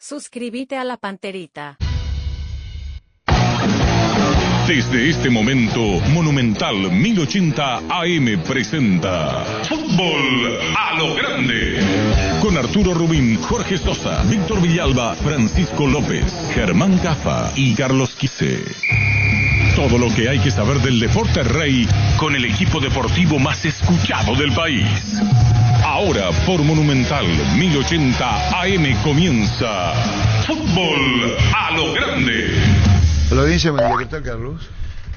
Suscríbete a la Panterita. Desde este momento, Monumental 1080 AM presenta Fútbol a lo Grande. Con Arturo Rubín, Jorge Sosa, Víctor Villalba, Francisco López, Germán Cafa y Carlos Quise. Todo lo que hay que saber del deporte rey con el equipo deportivo más escuchado del país. Ahora por Monumental 1080 AM comienza Fútbol a lo Grande. La audiencia, buen día. ¿Qué tal, Carlos?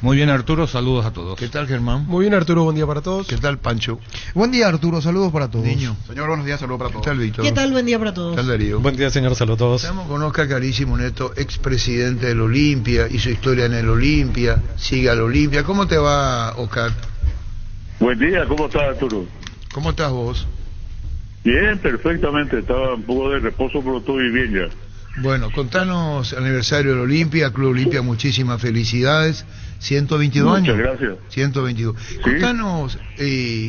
Muy bien, Arturo, saludos a todos. ¿Qué tal, Germán? Muy bien, Arturo, buen día para todos. ¿Qué tal, Pancho? Buen día, Arturo, saludos para todos. Niño. Señor, buenos días, saludos para todos. ¿Qué tal, Víctor? ¿Qué tal? Buen día para todos. ¿Qué tal, Darío? Buen día, señor, saludos a todos. Estamos con Oscar Carísimo Neto, expresidente del Olimpia, hizo historia en el Olimpia, sigue al Olimpia. ¿Cómo te va, Oscar? Buen día, ¿cómo estás, Arturo? ¿Cómo estás vos? Bien, perfectamente, estaba un poco de reposo, pero estoy bien ya. Bueno, contanos aniversario del Olimpia, Club Olimpia, muchísimas felicidades. 122 años. Muchas gracias. 122. ¿Sí? Contanos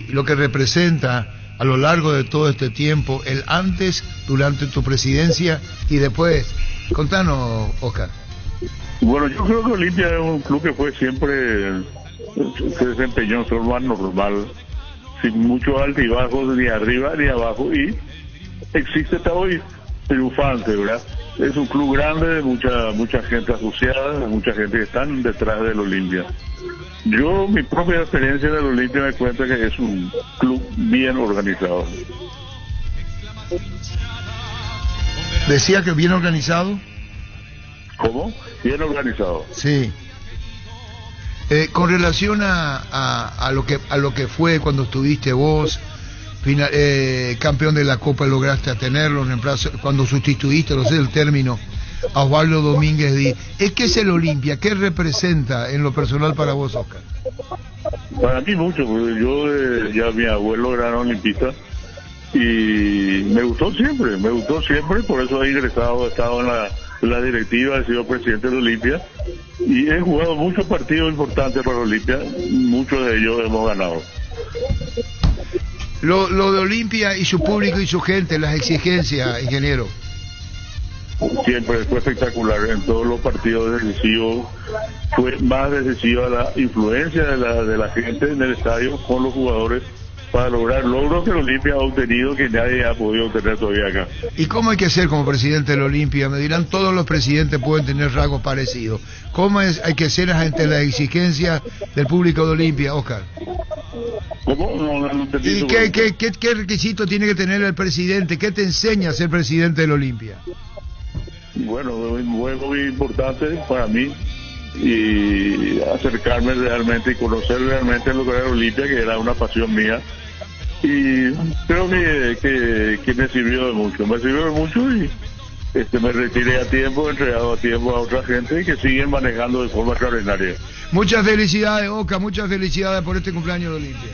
lo que representa a lo largo de todo este tiempo, el antes, durante tu presidencia y después. Contanos, Oscar. Bueno, yo creo que Olimpia es un club que fue siempre, se desempeñó en forma normal, sin mucho altibajos, ni arriba ni abajo, y existe hasta hoy triunfante, ¿verdad? Es un club grande, de mucha gente asociada, mucha gente que están detrás del Olimpia. Yo, mi propia experiencia del Olimpia me cuenta que es un club bien organizado. Decía que bien organizado. ¿Cómo? Bien organizado. Sí. Con relación a lo que fue cuando estuviste vos, campeón de la Copa, lograste tenerlo, cuando sustituiste, no sé el término, a Osvaldo Domínguez Díaz. ¿Qué es el Olimpia? ¿Qué representa en lo personal para vos, Oscar? Para mí mucho, porque yo ya mi abuelo era olimpista y me gustó siempre, por eso he ingresado, he estado en la directiva, he sido presidente de Olimpia y he jugado muchos partidos importantes para Olimpia, muchos de ellos hemos ganado. Lo de Olimpia y su público y su gente, las exigencias, ingeniero. Siempre fue espectacular, en todos los partidos decisivos fue más decisiva la influencia de la gente en el estadio con los jugadores para lograr logros que el Olimpia ha obtenido que nadie ha podido obtener todavía acá. ¿Y cómo hay que ser como presidente del Olimpia? Me dirán, todos los presidentes pueden tener rasgos parecidos. ¿Cómo hay que ser ante las exigencias del público de Olimpia, Oscar? ¿Cómo? No entendí. ¿Y qué requisito tiene que tener el presidente? ¿Qué te enseña a ser presidente del Olimpia? Bueno, es muy importante para mí y acercarme realmente y conocer realmente lo que era Olimpia, que era una pasión mía, y creo que me sirvió de mucho y me retiré a tiempo, entregado a tiempo a otra gente que siguen manejando de forma extraordinaria. Muchas felicidades, Oscar, muchas felicidades por este cumpleaños de Olimpia.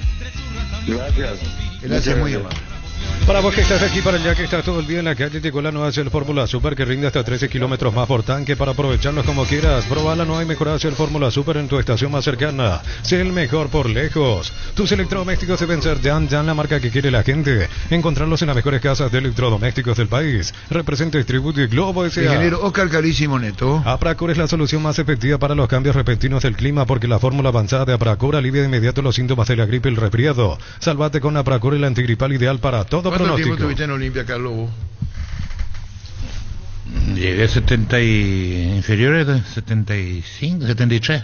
Gracias, muy amable. Para vos que estás aquí, para allá, que estás todo el día en la calle, llegó la nueva Shell Fórmula Super que rinde hasta 13 kilómetros más por tanque para aprovecharlos como quieras. Probá la nueva y mejorada Shell Fórmula Super en tu estación más cercana. Sé el mejor por lejos. Tus electrodomésticos deben ser Jan, la marca que quiere la gente. Encontrarlos en las mejores casas de electrodomésticos del país. Representa Distributo y Globo S.A. Ingeniero Oscar Carísimo Neto. Apracur es la solución más efectiva para los cambios repentinos del clima porque la fórmula avanzada de Apracur alivia de inmediato los síntomas de la gripe y el resfriado. Salvate con Apracur, el antigripal ideal para todo ¿Cuánto pronóstico. tiempo estuviste en Olimpia, Carlos? Llegué a 70 y inferiores, 75, 73.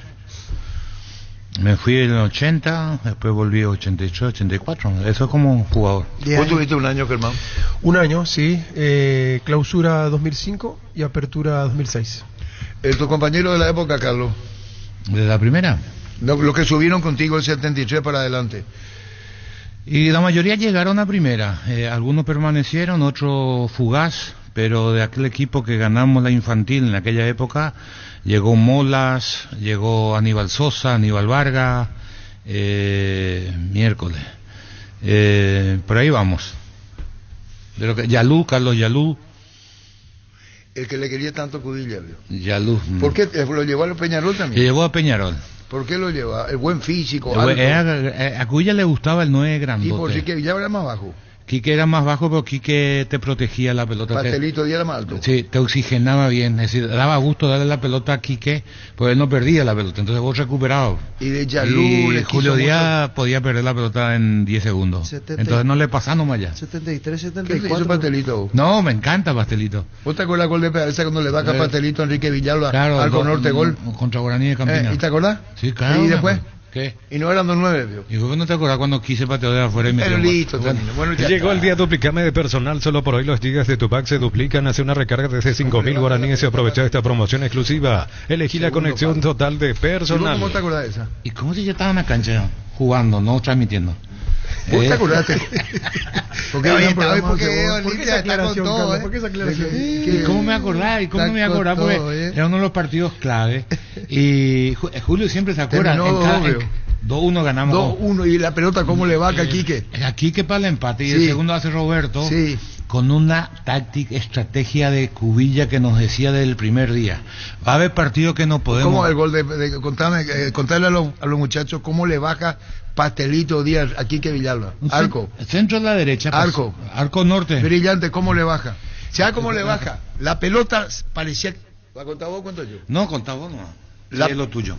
Me fui en el 80, después volví 88, 84. Eso como jugador. ¿Vos tuviste un año, Germán? Un año, sí. Clausura 2005 y apertura 2006. ¿Tu compañero de la época, Carlos? ¿De la primera? No, los que subieron contigo el 73 para adelante. Y la mayoría llegaron a primera. Algunos permanecieron, otros fugaz. Pero de aquel equipo que ganamos la infantil en aquella época, llegó Molas, llegó Aníbal Sosa, Aníbal Vargas, miércoles. Por ahí vamos. Carlos Yalú. El que le quería tanto Cudilla, ¿vio? Yalú. ¿Por qué lo llevó a Peñarol también? Le llevó a Peñarol. ¿Por qué lo lleva? El buen físico. A Cudilla le gustaba el 9 grandote. ¿Y por si que ya era más bajo? Quique era más bajo, pero Quique te protegía la pelota. Pastelito Díaz era más alto. Sí, te oxigenaba bien. Es decir, daba gusto darle la pelota a Quique, porque él no perdía la pelota. Entonces vos recuperabas. Y de Yalú, Y Julio Díaz podía perder la pelota en 10 segundos. 70. Entonces no le pasaba nomás ya. 73, ¿Qué le 74. hizo Pastelito? No, me encanta Pastelito. ¿Vos te acordás del gol de Pedaleza cuando le va a Pastelito a Enrique Villalba Claro, al Norte gol? Contra Guaraní de Campinas. ¿Y te acordás? Sí, claro. ¿Y me después? acuerdo. ¿Qué? Y no eran 2-9, vio. ¿Y vos no te acordás cuando quise patear de afuera y me Pero listo, Tanino. Bueno, ya Llegó está. el día duplicame de personal. Solo por hoy los gigas de tu pack se duplican. Hace una recarga desde 5.000 guaraníes y aprovecha de esta promoción exclusiva. Elegí la Segundo conexión pack. total de ¿Y vos personal. cómo te acordás de esa? ¿Y cómo si yo estaba en la cancha jugando, no transmitiendo? ¿Vos te acordaste? Porque Oye, hoy porque ¿por qué Olimpia esa está con aclaración, todo, Carlos? ¿Por qué esa aclaración? ¿Y cómo me acordás? ¿Y cómo Está me acordás? con Porque todo, era uno de los partidos clave. Y Julio siempre se acuerda. Terminó 2-1 ganamos. 2-1 y la pelota, ¿cómo le va a Quique? Aquí que para el empate y Sí. el segundo hace Roberto. Sí. Con una táctica, estrategia de Cubilla que nos decía desde el primer día. Va a haber partidos que no podemos. ¿Cómo el gol contarle a los muchachos cómo le baja Pastelito Díaz a Quique Villalba? Arco. Centro a la derecha. Arco. Arco norte. Brillante, ¿cómo le baja? ¿Sabes cómo le baja? La pelota parecía... ¿La contaba vos cuánto yo? No, contaba no. La- Sí, es lo tuyo.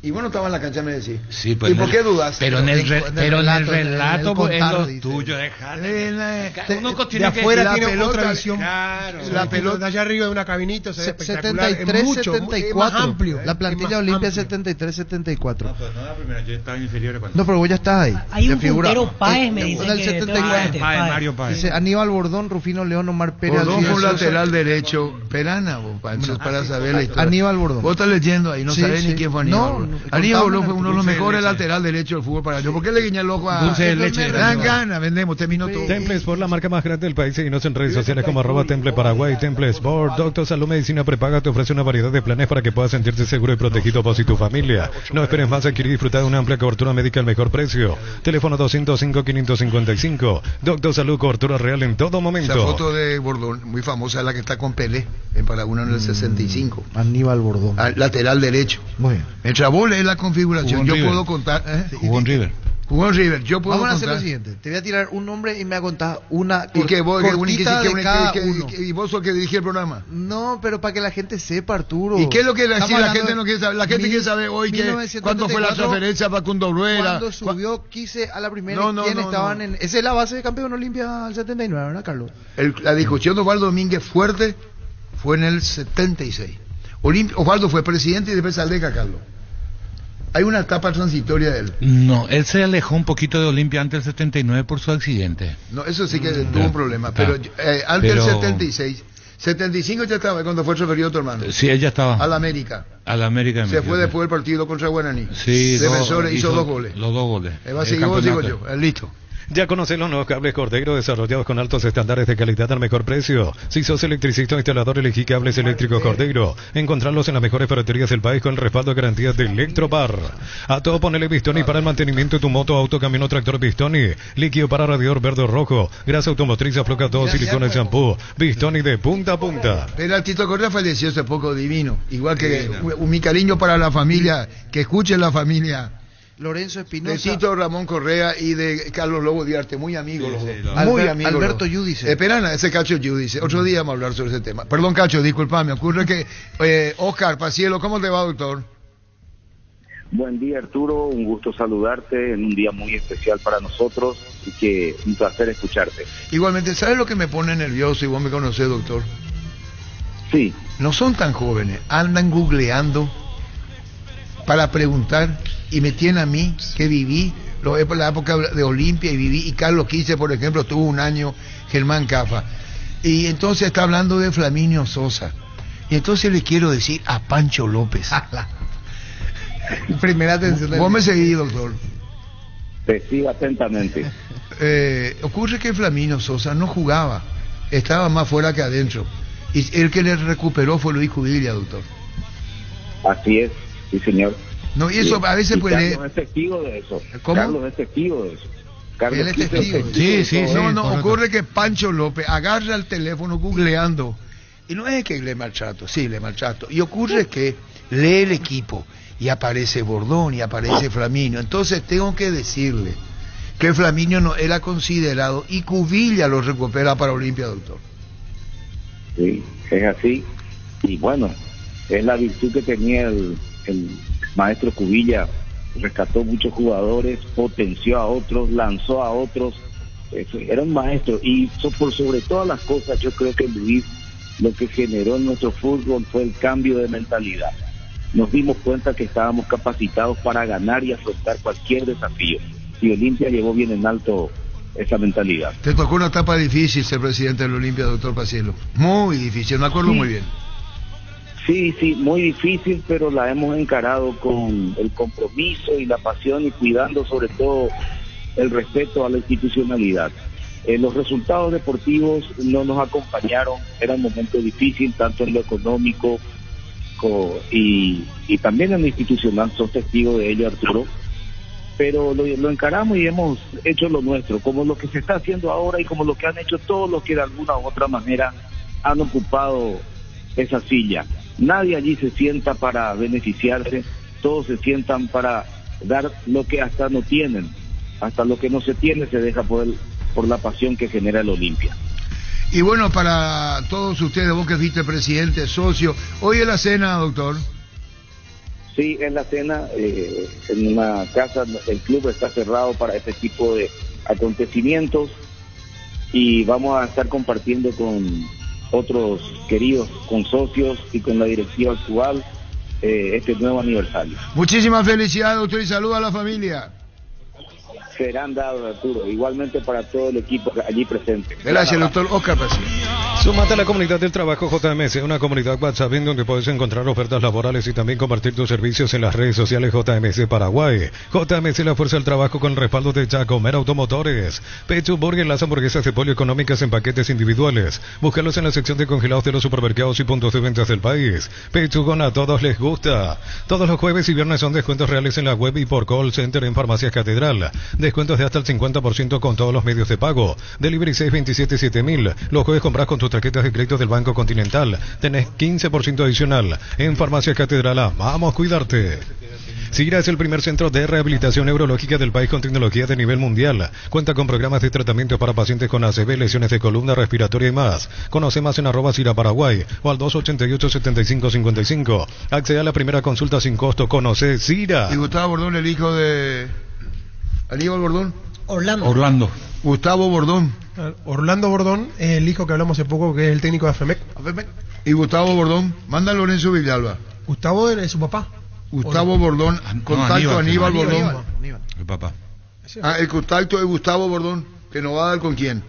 Y vos no estabas en la cancha, me decís. Sí, pues ¿Y por qué dudas? Pero en el relato, en el pues, es contar, lo dice. tuyo. Uno De tiene que afuera la tiene pelota, otra visión. Claro. La pelota de allá arriba de una cabinita se ve espectacular, 73, es mucho, 74. es más amplio. La es plantilla más Olimpia amplio. 73, 74. No, pues no la primera, yo estaba inferior. No, pero vos ya estás ahí. Hay Ya un figura. puntero Páez, me dicen En el que 74. Mario Páez. Dice Aníbal Bordón, Rufino León, Omar Pérez. Bordón fue un Alcides Sosa. lateral derecho. Perana, vos, Pancho, para saber la historia. Aníbal Bordón. Vos estás leyendo ahí, no Sí, sabés sí. ni quién fue Aníbal No, Bordón. no, Aníbal Bordón contame, fue uno de los dulce de mejores leche. lateral derecho del fútbol paraguayo. ¿Por qué le guiña el ojo a... Dulce de leche. Dan gana, vendemos, terminó todo. Temple Sport, la marca más grande del país. Seguinos en redes sociales como @Temple Paraguay. Temple Sport, Doctor Salud Medicina Prepaga te ofrece una variedad de planes para que puedas sentirte seguro y protegido vos y tu familia. No esperes más, adquirir y disfrutar de una amplia cobertura médica al mejor precio. Teléfono 205-555. Doctor Salud, cobertura real en todo Esa momento. foto de Bordón, muy famosa, es la que está con Pelé en Paraguay en el 65. Aníbal Bordón. Lateral derecho. Muy bien. Mientras vos lees la configuración, Jugó en yo River. puedo contar... Jugó en River. Jugó en River, yo puedo Vamos a hacer contar... lo siguiente. Te voy a tirar un nombre y me va a contar una ¿Y que vos, cortita de cada uno. y vos sos el que dirige el programa? No, pero para que la gente sepa, Arturo. ¿Y qué es lo que Estamos la hablando gente de no quiere saber? La gente quiere saber hoy que cuándo fue la 1974, transferencia para Cundobruera. Cuando subió Quise a la primera, No, no, ¿quién no, estaban no. en...? Esa es la base de campeón Olimpia al 79, ¿verdad, Carlos? La discusión de Osvaldo Domínguez fuerte fue en el 76. Osvaldo fue presidente y después Aldeca, Carlos. Hay una etapa transitoria de él. No, él se alejó un poquito de Olimpia antes del 79 por su accidente. No, eso sí que tuvo un problema. Pero antes del 76, 75 ya estaba cuando fue transferido tu hermano. Sí, él ya estaba. Al América. Al América. Se fue después del partido contra Guaraní. Sí, Defensores hizo 2 goles. Los 2 goles. Va a seguir vos, digo yo. Campeonato. Listo. Ya conocés los nuevos cables Cordero desarrollados con altos estándares de calidad al mejor precio. Si sos electricista o instalador, elegí cables eléctricos Cordero. Encontrarlos en las mejores ferreterías del país con el respaldo de garantías de Electropar. A todo ponele Bistoni para el mantenimiento de tu moto, auto, camión o tractor Bistoni. Líquido para radiador verde o rojo. Grasa automotriz, afloca todo, silicona y shampoo. Bistoni de punta a punta. Pero el Tito Correa falleció hace poco, divino. Igual que mi cariño para la familia, que escuchen la familia. Lorenzo De Espinosa. Tito Ramón Correa y de Carlos Lobo Diarte, muy amigos los dos. Albert- Muy amigos. Alberto los dos. Yudice. Esperan ese Cacho Yudice. Otro día vamos a hablar sobre ese tema. Perdón, Cacho, disculpame. Ocurre que Oscar Pacielo, ¿cómo te va, doctor? Buen día, Arturo, un gusto saludarte en un día muy especial para nosotros y que un placer escucharte. Igualmente, ¿sabes lo que me pone nervioso? Y vos me conocés, doctor. Sí, No son tan jóvenes, andan googleando para preguntar y me tienen a mí que viví la época de Olimpia y viví, y Carlos Quise, por ejemplo, tuvo un año, Germán Cafa, y entonces está hablando de Flaminio Sosa, y entonces le quiero decir a Pancho López. Primera atención. Vos me seguís, doctor. te sigo atentamente. Ocurre que Flaminio Sosa no jugaba, estaba más fuera que adentro, y el que le recuperó fue Luis Cubilla, doctor. Así es, sí, señor. No, y eso a veces Y puede... Carlos es testigo de eso. ¿Cómo? Carlos es testigo de eso. Carlos Él es Quise testigo. Sí, sí, de sí. todo. No, no, correcto. ocurre que Pancho López agarra el teléfono googleando, y no es que le maltrato, sí, le maltrato, y ocurre que lee el equipo, y aparece Bordón, y aparece Flaminio, entonces tengo que decirle que Flamminio no era considerado y Cubilla lo recupera para Olimpia, doctor. Sí, es así. Y bueno, es la virtud que tenía el maestro Cubilla. Rescató muchos jugadores, potenció a otros, lanzó a otros. Era un maestro. Y por sobre todas las cosas, yo creo que Luis, lo que generó en nuestro fútbol fue el cambio de mentalidad. Nos dimos cuenta que estábamos capacitados para ganar y afrontar cualquier desafío. Y Olimpia llevó bien en alto esa mentalidad. Te tocó una etapa difícil ser presidente del Olimpia, doctor Pacielo. Muy difícil, me acuerdo muy bien. Sí, muy difícil, pero la hemos encarado con el compromiso y la pasión y cuidando sobre todo el respeto a la institucionalidad. Los resultados deportivos no nos acompañaron, era un momento difícil tanto en lo económico y también en lo institucional, sos testigo de ello, Arturo, pero lo encaramos y hemos hecho lo nuestro, como lo que se está haciendo ahora y como lo que han hecho todos los que de alguna u otra manera han ocupado esa silla. Nadie allí se sienta para beneficiarse, todos se sientan para dar lo que hasta no tienen, hasta lo que no se tiene se deja por la pasión que genera el Olimpia. Y bueno, para todos ustedes, vos que es vicepresidente, socio, hoy es la cena, doctor. Sí, es la cena, en una casa, el club está cerrado para este tipo de acontecimientos y vamos a estar compartiendo con otros queridos, con socios y con la directiva actual, este nuevo aniversario. Muchísimas felicidades, doctor, y saludos a la familia. Serán dados, Arturo, igualmente para todo el equipo allí presente. Gracias, doctor Oscar Pacielo. Súmate a la comunidad del trabajo JMS, una comunidad WhatsApp en donde puedes encontrar ofertas laborales y también compartir tus servicios en las redes sociales JMS Paraguay. JMS, la fuerza del trabajo con el respaldo de Jacomer Automotores. Pechu Burger, las hamburguesas de pollo económicas en paquetes individuales. Búscalos en la sección de congelados de los supermercados y puntos de ventas del país. Pechugón, a todos les gusta. Todos los jueves y viernes son descuentos reales en la web y por call center en Farmacias Catedral. Descuentos de hasta el 50% con todos los medios de pago. Delivery 627-7000. Los jueves compras con tus tarjetas de crédito del Banco Continental. Tenés 15% adicional. En Farmacia Catedral, vamos a cuidarte. Sigra es el primer centro de rehabilitación neurológica del país con tecnología de nivel mundial. Cuenta con programas de tratamiento para pacientes con ACV, lesiones de columna, respiratoria y más. Conoce más en @Sigra Paraguay o al 288-7555. Accede a la primera consulta sin costo. Conoce Sigra. Y Gustavo Bordón, el hijo de Aníbal Bordón. Orlando. Gustavo Bordón. Orlando Bordón, el hijo que hablamos hace poco, que es el técnico de AFEMEC. Y Gustavo Bordón, manda a Lorenzo Villalba. Gustavo es su papá. Gustavo Bordón, contacto a Aníbal Bordón. El papá. El contacto de Gustavo Bordón, que nos va a dar con quién.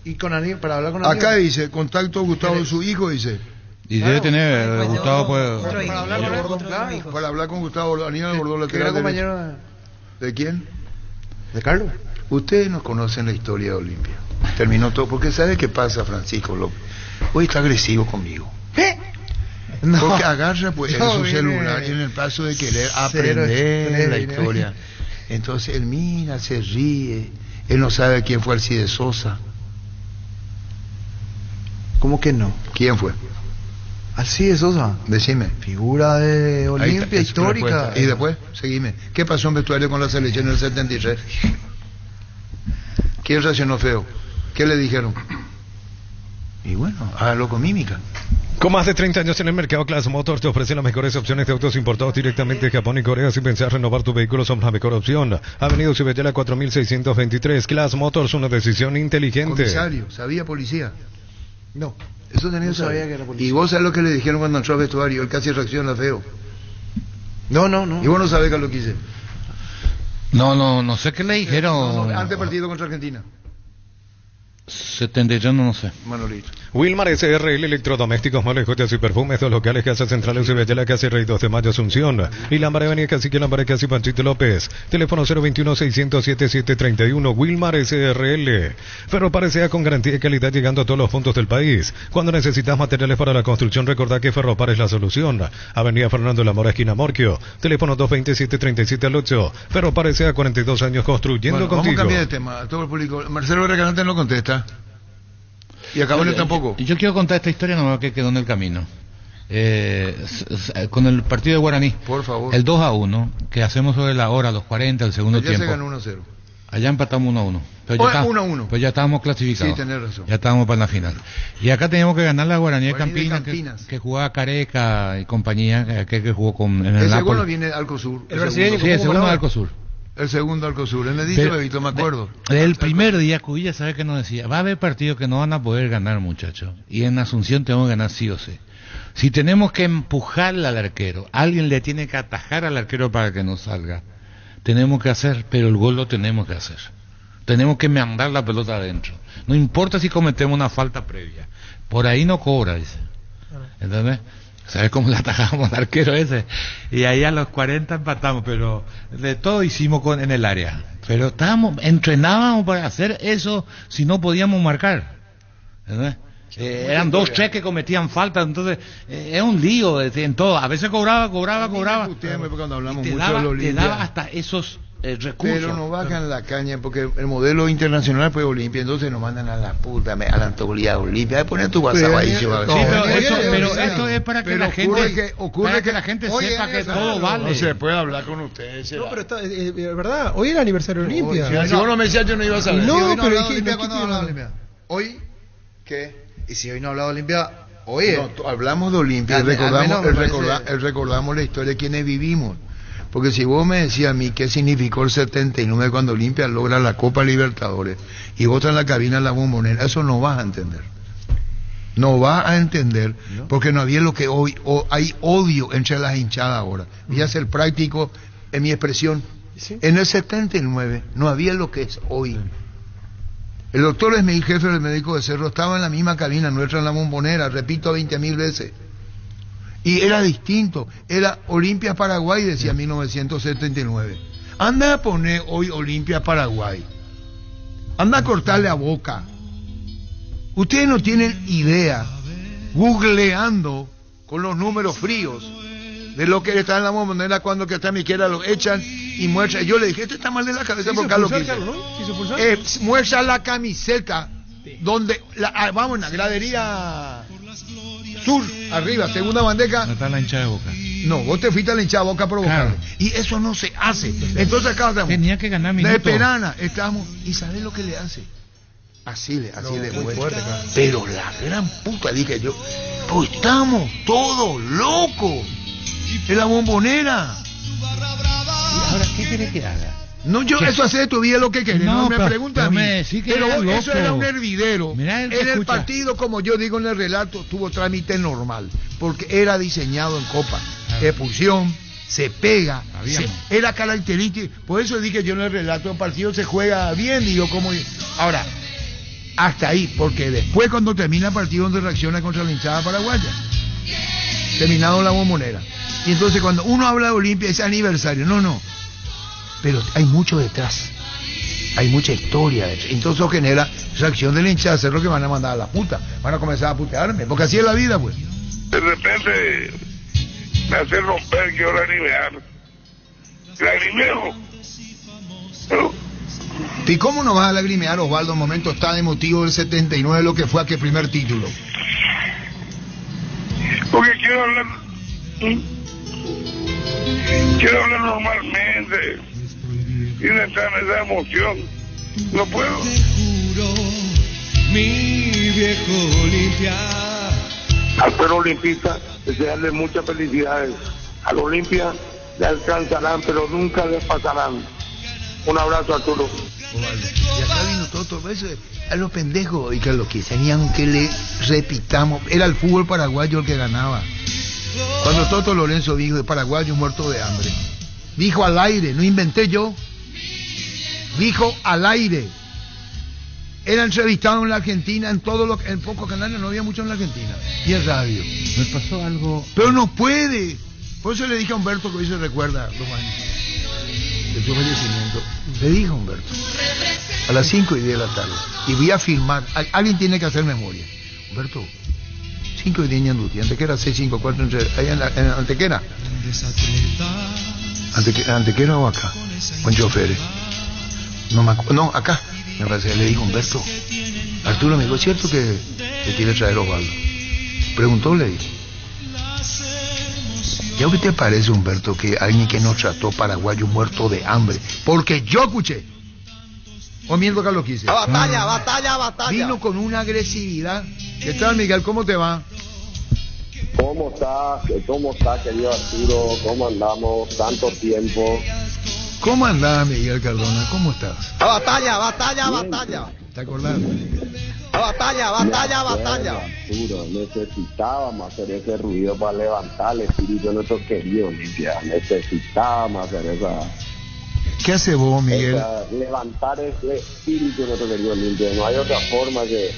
Y con Aníbal, para hablar con Aníbal. Acá dice, contacto Gustavo de su hijo, dice. Y debe tener, Gustavo puede... Para hablar con Bordón, claro. Para hablar con Gustavo Bordón, Aníbal Bordón, lateral compañero ¿de quién? de Carlos. Ustedes no conocen la historia de Olimpia. Terminó todo, porque ¿sabe qué pasa, Francisco López? Hoy está agresivo conmigo. No. Porque agarra pues Yo su vine celular y en el paso de querer aprender la historia. Entonces él mira, se ríe, él no sabe quién fue Alcides Sosa. ¿Cómo que no? ¿Quién fue? Alcides Sosa. Decime. Figura de Olimpia, histórica. Y después, seguime. ¿Qué pasó en vestuario con la selección en el 73? ¿Quién reaccionó feo? ¿Qué le dijeron? Y bueno, hágalo con mímica. Con más de 30 años en el mercado, Class Motors te ofrece las mejores opciones de autos importados directamente de Japón y Corea. Si pensás renovar tu vehículo, somos la mejor opción. Avenida Ciudadela 4623. Class Motors, una decisión inteligente. Comisario, ¿sabía policía? No. Eso tenía No que saber. sabía que era policía. Y vos sabés lo que le dijeron cuando entró al vestuario. Él casi reacciona feo. No. Y vos no sabés qué es lo que hice. No sé qué le dijeron. Antes partido contra Argentina. 70, yo no sé. Manolito. Wilmar SRL, electrodomésticos, muebles, joyas y perfumes, dos locales, Casa Central, Ciudadela, Casi Rey 2 de Mayo, Asunción. Y Lámpara Avenida Cacique, Lámpara Casi Panchito López. Teléfono 021-607-731, Wilmar SRL. Ferropar S.A. con garantía y calidad llegando a todos los puntos del país. Cuando necesitas materiales para la construcción, recordá que Ferropar es la solución. Avenida Fernando La Mora, esquina Morquio. Teléfono 227-37 Ferropar S.A. 42 años construyendo contigo. Vamos a cambiar de tema. Todo el público. Marcelo Recanante no contesta. Y Acabone tampoco. Yo quiero contar esta historia, no que quedó en el camino. Con el partido de Guaraní. Por favor. El 2-1, que hacemos sobre la hora, los 40, el segundo Ayer tiempo. se ganó 1-0. Allá empatamos 1-1. Pero ya 1-1. Pues ya estábamos clasificados. Sí, tenés razón. Ya estábamos para la final. Y acá teníamos que ganar la Guaraní de Campinas, Campinas. que jugaba Careca y compañía, que jugó con en el El Napoli. segundo viene Alcosur. El brasileño. Sí, el segundo de Alcosur. El segundo Alcosur. En el dicho Bebito, me acuerdo. El primer día, Cubilla, ¿sabe qué nos decía? Va a haber partidos que no van a poder ganar, muchachos. Y en Asunción tenemos que ganar sí o sí. Si tenemos que empujarle al arquero, alguien le tiene que atajar al arquero para que no salga. Tenemos que hacer, pero el gol lo tenemos que hacer. Tenemos que mandar la pelota adentro. No importa si cometemos una falta previa. Por ahí no cobra, dice. ¿Entendés? ¿Sabes cómo le atajamos al arquero ese? Y ahí a los 40 empatamos, pero de todo hicimos en el área. Pero entrenábamos para hacer eso si no podíamos marcar. ¿Entendés? Eran 2, 3 que cometían falta, entonces es un lío en todo. A veces cobraba. Cuando hablamos mucho de los Te daba hasta esos recursos. Pero no bajan la caña porque el modelo internacional fue Olimpia, entonces nos mandan a la puta, a la autoridad Olimpia. Poner tu WhatsApp ahí. Pero esto es para que la gente sepa que todo vale. No se puede hablar con ustedes. No, pero está, verdad, hoy era el aniversario de Olimpia. Si vos no me decías, yo no iba a saber. No, hoy pero Olimpia, ¿cuándo hablaba de Olimpia? ¿Hoy? ¿Qué? Y si hoy no ha hablado de Olimpia, oye. No, hablamos de Olimpia, recordamos la historia de quienes vivimos. Porque si vos me decías a mí qué significó el 79 cuando Olimpia logra la Copa Libertadores y vos en la cabina la Bombonera, eso no vas a entender. No vas a entender, porque no había lo que hoy, hay odio entre las hinchadas ahora. Voy a ser práctico en mi expresión. ¿Sí? En el 79 no había lo que es hoy. El doctor es mi jefe del médico de Cerro, estaba en la misma cabina nuestra en la Bombonera, repito 20.000 veces. Y era distinto, era Olimpia Paraguay, decía 1979. Anda a poner hoy Olimpia Paraguay. Anda a cortarle a Boca. Ustedes no tienen idea, googleando con los números fríos, de lo que está en la Bombonera cuando que está Miquela lo echan y muestra. Yo le dije, este está mal de la cabeza por Carlos Quise. Muestra la camiseta donde vamos en la gradería sur, arriba, segunda bandeja. No está la hinchada de Boca. No, vos te fuiste a la hinchada de Boca a provocar. Claro. Y eso no se hace. Entonces acá estamos. Tenía que ganar minutos. De Perana estamos. ¿Y sabés lo que le hace? Así le muestra. Pero la gran puta, dije yo, pues estamos todos locos en la Bombonera. ¿Y ahora qué querés que haga? No, yo eso hace de tu vida lo que querés, no me pregunta a mí. Pero eso era un hervidero. En el partido, como yo digo en el relato, tuvo trámite normal, porque era diseñado en Copa. Expulsión, se pega, era característico. Por eso dije yo en el relato, el partido se juega bien, y yo como... Ahora, hasta ahí, porque después cuando termina el partido donde reacciona contra la hinchada paraguaya, terminado la Bombonera. Y entonces cuando uno habla de Olimpia, es aniversario, no. Pero hay mucho detrás, hay mucha historia detrás. Entonces eso genera reacción de la hinchada, hacer lo que van a mandar a la puta, van a comenzar a putearme, porque así es la vida, pues. De repente me hace romper, quiero lagrimeo. ¿Y cómo no vas a lagrimear, Osvaldo, en momentos tan emotivos del 79, lo que fue aquel primer título? Porque quiero hablar normalmente y no entrar en esa emoción. No puedo. Mi viejo Olimpia. Al pueblo olimpista, desearle muchas felicidades. Al Olimpia le alcanzarán, pero nunca les pasarán. Un abrazo, Arturo. Y acá vino todo eso a los pendejos, y que lo que tenían que le repitamos, era el fútbol paraguayo el que ganaba. Cuando Toto Lorenzo dijo de paraguayo muerto de hambre, dijo al aire, no inventé yo, dijo al aire. Era entrevistado en la Argentina, en pocos canales, no había mucho en la Argentina, y en radio. Me pasó algo. Pero no puede. Por eso le dije a Humberto, que hoy se recuerda los años de su fallecimiento. Le dije a Humberto, a las 5:10 de la tarde, y voy a filmar, alguien tiene que hacer memoria. Humberto, 5:10 en Ñanduti, Antequera 654, allá en Antequera. Antequera o acá, con choferes. No, acá. Me parece, le digo, Humberto, Arturo me dijo, ¿es cierto que te quiere traer Osvaldo? Preguntó, le dije. ¿Ya qué te parece, Humberto, que alguien que nos trató paraguayo muerto de hambre? Porque yo escuché O miento Carlos quise. Batalla. Vino con una agresividad. ¿Qué tal, Miguel? ¿Cómo te va? ¿Cómo estás, querido Arturo? ¿Cómo andamos? Tanto tiempo. ¿Cómo andás, Miguel Cardona? ¿Cómo estás? Batalla. ¿Te acordás? Batalla. Arturo, necesitábamos hacer ese ruido para levantar el espíritu de nuestro querido Olimpia. Necesitábamos hacer esa... ¿Qué hace vos, Miguel? Levantar ese espíritu de nuestro querido Olimpia. No hay otra forma que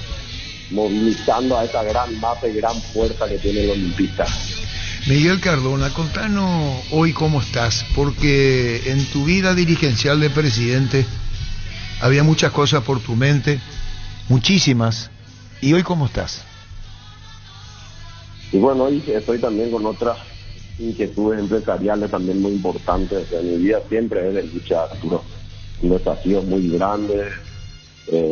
movilizando a esa gran masa y gran fuerza que tiene el olimpista. Miguel Cardona, contanos hoy cómo estás, porque en tu vida dirigencial de presidente había muchas cosas por tu mente, muchísimas, y hoy cómo estás. Y bueno, hoy estoy también con otras inquietudes empresariales también muy importantes. En mi vida siempre es de lucha, Arturo, un desafío muy grande,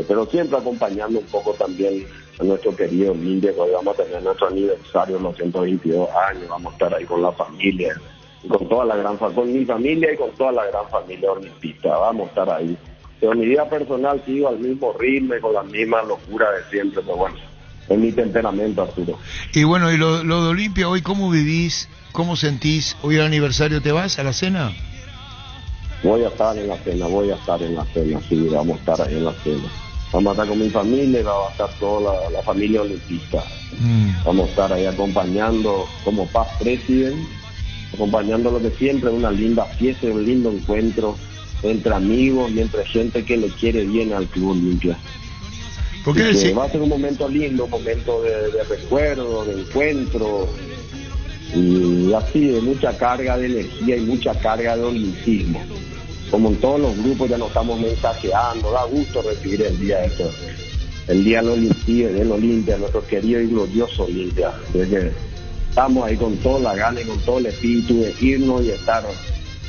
pero siempre acompañando un poco también a nuestro querido Olimpia, que hoy vamos a tener nuestro aniversario, los 122 años, vamos a estar ahí con la familia, con toda la gran con mi familia y con toda la gran familia olimpista, vamos a estar ahí. Pero en mi vida personal sigo al mismo ritmo, con la misma locura de siempre, pero bueno, es mi temperamento, Arturo. Y bueno, y lo de Olimpia, hoy cómo vivís, cómo sentís, hoy el aniversario, ¿te vas a la cena? Voy a estar en la cena, sí, vamos a estar ahí en la cena. Vamos a estar con mi familia y va a estar toda la familia olimpista. Vamos a estar ahí acompañando como past president, acompañando lo que siempre es una linda fiesta, un lindo encuentro entre amigos y entre gente que le quiere bien al Club Olimpia. Va a ser un momento lindo, un momento de recuerdo, de encuentro, y así de mucha carga de energía y mucha carga de olimpismo. Como en todos los grupos ya nos estamos mensajeando, da gusto recibir el día del Olimpia, nuestro querido y glorioso Olimpia. Entonces, estamos ahí con toda la gana y con todo el espíritu de irnos y estar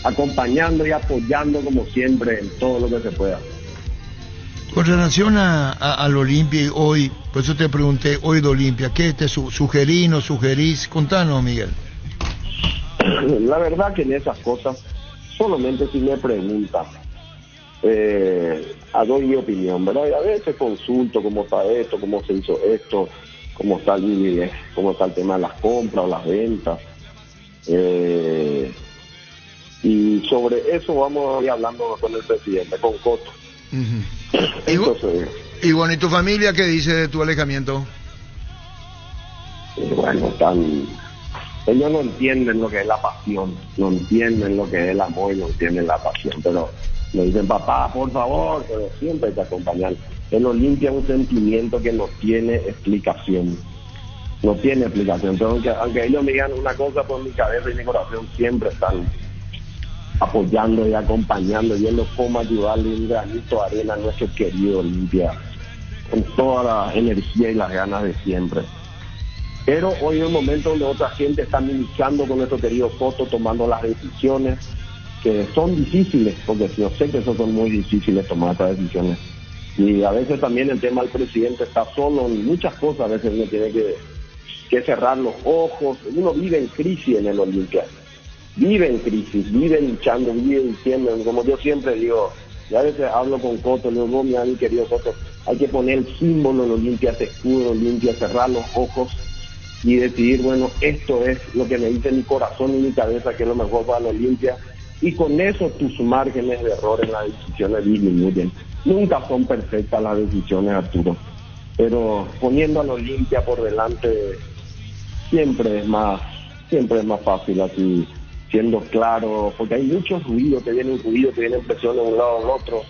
acompañando y apoyando como siempre en todo lo que se pueda. Con relación al Olimpia hoy, por eso te pregunté hoy de Olimpia, ¿qué te sugerís? Contanos, Miguel. La verdad que en esas cosas, solamente si me preguntan, doy mi opinión, ¿verdad? Y a veces consulto cómo está esto, cómo se hizo esto, cómo está el tema de las compras o las ventas. Y sobre eso vamos a ir hablando con el presidente, con Coto. Y bueno, ¿y tu familia qué dice de tu alejamiento? Bueno, ellos no entienden lo que es la pasión, no entienden lo que es el amor y no entienden la pasión, pero me dicen, papá, por favor, pero siempre hay que acompañar. El Olimpia es un sentimiento que no tiene explicación. Entonces, aunque ellos me digan una cosa, por mi cabeza y mi corazón siempre están apoyando y acompañando, viendo cómo ayudarle un granito de arena a nuestro querido Olimpia, con toda la energía y las ganas de siempre. Pero hoy es un momento donde otra gente está luchando con nuestro querido Coto, tomando las decisiones que son difíciles, porque yo sé que son muy difíciles tomar estas decisiones. Y a veces también el tema del presidente está solo en muchas cosas, a veces uno tiene que cerrar los ojos. Uno vive en crisis en el Olimpia, vive en crisis, vive luchando, vive diciendo, como yo siempre digo, y a veces hablo con Coto, le digo, mi querido Coto, hay que poner el símbolo en Olimpia, ese escudo en Olimpia, cerrar los ojos y decidir, bueno, esto es lo que me dice mi corazón y mi cabeza, que es lo mejor para la Olimpia, y con eso tus márgenes de error en las decisiones disminuyen. Nunca son perfectas las decisiones, Arturo, pero poniendo a la Olimpia por delante siempre es más fácil, así, siendo claro, porque hay muchos ruidos, te vienen presiones de un lado al otro,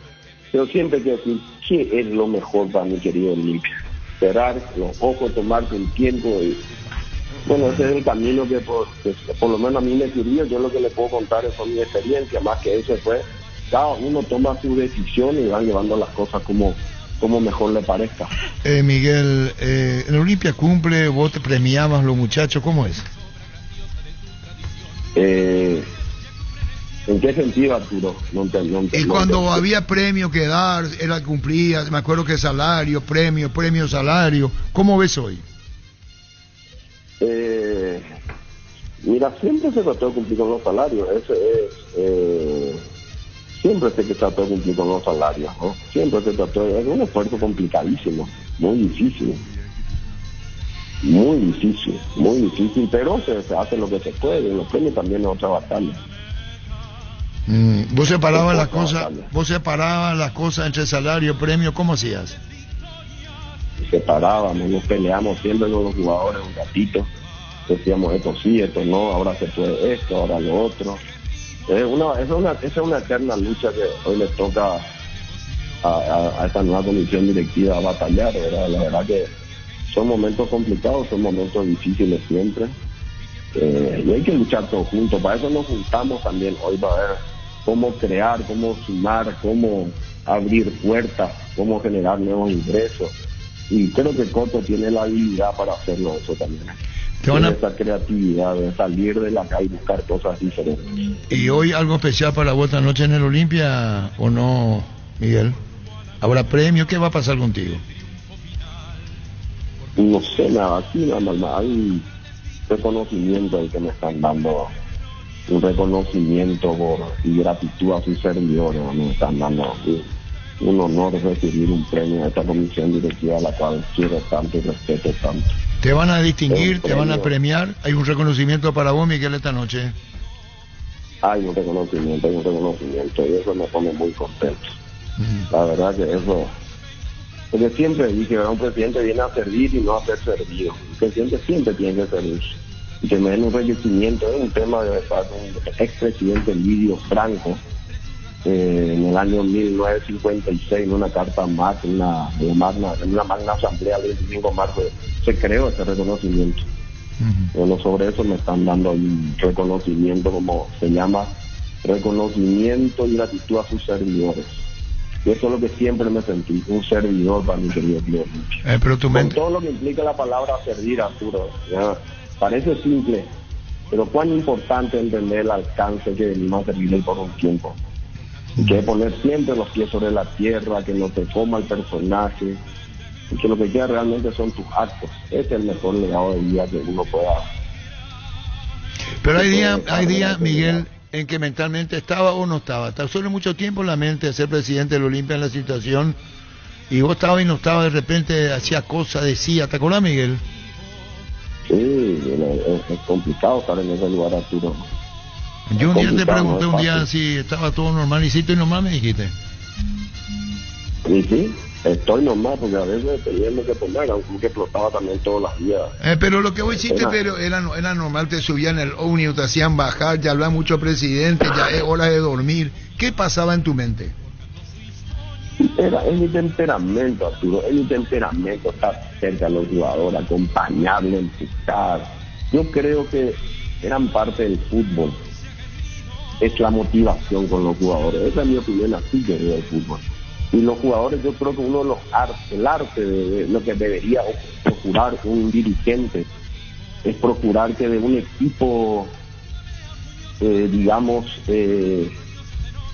pero siempre hay que decir qué es lo mejor para mi querido Olimpia. Cerrar los ojos, tomarte un tiempo y bueno, ese es el camino que por lo menos a mí me sirvió. Yo lo que le puedo contar es mi experiencia, más que eso fue, cada uno toma su decisión y van llevando las cosas como mejor le parezca. Miguel, ¿el Olimpia cumple? ¿Vos te premiabas los muchachos? ¿Cómo es? ¿En qué sentido, Arturo? Y cuando había premio que dar, él cumplía, me acuerdo que salario, premio, salario. ¿Cómo ves hoy? Mira, siempre se trató de cumplir con los salarios, siempre se trató de cumplir con los salarios, ¿no? Siempre se trató de... Es un esfuerzo complicadísimo, muy difícil, pero se hace lo que se puede, los premios también es otra batalla. ¿Vos separabas las cosas entre salario y premio? ¿Cómo hacías? Separábamos, nos peleamos siempre con los jugadores un ratito, decíamos esto sí, esto no, ahora se puede esto, ahora lo otro. Esa es una eterna lucha que hoy le toca a esta nueva comisión directiva batallar, ¿verdad? La verdad que son momentos complicados, son momentos difíciles siempre, y hay que luchar todos juntos. Para eso nos juntamos también hoy, para ver cómo crear, cómo sumar, cómo abrir puertas, cómo generar nuevos ingresos, y creo que Coto tiene la habilidad para hacerlo eso también. Tiene esa creatividad de salir de la calle y buscar cosas diferentes. ¿Y hoy algo especial para vos esta noche en el Olimpia o no, Miguel? ¿Habrá premio? ¿Qué va a pasar contigo? No sé, nada, aquí nada más hay un reconocimiento al que me están dando, un reconocimiento y gratitud a sus servidores, me están dando un honor recibir un premio a esta comisión directiva a la cual quiero tanto y respeto tanto. ¿Te van a distinguir? ¿Te van a premiar? ¿Hay un reconocimiento para vos, Miguel, esta noche? Hay un reconocimiento, y eso me pone muy contento. La verdad que eso... Porque siempre dije, un presidente viene a servir y no a ser servido. El presidente siempre tiene que servir. Y que me den un reconocimiento, es un tema de un expresidente Lidio Franco, en el año 1956, en una carta magna, en una magna asamblea del 25 de marzo, se creó ese reconocimiento. Bueno, sobre eso me están dando un reconocimiento, como se llama, reconocimiento y gratitud a sus servidores. Y eso es lo que siempre me sentí, un servidor para mi querido Club Olimpia. Con todo lo que implica la palabra servir, Arturo, ¿ya? Parece simple, pero cuán importante entender el alcance que venimos a servirle por un tiempo. Y que poner siempre los pies sobre la tierra, que no te coma el personaje, y que lo que queda realmente son tus actos. Ese es el mejor legado de vida que uno pueda. Pero hay días, Miguel, en que mentalmente estaba o no estaba. Te absorbe mucho tiempo en la mente de ser presidente del Olimpia en la situación, y vos estabas y no estabas, de repente hacía cosas, decía. ¿Te acordás, Miguel? Sí, es complicado estar en ese lugar, Arturo. Yo un día te pregunté si estaba todo normal, y si estoy normal, me dijiste. Y sí, estoy normal, porque a veces teníamos que tomar, aunque explotaba también todos los días. Pero lo que vos hiciste, pero era normal, te subían el ómnibus, te hacían bajar, ya hablaba mucho presidente, ya es hora de dormir. ¿Qué pasaba en tu mente? Es mi temperamento, Arturo, es mi temperamento estar cerca de los jugadores, acompañarles, empujar. Yo creo que eran parte del fútbol. Es la motivación con los jugadores. Esa es mi opinión, así que veo el fútbol. Y los jugadores, yo creo que uno de los el arte de lo que debería procurar un dirigente es procurar que de un equipo, digamos,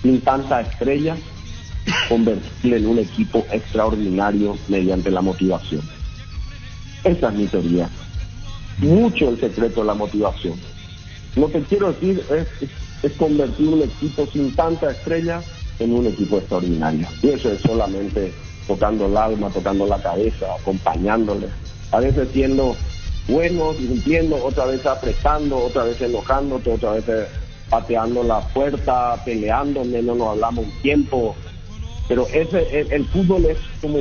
sin tanta estrella, convertirlo en un equipo extraordinario mediante la motivación. Esa es mi teoría. Mucho el secreto de la motivación. Lo que quiero decir es convertir un equipo sin tanta estrella en un equipo extraordinario. Y eso es solamente tocando el alma, tocando la cabeza, acompañándole. A veces siendo buenos, cumpliendo, otra vez apretando, otra vez enojándote, otra vez pateando la puerta, peleándome, no nos hablamos un tiempo. Pero el fútbol es como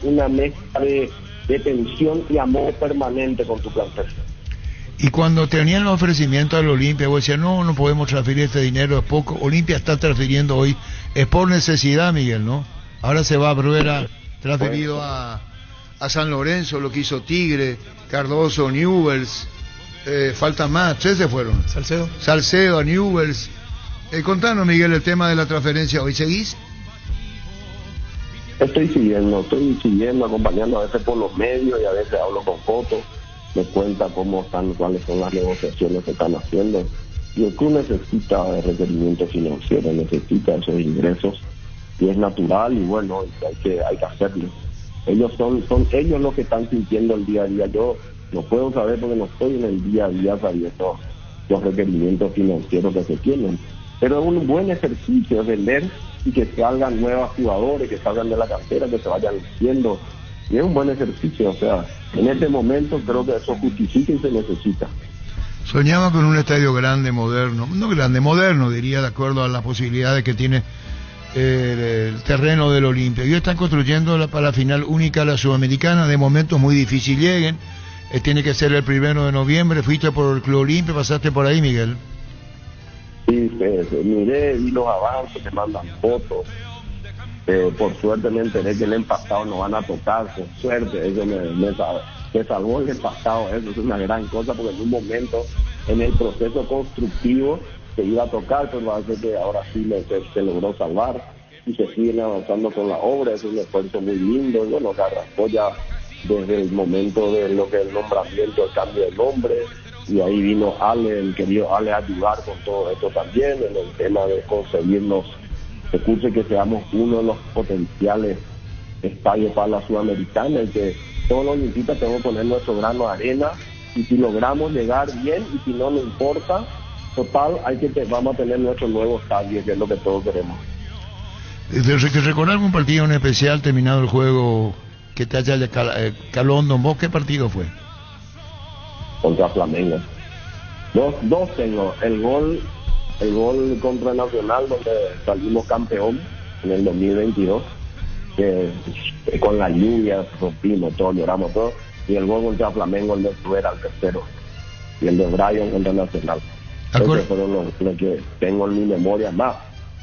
una mezcla de tensión y amor permanente con tu plantel. Y cuando tenían los ofrecimientos al Olimpia, vos decías, no podemos transferir este dinero, es poco. Olimpia está transfiriendo hoy, es por necesidad, Miguel, ¿no? Ahora se va a Bruera, transferido a San Lorenzo, lo que hizo Tigre, Cardoso, Newells, faltan más, 3 se fueron. Salcedo, Newells. Contanos, Miguel, el tema de la transferencia, ¿hoy seguís? Estoy siguiendo, acompañando a veces por los medios y a veces hablo con fotos, me cuenta cuáles son las negociaciones que están haciendo. Y el club necesita requerimiento financiero, necesita esos ingresos, y es natural, y bueno, hay que hacerlo. Ellos son ellos los que están sintiendo el día a día. Yo no puedo saber porque no estoy en el día a día sabiendo los requerimientos financieros que se tienen. Pero es un buen ejercicio vender y que salgan nuevos jugadores, que salgan de la cantera, que se vayan haciendo. Y es un buen ejercicio, o sea, en este momento creo que eso justifica y se necesita. Soñaba con un estadio grande, moderno, no grande, moderno diría, de acuerdo a las posibilidades que tiene el terreno del Olimpia. Ellos están construyendo para la final única la Sudamericana, de momento es muy difícil lleguen, tiene que ser el 1 de noviembre, fuiste por el Club Olimpia, pasaste por ahí, Miguel. Sí, miré, vi los avances, me mandan fotos. Por suerte me enteré que el empastado no van a tocar, por suerte, eso me salvó el empastado, eso es una gran cosa, porque en un momento, en el proceso constructivo, se iba a tocar, pero parece que ahora sí se logró salvar, y se siguen avanzando con la obra, es un esfuerzo muy lindo, y bueno, que arrancó ya desde el momento de lo que es el nombramiento, el cambio de nombre, y ahí vino Ale, el querido Ale, a ayudar con todo esto también, en el tema de conseguirnos recursos y que seamos uno de los potenciales estadios para la Sudamericana, y que todos los olimpistas tenemos que poner nuestro grano de arena, y si logramos llegar bien, y si no, no importa, total, vamos a tener nuestro nuevo estadio, que es lo que todos queremos. ¿Recordar algún partido en especial terminado el juego que te haya caló hondo en vos? ¿Qué partido fue? Contra Flamengo. Dos tengo. El gol contra Nacional, donde salimos campeón en el 2022, que con la lluvia rompimos todo, lloramos todo, y el gol contra Flamengo, el de Fuera, al tercero, y el de Brian contra Nacional. Esos fueron los que tengo en mi memoria. Más,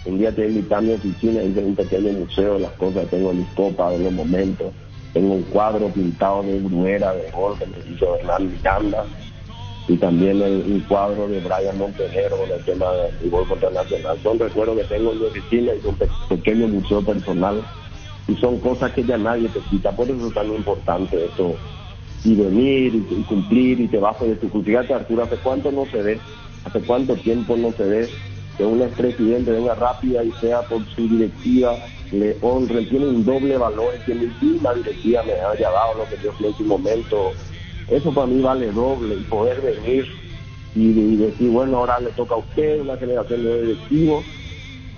un día te invité a mi oficina, hice un pequeño museo de las cosas, tengo mis copas de los momentos, tengo un cuadro pintado de Bruera, de gol que me hizo Hernán Miranda, y también un cuadro de Brian Montenegro con el tema del gol contra Nacional. Son recuerdos que tengo en mi oficina, y un pequeño museo personal, y son cosas que ya nadie te quita. Por eso es tan importante esto, y venir y cumplir, y te vas de tu cultura. Arturo, ¿hace cuánto no se ve? ¿Hace cuánto tiempo no se ve que un expresidente venga rápida y sea por su directiva, le honre, tiene un doble valor, que la directiva me haya dado lo que yo fui en su momento? Eso para mí vale doble, y poder venir y decir, bueno, ahora le toca a usted, una generación de directivos,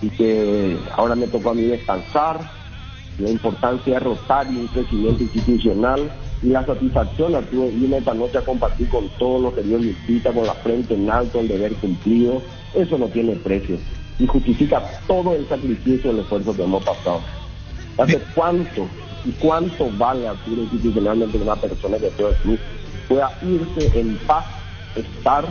y que ahora me tocó a mí descansar, la importancia de rotar y un crecimiento institucional, y la satisfacción, Arturo, irme esta noche a compartir con todos los que Dios me invita, con la frente en alto, el deber cumplido. Eso no tiene precio, y justifica todo el sacrificio y el esfuerzo que hemos pasado. ¿Hace cuánto vale, Arturo, institucionalmente, una persona que pueda irse en paz, estar,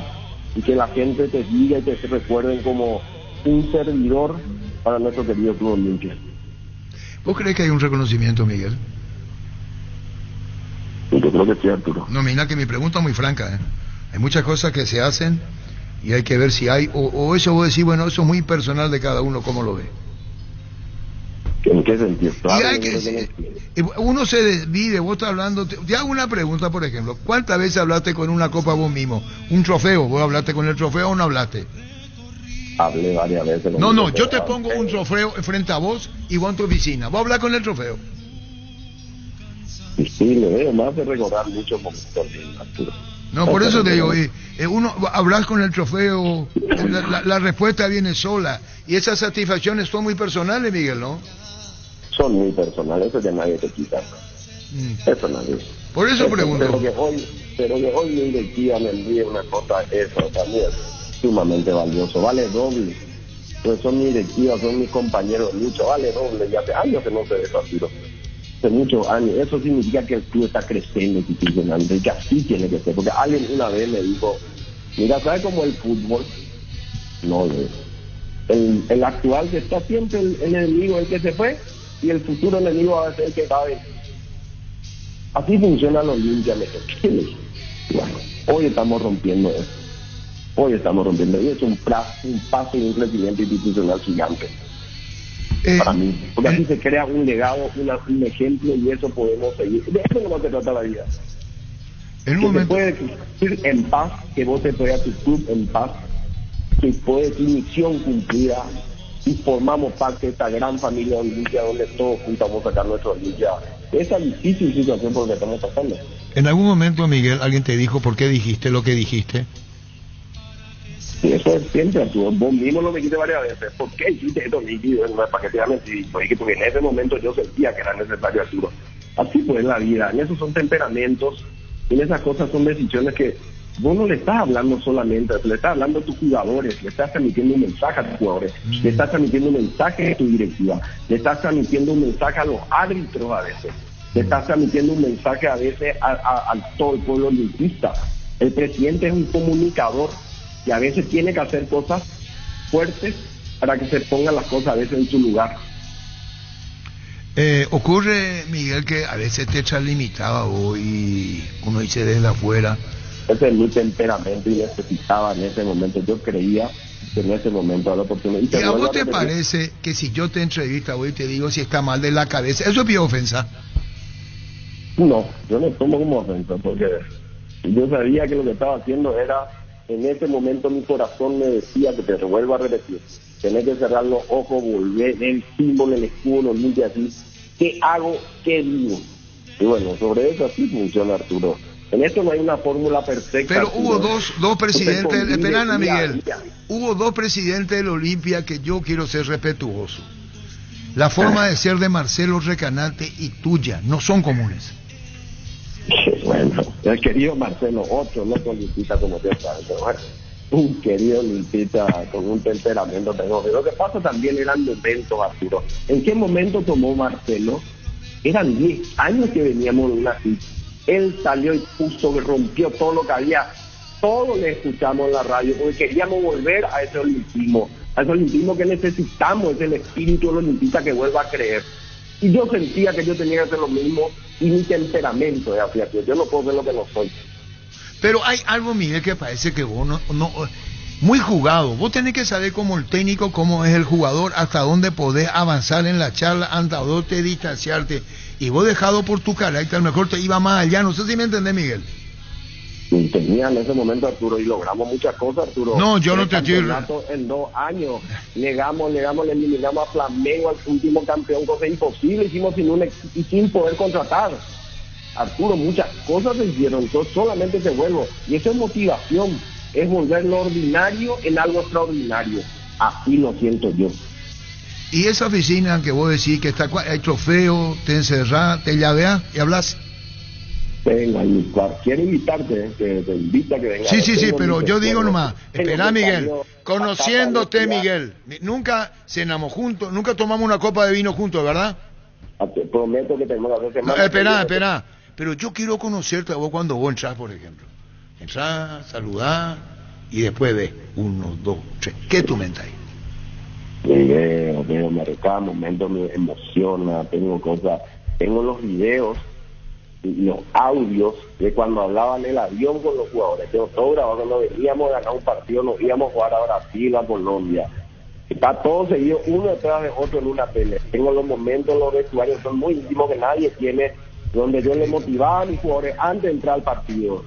y que la gente te diga y te recuerden como un servidor para nuestro querido Club Olimpia? ¿Vos crees que hay un reconocimiento, Miguel? Yo creo que sí, Arturo. No, mira que mi pregunta es muy franca, ¿eh? Hay muchas cosas que se hacen y hay que ver si hay, o eso vos decís, bueno, eso es muy personal de cada uno, ¿cómo lo ve? ¿En qué sentido? Claro, uno se divide, vos estás hablando, te hago una pregunta, por ejemplo, ¿cuántas veces hablaste con una copa vos mismo? Un trofeo, ¿vos hablaste con el trofeo o no hablaste? Hablé varias veces. No, yo te pongo un trofeo frente a vos y vos en tu oficina, ¿vos hablás con el trofeo? Sí, le veo más de recordar muchos momentos, Arturo. No, por eso te digo, uno hablas con el trofeo, la respuesta viene sola, y esas satisfacciones son muy personales, Miguel, ¿no? Son muy personales, eso que nadie te quita. Eso nadie. Por eso pregunto. Pero que hoy mi directiva me envíe una cosa, eso también es sumamente valioso, vale doble. Pues son mi directiva, son mis compañeros de lucha, vale doble, ya hace años que no se ve eso, Arturo. Hace muchos años. Eso significa que el club está creciendo institucionalmente, y que así tiene que ser, porque alguien una vez me dijo, mira, ¿sabes cómo el fútbol? No, el actual que está siempre, el enemigo, el que se fue, y el futuro enemigo va a ser el que va a venir. Así funciona los Olimpia. Bueno, hoy estamos rompiendo eso. Y es un paso y un crecimiento institucional gigante. Para mí, porque así se crea un legado, un ejemplo, y eso podemos seguir. De eso no se trata la vida. Que se puede ir en paz, que vos te puedas a tu club en paz, que puede tu misión cumplida, y formamos parte de esta gran familia de Olimpia, donde todos juntos vamos a sacar nuestra Olimpia. Esa difícil situación por la que estamos pasando. ¿En algún momento, Miguel, alguien te dijo por qué dijiste lo que dijiste? Y eso es siempre, Arturo. Vos mismo lo me dijiste varias veces. ¿Por qué hiciste esto, Miki? ¿Para qué te iba a mentir? Porque en ese momento yo sentía que era necesario, Arturo. Así fue la vida. En esos son temperamentos, en esas cosas son decisiones que vos no le estás hablando solamente, le estás hablando a tus jugadores, le estás transmitiendo un mensaje a tus jugadores, le estás transmitiendo un mensaje a tu directiva, le estás transmitiendo un mensaje a los árbitros a veces, le estás transmitiendo un mensaje a veces a todo el pueblo olimpista. El presidente es un comunicador y a veces tiene que hacer cosas fuertes para que se pongan las cosas a veces en su lugar. Ocurre, Miguel, que a veces te echas limitado hoy, uno dice desde afuera. Ese es mi temperamento y necesitaba en ese momento. Yo creía que en ese momento la oportunidad. ¿Y a vos te parece que si yo te entrevisto hoy y te digo si está mal de la cabeza, eso es pie ofensa? No, yo no tomo como ofensa, porque yo sabía que lo que estaba haciendo era, en ese momento mi corazón me decía que te vuelvo a repetir, tenés que cerrar los ojos, volver, el símbolo, el escudo, limpia así. ¿Qué hago? ¿Qué digo? Y bueno, sobre eso así funciona, Arturo. En esto no hay una fórmula perfecta. Pero hubo dos presidentes, esperan a Miguel, día. Hubo dos presidentes del Olimpia que yo quiero ser respetuoso. La forma de ser de Marcelo Recanate y tuya no son comunes. Bueno, el querido Marcelo, otro loco limpita como te sabes, pero bueno, un querido limpita con un temperamento tengo. Lo que pasa también eran momentos, Arturo. ¿En qué momento tomó Marcelo? Eran 10 años que veníamos de una crisis. Él salió y puso, que rompió todo lo que había. Todos le escuchamos en la radio porque queríamos volver a ese olimpismo que necesitamos, es el espíritu del olimpista que vuelva a creer. Y yo sentía que yo tenía que hacer lo mismo y mi temperamento es así, yo no puedo ser lo que no soy. Pero hay algo, Miguel, que parece que vos no muy jugado. Vos tenés que saber como el técnico, cómo es el jugador, hasta dónde podés avanzar en la charla, hasta dónde distanciarte. Y vos dejado por tu carácter, a lo mejor te iba más allá. No sé si me entendés, Miguel. Y tenía en ese momento, Arturo, y logramos muchas cosas, Arturo. No, yo no te estoy... En 2 años, le eliminamos a Flamengo, al último campeón, cosa imposible, hicimos sin poder contratar. Arturo, muchas cosas se hicieron, entonces solamente se vuelvo. Y eso es motivación, es volver lo ordinario en algo extraordinario. Así lo siento yo. Y esa oficina que vos decís que está, hay trofeo, te encerrás, te llaveás y hablas. Venga, quiero invitarte, que te invita a que venga. Sí, pero yo digo nomás, espera, Miguel, conociéndote, Miguel, nunca cenamos juntos, nunca tomamos una copa de vino juntos, ¿verdad? Te prometo que tenemos que hacer más. Espera, pero yo quiero conocerte a vos cuando vos entras, por ejemplo. Entrás, saludás y después ves 1, 2, 3. ¿Qué es tu mente ahí? Veo, cada momento me emociona, tengo cosas, tengo los videos y los audios de cuando hablaban en el avión con los jugadores. Tengo todo grabado cuando veníamos a ganar un partido, nos íbamos a jugar a Brasil, a Colombia. Está todo seguido, uno detrás de otro en una tele. Tengo los momentos, los vestuarios son muy íntimos que nadie tiene, donde yo le motivaba a mis jugadores antes de entrar al partido,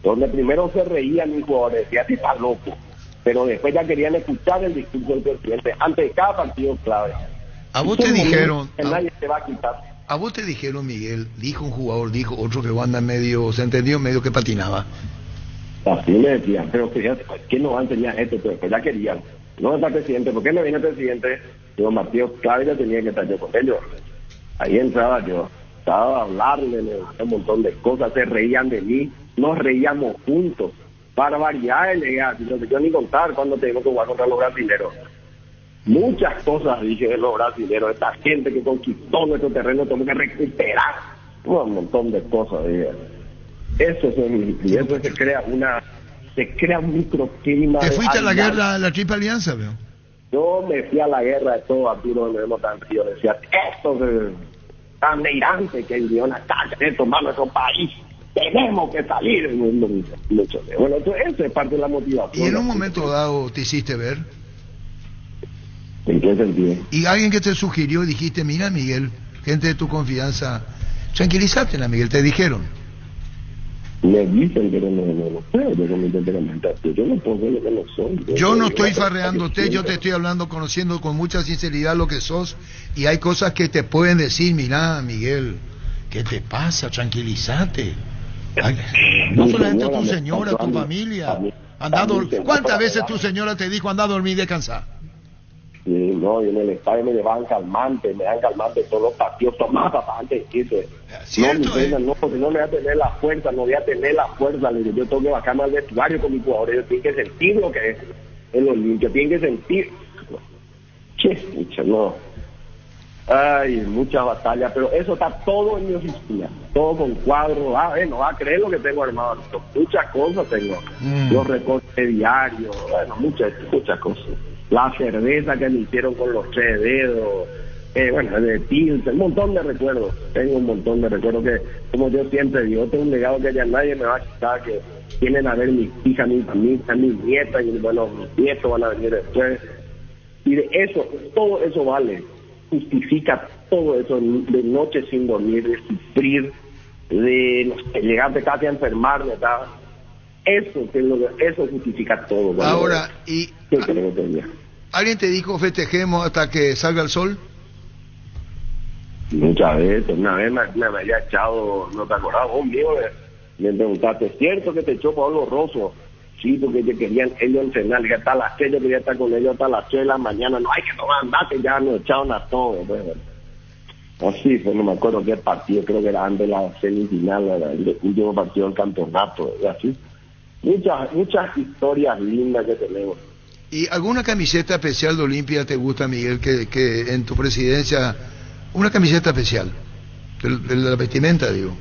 donde primero se reían mis jugadores, decían, "Te estás loco", pero después ya querían escuchar el discurso del presidente antes de cada partido clave. A vos te dijeron, nadie te va a quitar. A vos te dijeron, Miguel, dijo un jugador, dijo otro que vos andas medio, se entendió, medio que patinaba. Así me decían, pero fíjate, ¿qué nos va a enseñar esto? Pues ya querían. No está el presidente, ¿por qué no viene el presidente? Digo, Martío, clave ya tenía que estar yo con ellos. Ahí entraba yo, estaba a hablarle un montón de cosas, se reían de mí, nos reíamos juntos. Barbaridades, yo ni contar cuando tenemos que jugar contra los brasileros. Muchas cosas dije de los brasileros, esta gente que conquistó nuestro terreno, tenemos que recuperar un montón de cosas. Dije. Eso se crea un microclima. ¿Te fuiste a la guerra, a la Triple Alianza, veo? Yo me fui a la guerra de todo, Arturo, donde vemos tan río, decía, estos tan deirantes que vinieron acá, que tomar nuestro país. Tenemos que salir. Bueno, entonces eso es parte de la motivación. ¿Y en un momento dado te hiciste ver? ¿En qué sentido? Y alguien que te sugirió, dijiste, mira, Miguel, gente de tu confianza, tranquilízate, Miguel, te dijeron. Me dicen que no puedo con mi temperamento. Yo no puedo ser lo que no soy. Yo no estoy farreándote, yo te estoy hablando, conociendo con mucha sinceridad lo que sos, y hay cosas que te pueden decir, mira, Miguel, ¿qué te pasa? Tranquilízate. No solamente tu señora, tu familia. ¿Cuántas veces tu señora te dijo anda a dormir y descansar? Sí, no, y en el estadio me dan calmante todos los partidos, tomás papá antes de irse. ¿Cierto? No, porque no me voy a tener la fuerza, le digo, yo tengo que bajarme al vestuario con mis jugadores, yo tengo que sentir lo que es el Olimpia, tienen que sentir. Che, escucha, no. Ay, muchas batallas, pero eso está todo en mi oficina, todo con cuadros. No va a creer lo que tengo armado. Muchas cosas tengo. Los recortes diarios, bueno, muchas cosas. La cerveza que me hicieron con los 3 dedos, de Pilsen, un montón de recuerdos. Tengo un montón de recuerdos que, como yo siempre digo, tengo un legado que ya nadie me va a quitar, que tienen a ver mis hijas, mis familias, mis nietas, y bueno, mis nietos van a venir después. Y de eso, todo eso vale. Justifica todo eso de noche sin dormir, de sufrir, de llegarte casi a enfermarme, ¿sabes? Eso justifica todo. Bueno, ahora, ¿alguien te dijo festejemos hasta que salga el sol? Muchas veces. Una vez me había echado, no te acordás vos mío, me preguntaste, ¿es cierto que te echó Pablo Rosso? Sí, porque querían ellos entrenar, que hasta las 6 yo quería estar con ellos hasta las 3 de la mañana, no hay que tomar mate, ya nos echaron a todos. Así fue, no me acuerdo qué partido, creo que era antes de la semifinal, el último partido del campeonato, así. Muchas historias lindas que tenemos. ¿Y alguna camiseta especial de Olimpia te gusta, Miguel, que en tu presidencia, una camiseta especial, de la vestimenta, digo?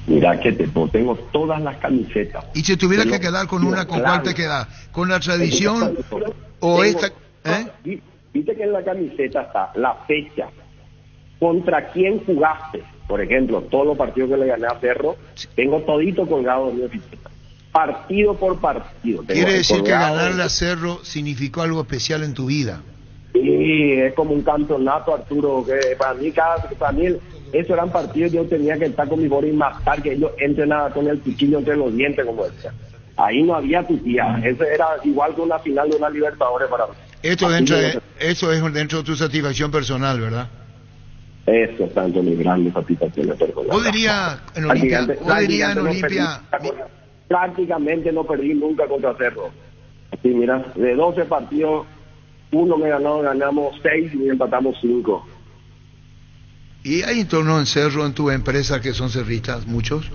Mira que tengo todas las camisetas. ¿Y si tuviera que quedar con una, con cuál te queda? ¿Con la tradición o esta? Viste que en la camiseta está la fecha, contra quién jugaste. Por ejemplo, todos los partidos que le gané a Cerro, tengo todito colgado en mi oficina. Partido por partido. Quiere decir que ganarle a Cerro significó algo especial en tu vida. Sí, es como un campeonato, Arturo, que para mí esos eran partidos, yo tenía que estar con mi body y matar, que ellos entren con el cuchillo entre los dientes, como decía. Ahí no había tutía, eso era igual que una final de una Libertadores para mí. Eso es dentro de tu satisfacción personal, ¿verdad? Eso es tanto mi grande satisfacción personal. ¿Vos dirías en Olimpia? Prácticamente no perdí nunca contra Cerro. Así, mira, de 12 partidos, uno me ganó, ganamos 6 y empatamos 5. ¿Y hay en torno en Cerro, en tu empresa, que son cerristas, muchos?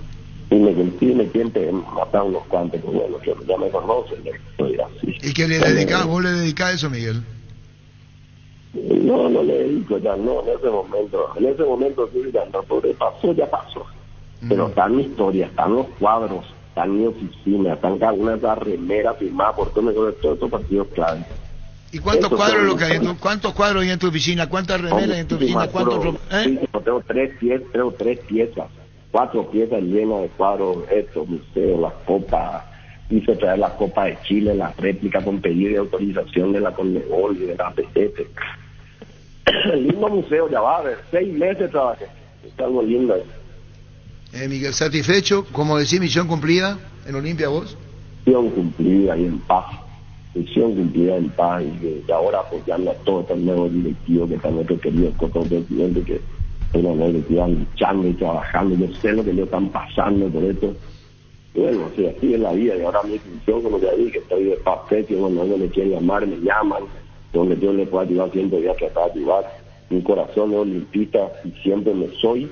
Sí, me siempre mataron unos cuantos, pues bueno, que ya me conocen, estoy así. ¿Y qué vos le dedicás a eso, Miguel? No le dedico ya, no, en ese momento sí, ya no, porque ya pasó. Pero está en mi historia, están los cuadros, está en mi oficina, están cada una de esas remeras firmadas por todos estos partidos claves. ¿Y cuántos cuadros cuántos cuadros hay en tu oficina? ¿Cuántas remeras hay en tu oficina? Sí, tengo 3 piezas, 4 piezas llenas de cuadros, museos, las copas, hice traer las copas de Chile, las réplicas con pedido de autorización de la Conmebol y de la PCT. El lindo museo, ya va a ver, 6 meses trabajé, está algo lindo ahí. Miguel, ¿satisfecho? Como decís, misión cumplida en Olimpia, vos. Misión cumplida y en paz. Misión cumplida en paz y ahora apoyando a todos estos nuevos directivos que están nuestros queridos presidentes que van luchando y trabajando. Yo sé lo que ellos están pasando por esto. Y bueno, sí, así es la vida. Y ahora mi función, como ya dije, estoy de papel, que bueno, no me quieren llamar, me llaman, donde yo les puedo ayudar, siempre voy a tratar de ayudar. Mi corazón es olimpista y siempre me soy.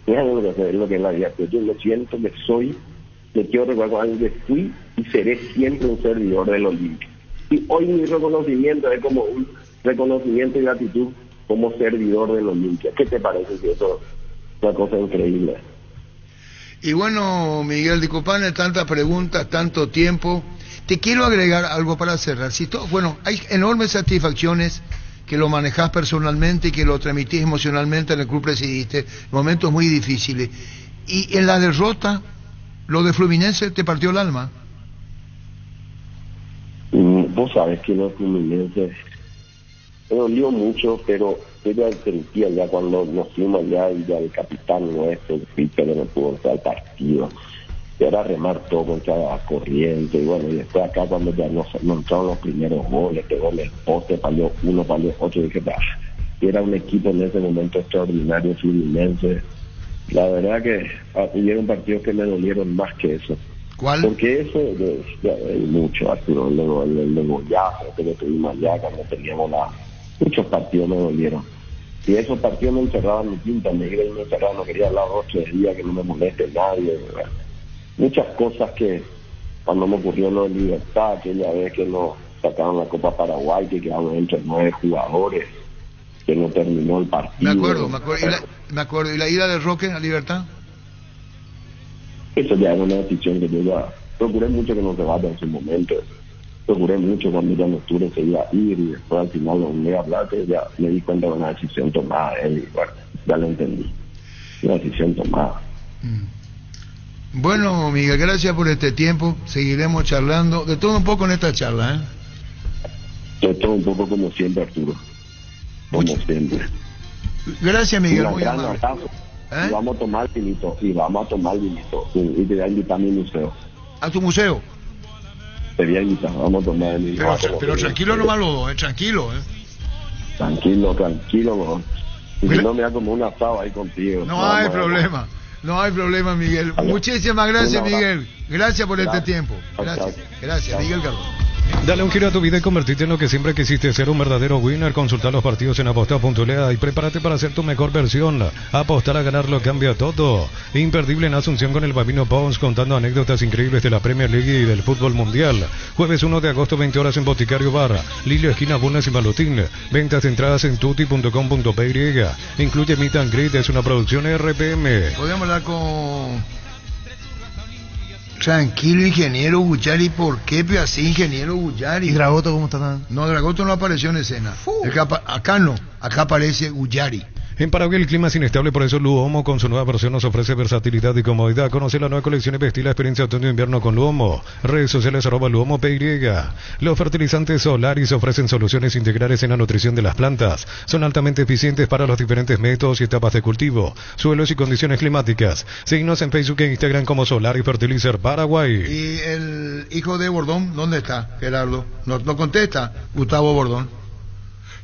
Es lo que es la vida, pero yo me siento que soy. Me quiero recordar que fui y seré siempre un servidor del Olimpia. Y hoy mi reconocimiento es como un reconocimiento y gratitud como servidor del Olimpia. ¿Qué te parece? Que eso es una cosa increíble. Y bueno, Miguel, disculpame tantas preguntas, tanto tiempo. Te quiero agregar algo para cerrar. Hay enormes satisfacciones que lo manejás personalmente y que lo transmitís emocionalmente en el club presidiste, momentos muy difíciles. Y en la derrota, lo de Fluminense te partió el alma. Vos sabés que los Fluminense me dolió mucho, pero yo ya sentía ya cuando nos fuimos allá y ya el capitán nuestro, que no pudo entrar al partido, y era remar todo contra la corriente, y bueno, y después acá cuando ya nos entraron los primeros goles, pegó el poste, falló 1, falló 8, dije, era un equipo en ese momento extraordinario, Fluminense. La verdad que hubieron partidos que me dolieron más que eso. ¿Cuál? Porque eso es mucho, Arturo, el gollazo que tuvimos allá cuando teníamos muchos partidos me dolieron. Y esos partidos me encerraban mi quinta, me iba y me encerraban, no quería hablar 8 días, que no me moleste nadie, ¿verdad? Muchas cosas que cuando me ocurrió lo de Libertad, aquella vez que nos sacaron la Copa Paraguay, que quedamos entre 9 jugadores, que no terminó el partido. Me acuerdo. ¿Y la ida de Roque a Libertad? Eso ya era una decisión que yo ya procuré mucho que no se vaya en su momento. Procuré mucho cuando ya no tuve se iba a ir y después al final no me iba a hablar, que ya me di cuenta de una decisión tomada él y bueno, ya lo entendí. Una decisión tomada. Bueno, Miguel, gracias por este tiempo. Seguiremos charlando de todo un poco en esta charla, ¿eh? De todo un poco como siempre, Arturo. Como siempre. Gracias, Miguel. Una muy gran amable. abrazo. Y vamos a tomar vinito. Y te voy a invitar a mi museo. ¿A tu museo? Te voy a invitar, vamos a tomar mi Pero tranquilo nomás los dos, tranquilo, Tranquilo, ¿no? Y si no me da como un asado ahí contigo. No hay problema, Miguel. Muchísimas gracias, Miguel. Gracias por este tiempo. Gracias, Miguel Cardona. Dale un giro a tu vida y convertirte en lo que siempre quisiste ser, un verdadero winner. Consulta los partidos en apostar.lea y prepárate para ser tu mejor versión. Apostar a ganar lo cambia todo. Imperdible en Asunción con el Babino Pons, contando anécdotas increíbles de la Premier League y del fútbol mundial. Jueves 1 de agosto, 20 horas en Boticario Bar, Lilio esquina Bulnes y Malutín. Ventas de entradas en tuti.com.py. Incluye Meet and Greet, es una producción RPM. Podemos hablar con... Tranquilo, ingeniero Guyari. ¿Por qué así, ingeniero Guyari? ¿Y Dragoto cómo está? No, Dragoto no apareció en escena. Acá no, acá aparece Guyari. En Paraguay el clima es inestable, por eso Luomo con su nueva versión nos ofrece versatilidad y comodidad. Conoce la nueva colección y vestir la experiencia otoño-invierno con Luomo. Redes sociales @LuomoPY. Los fertilizantes Solaris ofrecen soluciones integrales en la nutrición de las plantas. Son altamente eficientes para los diferentes métodos y etapas de cultivo, suelos y condiciones climáticas. Síguenos en Facebook e Instagram como Solaris Fertilizer Paraguay. ¿Y el hijo de Bordón dónde está, Gerardo? No contesta, Gustavo Bordón.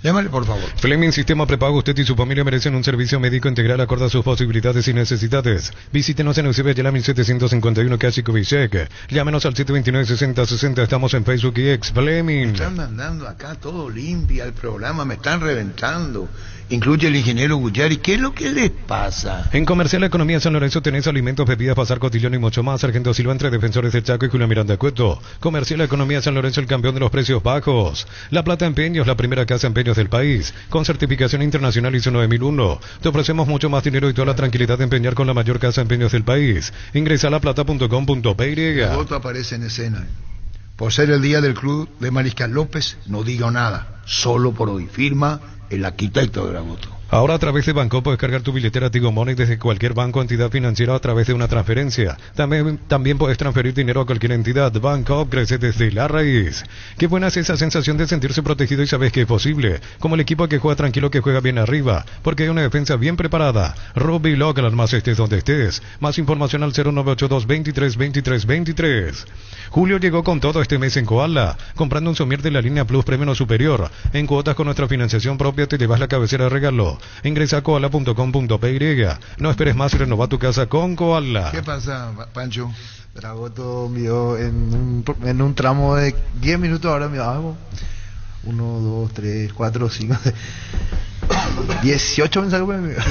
Llámale, por favor. Fleming Sistema Prepago. Usted y su familia merecen un servicio médico integral acorde a sus posibilidades y necesidades. Visítenos en Eusebio Ayala 1751 Calle Kubitschek. Llámenos al 729-6060. Estamos en Facebook y X. Fleming. Me están mandando acá todo limpia el programa, me están reventando. Incluye el ingeniero Guyari. ¿Qué es lo que les pasa? En Comercial Economía San Lorenzo tenés alimentos, bebidas, pasar cotillón y mucho más. Sargento Silva entre Defensores del Chaco y Julio Miranda Cueto. Comercial Economía San Lorenzo, el campeón de los precios bajos. La Plata Empeños, la primera casa empeños del país, con certificación internacional ISO 9001. Te ofrecemos mucho más dinero y toda la tranquilidad de empeñar con la mayor casa empeños del país. Ingresa a laplata.com.py. La foto aparece en escena. Por ser el día del club de Mariscal López, no digo nada. Solo por hoy. Firma el arquitecto de Dragoto. Ahora a través de Banco puedes cargar tu billetera Tigo Money desde cualquier banco o entidad financiera a través de una transferencia. También puedes transferir dinero a cualquier entidad. Banco crece desde la raíz. Qué buena es esa sensación de sentirse protegido y sabes que es posible. Como el equipo que juega tranquilo, que juega bien arriba, porque hay una defensa bien preparada. Rugby Local, más estés donde estés. Más información al 0982 23 23 23. Julio llegó con todo este mes en Koala, comprando un somier de la línea Plus Premium o Superior. En cuotas con nuestra financiación propia te llevas la cabecera de regalo. Ingresa a koala.com.py. No esperes más y renova tu casa con Koala. ¿Qué pasa, Pancho? Dragoto envió en un tramo de 10 minutos, ahora me hago 1, 2, 3, 4, 5, 18 mensajes.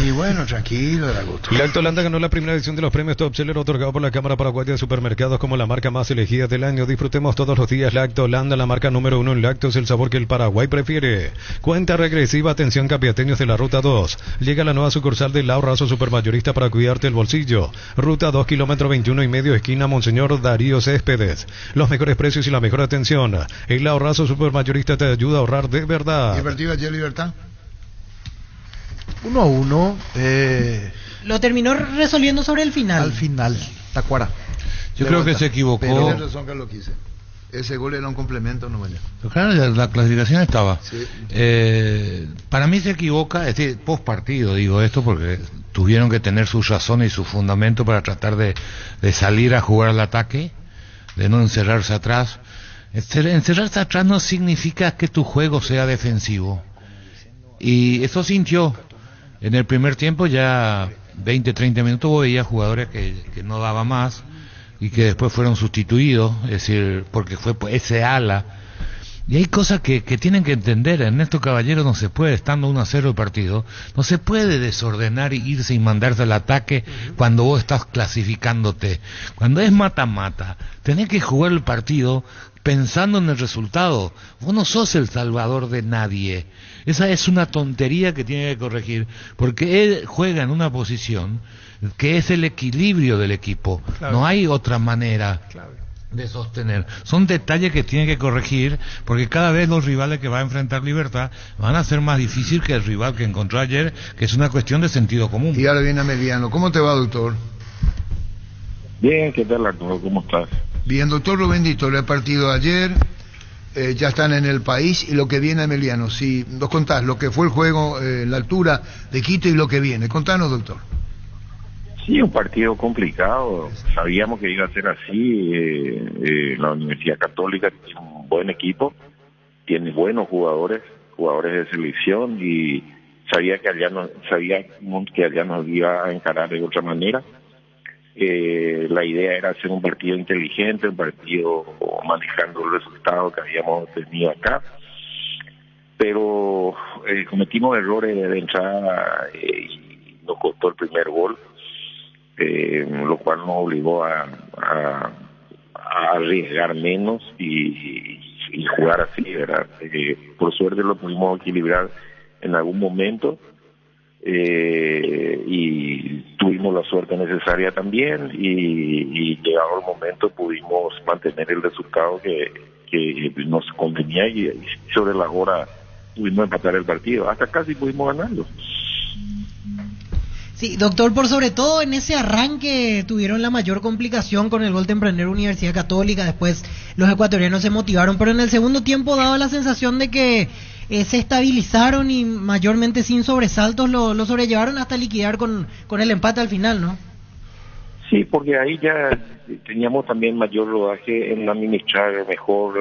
Y bueno, tranquilo, Dragoto. Lactolanda ganó la primera edición de los premios Top Seller otorgados por la Cámara Paraguaya de Supermercados como la marca más elegida del año. Disfrutemos todos los días Lactolanda, la marca número 1 en lácteos, el sabor que el Paraguay prefiere. Cuenta regresiva, atención capiateños de la Ruta 2. Llega la nueva sucursal del Laurazo Supermayorista para cuidarte el bolsillo. Ruta 2, kilómetro 21,5, esquina Monseñor Darío Céspedes. Los mejores precios y la mejor atención. El Laurazo Supermayorista te ayuda a ahorrar de verdad. ¿Qué partido ayer, Libertad? 1-1. Lo terminó resolviendo sobre el final. Al final, Tacuara. Yo creo que se equivocó. Tiene razón que lo quise. Ese gol era un complemento, no vaya. Claro, la clasificación estaba. Sí. Para mí se equivoca, es decir, post partido digo esto porque tuvieron que tener su razón y su fundamento para tratar de salir a jugar al ataque, de no encerrarse atrás. Encerrarse atrás no significa que tu juego sea defensivo. Y eso sintió. En el primer tiempo ya 20, 30 minutos vos veías jugadores que no daba más y que después fueron sustituidos, es decir, porque fue ese ala. Y hay cosas que tienen que entender. Ernesto Caballero no se puede, estando 1-0 el partido, no se puede desordenar y irse y mandarse al ataque cuando vos estás clasificándote. Cuando es mata-mata, tenés que jugar el partido pensando en el resultado. Vos no sos el salvador de nadie. Esa es una tontería que tiene que corregir, porque él juega en una posición que es el equilibrio del equipo. Claro. No hay otra manera. Claro. De sostener. Son detalles que tiene que corregir, porque cada vez los rivales que va a enfrentar Libertad van a ser más difícil que el rival que encontró ayer, que es una cuestión de sentido común. Y ahora viene Ameliano. ¿Cómo te va, doctor? Bien, ¿qué tal, Arturo? ¿Cómo estás? Bien, doctor Rubén Dito, el partido de ayer, ya están en el país, y lo que viene, Ameliano. Si nos contás lo que fue el juego, la altura de Quito y lo que viene. Contanos, doctor. Sí, un partido complicado. Sabíamos que iba a ser así. La Universidad Católica tiene un buen equipo, tiene buenos jugadores de selección, y sabíamos que allá nos iba a encarar de otra manera. La idea era hacer un partido inteligente, un partido manejando el resultado que habíamos tenido acá. Pero cometimos errores de entrada y nos costó el primer gol. Lo cual nos obligó a arriesgar menos y jugar así, ¿verdad? Por suerte lo pudimos equilibrar en algún momento, y tuvimos la suerte necesaria también, y llegado el momento pudimos mantener el resultado que nos convenía, y sobre la hora pudimos empatar el partido, hasta casi pudimos ganarlo. Sí, doctor, por sobre todo en ese arranque tuvieron la mayor complicación con el gol tempranero Universidad Católica. Después los ecuatorianos se motivaron, pero en el segundo tiempo daba la sensación de que se estabilizaron y mayormente sin sobresaltos lo sobrellevaron hasta liquidar con el empate al final, ¿no? Sí, porque ahí ya teníamos también mayor rodaje en administrar mejor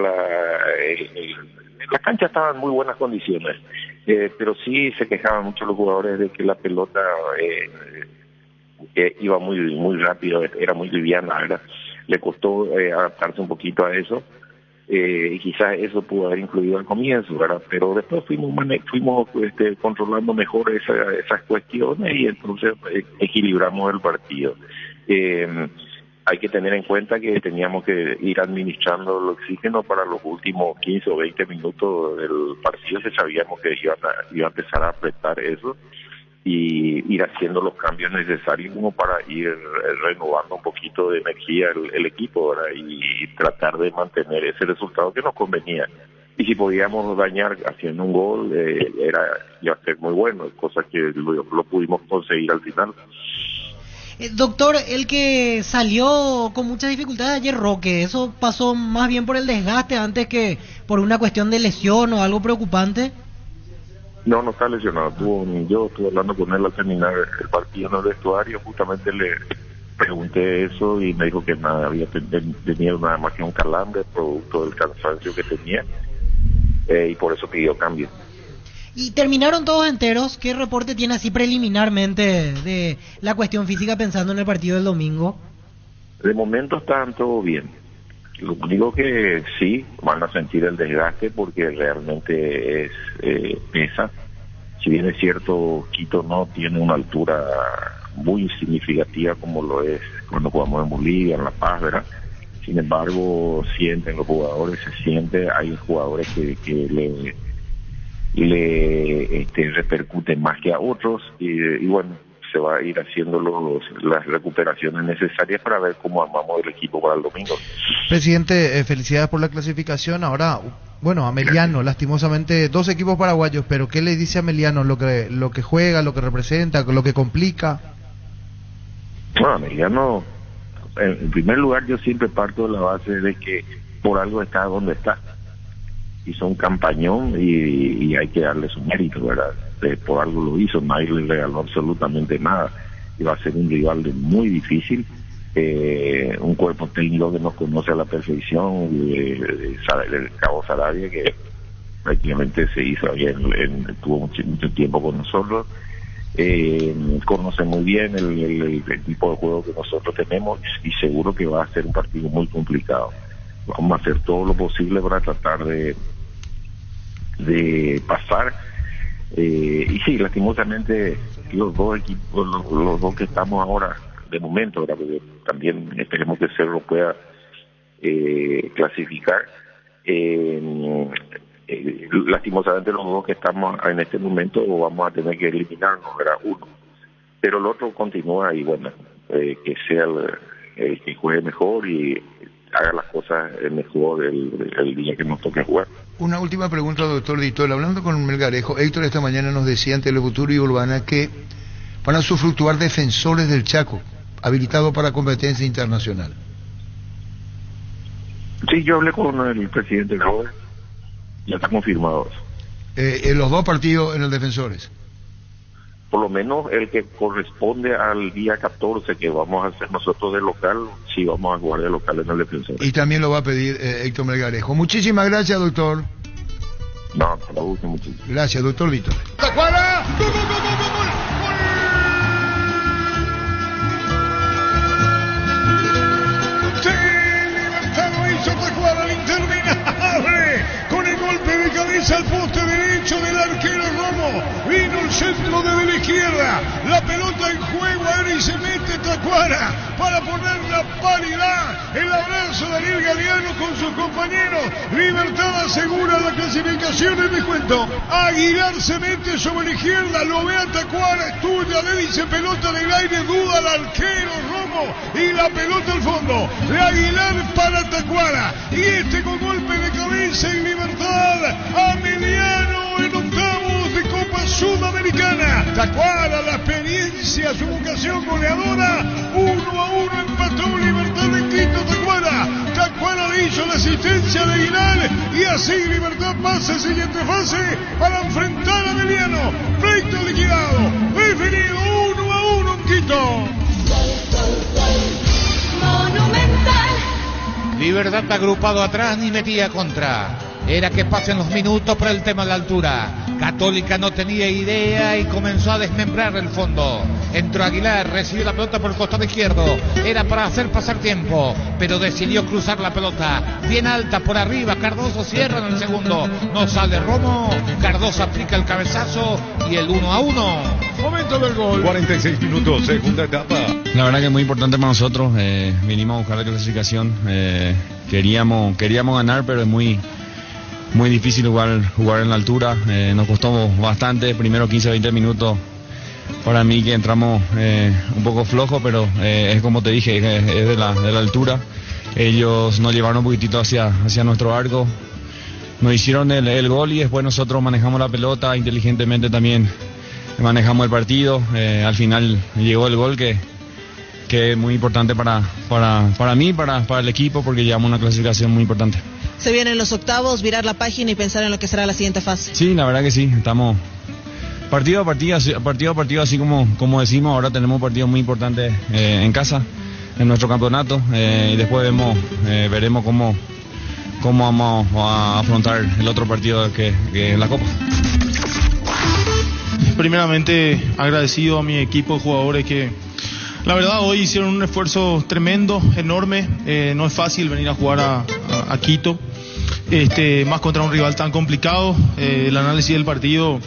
la cancha estaba en muy buenas condiciones, pero sí se quejaban mucho los jugadores de que la pelota iba muy rápido, era muy liviana, ¿verdad? Le costó adaptarse un poquito a eso, y quizás eso pudo haber influido al comienzo, ¿verdad? Pero después fuimos controlando mejor esas cuestiones, y entonces equilibramos el partido. Hay que tener en cuenta que teníamos que ir administrando el oxígeno para los últimos 15 o 20 minutos del partido, que sabíamos que iba a empezar a apretar eso, y ir haciendo los cambios necesarios como para ir renovando un poquito de energía el equipo, ¿verdad? Y tratar de mantener ese resultado que nos convenía. Y si podíamos dañar haciendo un gol, iba a ser muy bueno, cosa que lo pudimos conseguir al final. Doctor, el que salió con muchas dificultades ayer, Roque, ¿eso pasó más bien por el desgaste antes que por una cuestión de lesión o algo preocupante? No está lesionado. Yo estuve hablando con él al terminar el partido en el vestuario, justamente le pregunté eso y me dijo que nada, había tenido nada más que un calambre producto del cansancio que tenía, y por eso pidió cambio. Y terminaron todos enteros. ¿Qué reporte tiene así preliminarmente de la cuestión física pensando en el partido del domingo? De momento están todo bien. Lo único que sí van a sentir el desgaste porque realmente pesa. Si bien es cierto, Quito no tiene una altura muy significativa como lo es cuando jugamos en Bolivia, en La Paz, ¿verdad? Sin embargo, sienten los jugadores, hay jugadores que le repercuten más que a otros, y bueno, se va a ir haciendo las recuperaciones necesarias para ver cómo armamos el equipo para el domingo. Presidente, felicidades por la clasificación. Ahora, bueno, Ameliano, lastimosamente 2 equipos paraguayos, pero ¿qué le dice a Ameliano lo que juega, lo que representa, lo que complica? Bueno, Ameliano, en primer lugar, yo siempre parto de la base de que por algo está donde está. Hizo un campañón y hay que darle su mérito, ¿verdad? Por algo lo hizo, nadie le regaló absolutamente nada. Iba a ser un rival muy difícil, un cuerpo técnico que nos conoce a la perfección, el Cabo Sarabia, que prácticamente se hizo ahí, tuvo mucho tiempo con nosotros, conoce muy bien el tipo de juego que nosotros tenemos y seguro que va a ser un partido muy complicado. Vamos a hacer todo lo posible para tratar de pasar. Y sí, lastimosamente los dos equipos, los dos que estamos ahora de momento, ¿verdad? Porque también esperemos que Cerro pueda clasificar. Lastimosamente los dos que estamos en este momento vamos a tener que eliminarnos, ¿verdad? Uno, pero el otro continúa y bueno, que sea el que juegue mejor y haga las cosas mejor el día que nos toque jugar. Una última pregunta, doctor Ditol. Hablando con Melgarejo, Héctor esta mañana nos decía ante Telefuturo y Urbana que van a usufructuar defensores del Chaco, habilitados para competencia internacional. Sí, yo hablé con el presidente del Joven, ya está confirmado eso. En los dos partidos en el Defensores. Por lo menos el que corresponde al día 14 que vamos a hacer nosotros de local, sí vamos a jugar de local en el Defensor. Y también lo va a pedir Héctor Melgarejo. Muchísimas gracias, doctor. No, te lo gusto muchísimo. Gracias, doctor Víctor. ¡Tacuara! ¡Gol, gol, gol, gol, gol! Tacuara, el interminable, con el golpe de cabeza al poste derecho del arquero Romo, vino el centro desde la izquierda, la pelota en juego ahora y se mete Tacuara para poner la paridad, el abrazo de Ariel Galeano con sus compañeros, Libertad asegura la clasificación en descuento, Aguilar se mete sobre la izquierda, lo ve a Tacuara, es tuya, le dice pelota en el aire, duda al arquero Romo y la pelota al fondo, de Aguilar para Tacuara, y este con golpe de cabeza en Libertad, Emiliano en octavos de Copa Sudamericana. Tacuara, la experiencia, su vocación goleadora, 1-1 empató Libertad en Quito. Tacuara le hizo la asistencia de Aguilar y así Libertad pasa a siguiente fase para enfrentar a Emiliano. Pleito liquidado, definido 1-1 en Quito. Monumental. Libertad está agrupado atrás ni metía contra. Era que pasen los minutos por el tema de la altura. Católica no tenía idea y comenzó a desmembrar el fondo. Entró Aguilar, recibió la pelota por el costado izquierdo. Era para hacer pasar tiempo, pero decidió cruzar la pelota. Bien alta por arriba, Cardoso cierra en el segundo. No sale Romo, Cardoso aplica el cabezazo y el 1-1. Momento del gol. 46 minutos, segunda etapa. La verdad que es muy importante para nosotros. Vinimos a buscar la clasificación. Queríamos ganar, pero es muy difícil jugar en la altura. Nos costó bastante, primero 15-20 minutos. Para mí que entramos un poco flojo, pero es como te dije, es de la altura. Ellos nos llevaron un poquitito hacia nuestro arco. Nos hicieron el gol y después nosotros manejamos la pelota inteligentemente también. Manejamos el partido. Al final llegó el gol que es muy importante para mí, para el equipo, porque llevamos una clasificación muy importante. Se vienen los octavos, virar la página y pensar en lo que será la siguiente fase. Sí, la verdad que sí, estamos partido a partido, así como decimos. Ahora tenemos partidos muy importantes en casa, en nuestro campeonato, y después veremos cómo vamos a afrontar el otro partido que es la Copa. Primeramente agradecido a mi equipo de jugadores que la verdad hoy hicieron un esfuerzo tremendo, enorme. No es fácil venir a jugar a Quito, más contra un rival tan complicado. El análisis del partido,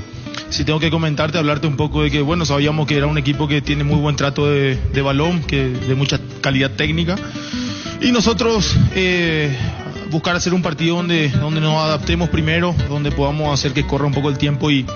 si tengo que comentarte, hablarte un poco de que, bueno, sabíamos que era un equipo que tiene muy buen trato de balón, de mucha calidad técnica, y nosotros buscar hacer un partido donde nos adaptemos primero, donde podamos hacer que corra un poco el tiempo y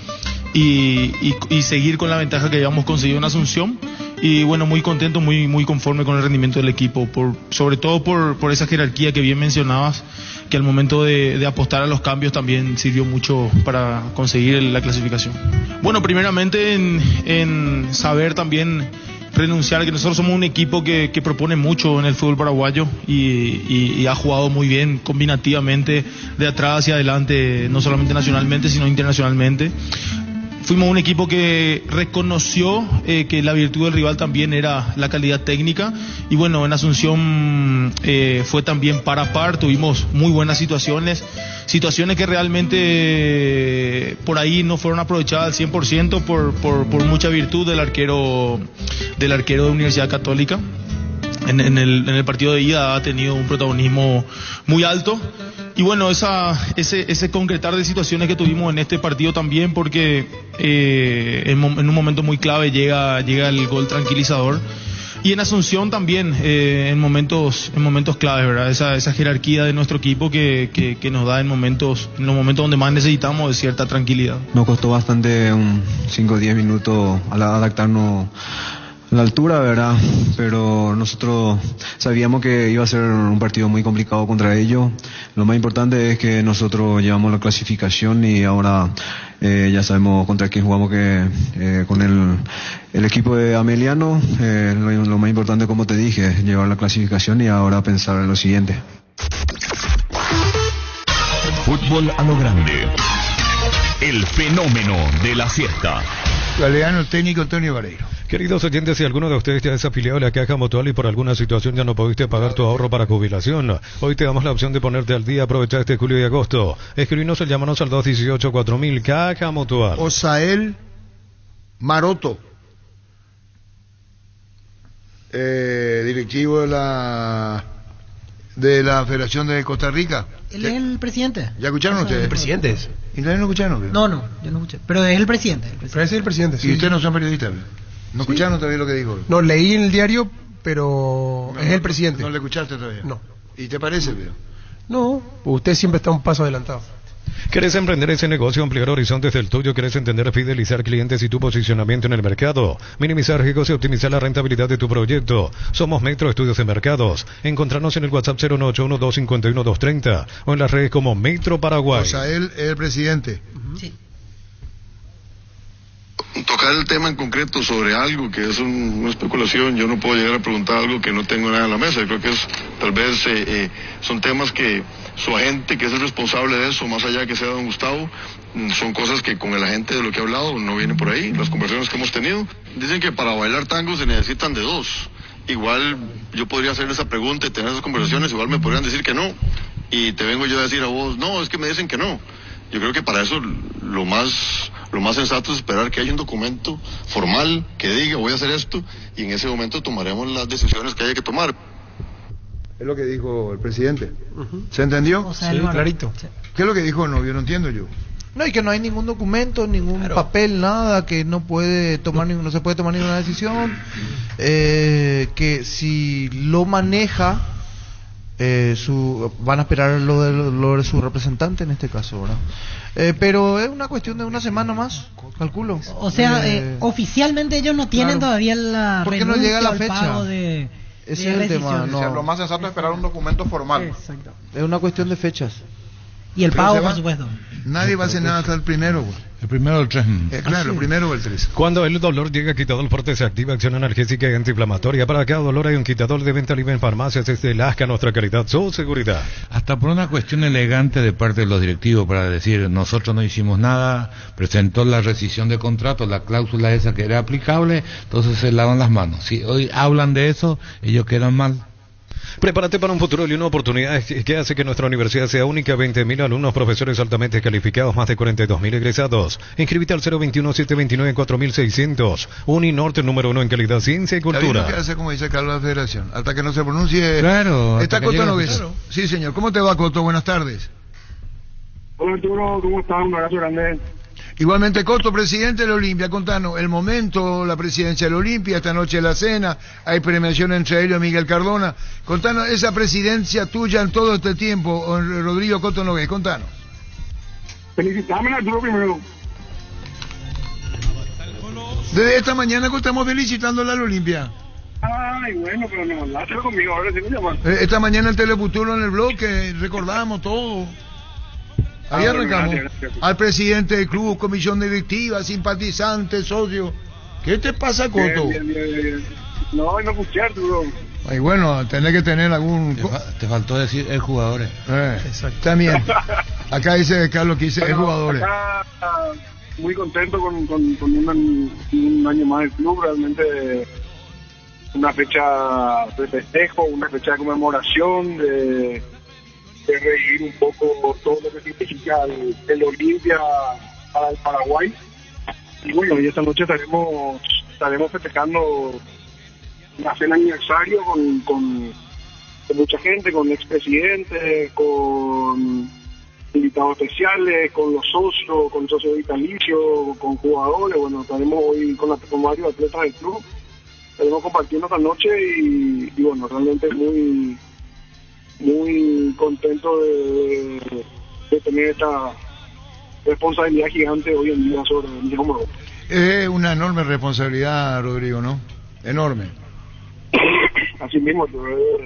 seguir con la ventaja que habíamos conseguido en Asunción. Y bueno, muy contento, muy conforme con el rendimiento del equipo, sobre todo por esa jerarquía que bien mencionabas, que al momento de apostar a los cambios también sirvió mucho para conseguir la clasificación. Bueno, primeramente en saber también renunciar, que nosotros somos un equipo que propone mucho en el fútbol paraguayo y ha jugado muy bien combinativamente de atrás hacia adelante, no solamente nacionalmente sino internacionalmente. fuimos un equipo que reconoció que la virtud del rival también era la calidad técnica, y bueno, en Asunción fue también par a par, tuvimos muy buenas situaciones que realmente por ahí no fueron aprovechadas al 100% por mucha virtud del arquero de Universidad Católica. En el partido de ida ha tenido un protagonismo muy alto, y bueno, ese concretar de situaciones que tuvimos en este partido también, porque en un momento muy clave llega el gol tranquilizador, y en Asunción también en momentos claves, ¿verdad? Esa jerarquía de nuestro equipo que nos da en los momentos donde más necesitamos de cierta tranquilidad. Nos costó bastante 5 o 10 minutos al adaptarnos a la altura, ¿verdad? Pero nosotros sabíamos que iba a ser un partido muy complicado contra ellos. Lo más importante es que nosotros llevamos la clasificación, y ahora ya sabemos contra quién jugamos, que con el equipo de Ameliano. Lo más importante, como te dije, es llevar la clasificación y ahora pensar en lo siguiente. Fútbol a lo grande. El fenómeno de la siesta. Galeano, el técnico Antonio Vareiro. Queridos oyentes, si alguno de ustedes ya es afiliado a la Caja Mutual y por alguna situación ya no pudiste pagar tu ahorro para jubilación, hoy te damos la opción de ponerte al día. Aprovecha este julio y agosto. Escribinos o llámanos al 218-4000. Caja Mutual. Osael Maroto, directivo de la Federación de Costa Rica. Él es el presidente. ¿Ya escucharon ustedes? ¿El presidente es? ¿Y ustedes no escucharon? No, yo no escuché. Pero es el presidente. Pero es el presidente, sí. ¿Y ustedes no son periodistas? ¿No escucharon todavía lo que dijo? No, leí en el diario, pero es el presidente. ¿No le escuchaste todavía? No. ¿Y te parece, Pedro? No, usted siempre está un paso adelantado. ¿Querés emprender ese negocio, ampliar horizontes del tuyo? ¿Querés entender, fidelizar clientes y tu posicionamiento en el mercado? Minimizar riesgos y optimizar la rentabilidad de tu proyecto. Somos Metro Estudios de Mercados. Encontrarnos en el WhatsApp 0981251-230 o en las redes como Metro Paraguay. O sea, él es el presidente. Sí. Tocar el tema en concreto sobre algo que es una especulación, yo no puedo llegar a preguntar algo que no tengo nada en la mesa. Yo creo que tal vez son temas que su agente, que es el responsable de eso, más allá de que sea don Gustavo, son cosas que con el agente de lo que he hablado no vienen por ahí. Las conversaciones que hemos tenido dicen que para bailar tango se necesitan de dos. Igual yo podría hacer esa pregunta y tener esas conversaciones, igual me podrían decir que no, y te vengo yo a decir a vos, no, es que me dicen que no. Yo creo que para eso lo más sensato es esperar que haya un documento formal que diga voy a hacer esto, y en ese momento tomaremos las decisiones que haya que tomar. Es lo que dijo el presidente. ¿Se entendió? O sea, Sí, clarito. ¿Qué es lo que dijo? No, yo no entiendo yo. No, y que no hay ningún documento, ningún papel, nada, que no se puede tomar ninguna decisión, que si lo maneja, van a esperar lo de su representante en este caso, ¿verdad? Pero es una cuestión de una semana más, calculo. O sea, oficialmente ellos no tienen todavía la ¿por qué no llega la fecha? Ese es el tema, O sea, lo más sensato es esperar un documento formal. Exacto. Es una cuestión de fechas. Y el pago, por supuesto. Nadie va a hacer nada hasta el primero, güey. El primero o el 3. Claro, el primero o el 3. Cuando el dolor llega, Quitadol Forte se activa acción analgésica y antiinflamatoria. Para cada dolor hay un Quitadol de venta libre en farmacias. Desde Lasca, nuestra calidad, su seguridad. Hasta por una cuestión elegante de parte de los directivos para decir, nosotros no hicimos nada, presentó la rescisión de contrato, la cláusula esa que era aplicable, entonces se lavan las manos. Si hoy hablan de eso, ellos quedan mal. Prepárate para un futuro y una oportunidad que hace que nuestra universidad sea única. 20.000 alumnos, profesores altamente calificados, más de 42.000 egresados. Inscríbete al 021-729-4600. Uninorte, número 1 en calidad, ciencia y cultura. ¿Qué hace, como dice Carlos, la Federación? Hasta que no se pronuncie. Claro. ¿Está Coto Nogués? Claro. Sí, señor. ¿Cómo te va, Coto? Buenas tardes. Hola, Arturo. ¿Cómo estás? Un abrazo grande. Igualmente, Coto, presidente de la Olimpia, contanos el momento, la presidencia de la Olimpia, esta noche la cena, hay premiación entre ellos, Miguel Cardona. Contanos esa presidencia tuya en todo este tiempo, Rodrigo Coto Nogués, contanos. Felicitame, Arturo, primero. Desde esta mañana que estamos felicitando a la Olimpia. Ay, bueno, pero no, hazlo conmigo, ahora sí me llaman. Esta mañana el Teleputuro en el blog, que recordamos todo. Ahí arrancamos. Gracias. Al presidente del club, comisión directiva, simpatizantes, socios. ¿Qué te pasa, Coto? Bien. No escuché, Arturo. Ay, bueno, tenés que tener algún... Te faltó decir el jugadores. Exacto. También. Acá dice Carlos que dice el jugadores. muy contento con un año más del club, realmente una fecha de festejo, una fecha de conmemoración, de revivir un poco todo lo que significa el Olimpia para el Paraguay. Y bueno, y esta noche estaremos festejando una cena aniversario con mucha gente, con expresidentes, con invitados especiales, con los socios, con socios vitalicios, con jugadores. Bueno, estaremos hoy con varios atletas del club, estaremos compartiendo esta noche y bueno, realmente muy contento de tener esta responsabilidad gigante hoy en día sobre mi hombro. Es una enorme responsabilidad, Rodrigo, ¿no? Enorme. Así mismo, es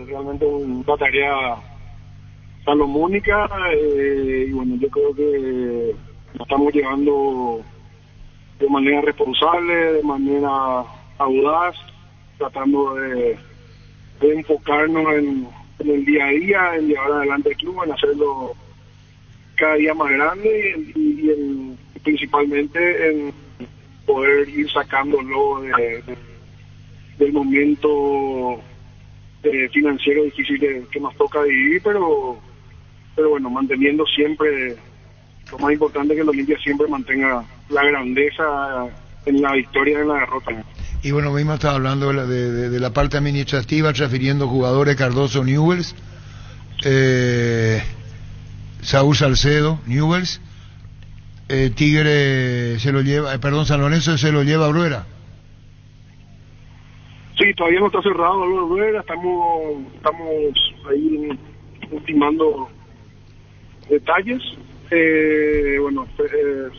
realmente una tarea salomónica y bueno, yo creo que lo estamos llevando de manera responsable, de manera audaz, tratando de enfocarnos en el día a día, en llevar adelante el club, en hacerlo cada día más grande y principalmente en poder ir sacándolo del momento financiero difícil que nos toca vivir, pero bueno, manteniendo siempre, lo más importante es que el Olimpia siempre mantenga la grandeza en la victoria y en la derrota. Y bueno, mismo estaba hablando de la parte administrativa, transfiriendo jugadores: Cardoso, Newells, Saúl Salcedo, Newells, Tigre se lo lleva, San Lorenzo se lo lleva a Bruera. Sí, todavía no está cerrado Álvaro Bruera, estamos ahí ultimando detalles. Bueno,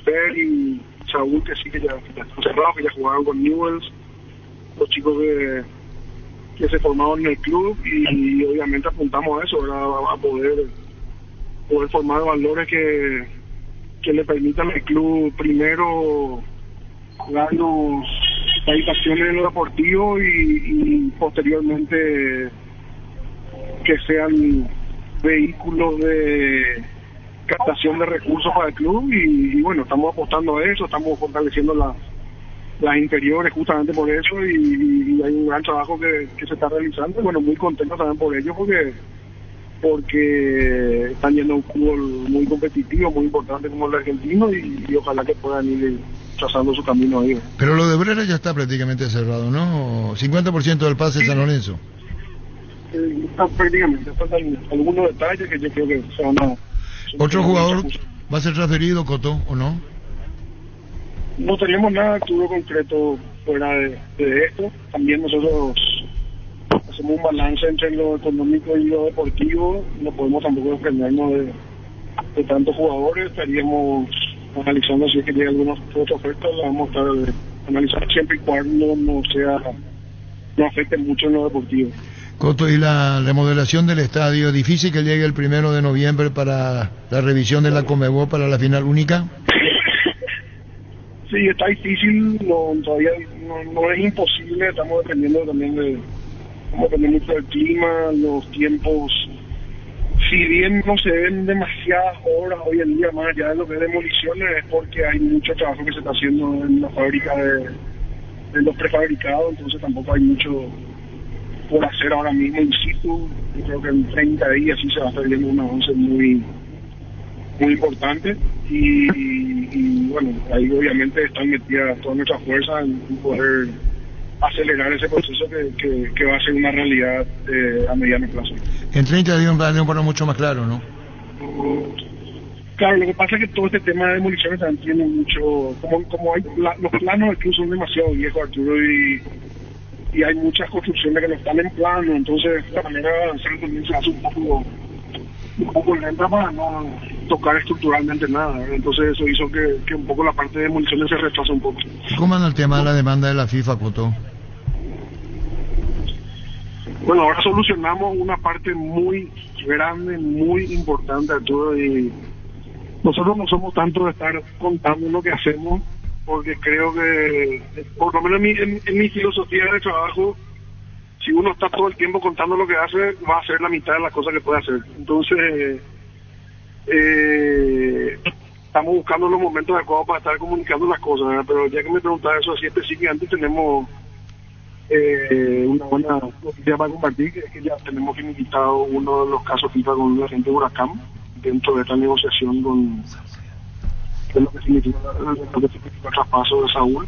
Fer y Saúl, que sí que ya están cerrados, que ya jugaron con Newells, los chicos que se formaron en el club y obviamente apuntamos a eso, a poder formar valores que le permitan al club primero darnos satisfacciones en lo deportivo y posteriormente que sean vehículos de captación de recursos para el club y bueno, estamos apostando a eso, estamos fortaleciendo las inferiores justamente por eso y hay un gran trabajo que se está realizando y bueno, muy contento también por ello porque están yendo a un fútbol muy competitivo, muy importante como el argentino y ojalá que puedan ir trazando su camino ahí. Pero lo de Bruera ya está prácticamente cerrado, ¿no? 50% del pase de San Lorenzo. Prácticamente, faltan algunos detalles que yo creo que se van a... ¿Otro jugador va a ser transferido, Coto, o no? No tenemos nada Arturo concreto fuera de esto. También nosotros hacemos un balance entre lo económico y lo deportivo. No podemos tampoco desprendernos de tantos jugadores. Estaríamos analizando si es que llega alguna otra oferta, la vamos a estar analizando siempre y cuando no afecte mucho en lo deportivo. Coto, y la remodelación del estadio, ¿difícil que llegue el 1 de noviembre para la revisión de la Conmebol para la final única? Sí, está difícil, todavía no es imposible, estamos dependiendo también mucho del clima, los tiempos. Si bien no se ven demasiadas horas hoy en día, más allá de lo que es demoliciones, es porque hay mucho trabajo que se está haciendo en la fábrica de los prefabricados, entonces tampoco hay mucho por hacer ahora mismo in situ. Yo creo que en 30 días sí se va a estar viendo un avance muy importante y bueno, ahí obviamente están metidas todas nuestras fuerzas en poder acelerar ese proceso que va a ser una realidad a mediano plazo. En 30 días va a ser un poco mucho más claro, ¿no? Claro, lo que pasa es que todo este tema de demoliciones también tiene mucho, como hay los planos del club son demasiado viejos, Arturo, y hay muchas construcciones que no están en plano, entonces de manera de avanzar también se hace un poco lenta para no tocar estructuralmente nada, ¿verdad? Entonces eso hizo que un poco la parte de demoliciones se retrasa un poco. ¿Cómo anda el tema de la demanda de la FIFA, Coto? Bueno, ahora solucionamos una parte muy grande, muy importante, Arturo, y nosotros no somos tanto de estar contando lo que hacemos, porque creo que, por lo menos en mi filosofía de trabajo, si uno está todo el tiempo contando lo que hace, va a hacer la mitad de las cosas que puede hacer. Entonces, estamos buscando los momentos adecuados para estar comunicando las cosas, ¿verdad? Pero ya que me preguntaba eso así específicamente, tenemos una buena noticia para compartir, que es que ya tenemos finiquitado uno de los casos FIFA con la gente de Huracán dentro de esta negociación con lo que significa el traspaso de Saúl.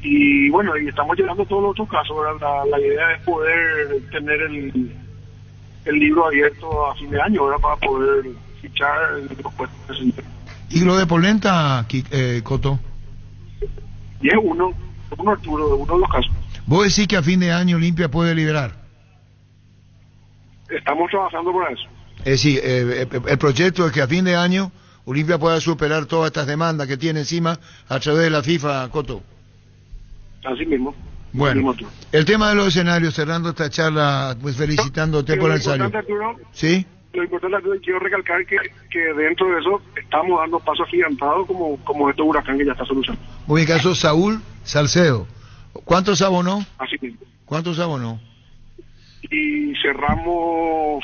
Y bueno, y estamos llegando a todos los otros casos, ¿verdad? La idea es poder tener el libro abierto a fin de año, ¿verdad? Para poder fichar los puestos. ¿Y lo de Polenta, Coto? Y es uno Arturo, uno de los casos. ¿Vos decís que a fin de año Olimpia puede liberar? Estamos trabajando por eso. Es decir, el proyecto es que a fin de año Olimpia pueda superar todas estas demandas que tiene encima a través de la FIFA, Coto. Así mismo. Bueno, el tema de los escenarios, cerrando esta charla, pues felicitándote por el ensayo. ¿Sí? Lo importante, Arturo, quiero recalcar que dentro de eso estamos dando pasos agigantados como este Huracán que ya está solucionado. Muy bien, caso Saúl Salcedo. ¿Cuántos abonó? Así mismo. ¿Cuántos abonó? Y cerramos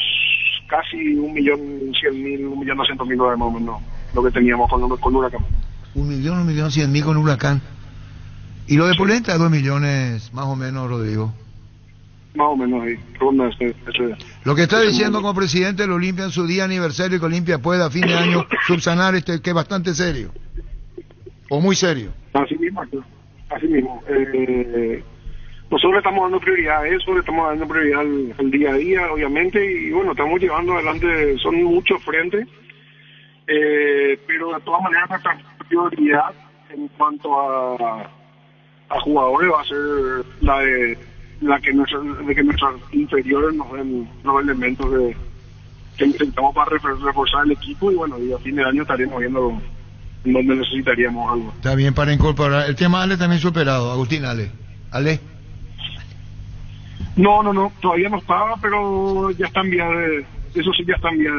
casi 1.100.000, 1.200.000 dólares más o menos, lo que teníamos con Huracán. 1.100.000 con Huracán. ¿Y lo de Polenta? 2 millones más o menos, Rodrigo. Más o menos ahí, ronda ese. Lo que está diciendo como presidente del Olimpia en su día aniversario, que Olimpia pueda a fin de año subsanar que es bastante serio. O muy serio. Así mismo, así mismo. Nosotros le estamos dando prioridad a eso, le estamos dando prioridad al día a día, obviamente, y bueno, estamos llevando adelante, son muchos frentes, pero de todas maneras nuestra prioridad en cuanto a jugadores va a ser la que nuestros inferiores nos den los elementos que necesitamos para reforzar el equipo, y bueno, y a fin de año estaremos viendo donde necesitaríamos algo. Está bien, para incorporar. El tema Ale también superado, Agustín Ale. ¿Ale? No, todavía no estaba, pero ya está en vía eso sí ya está en vía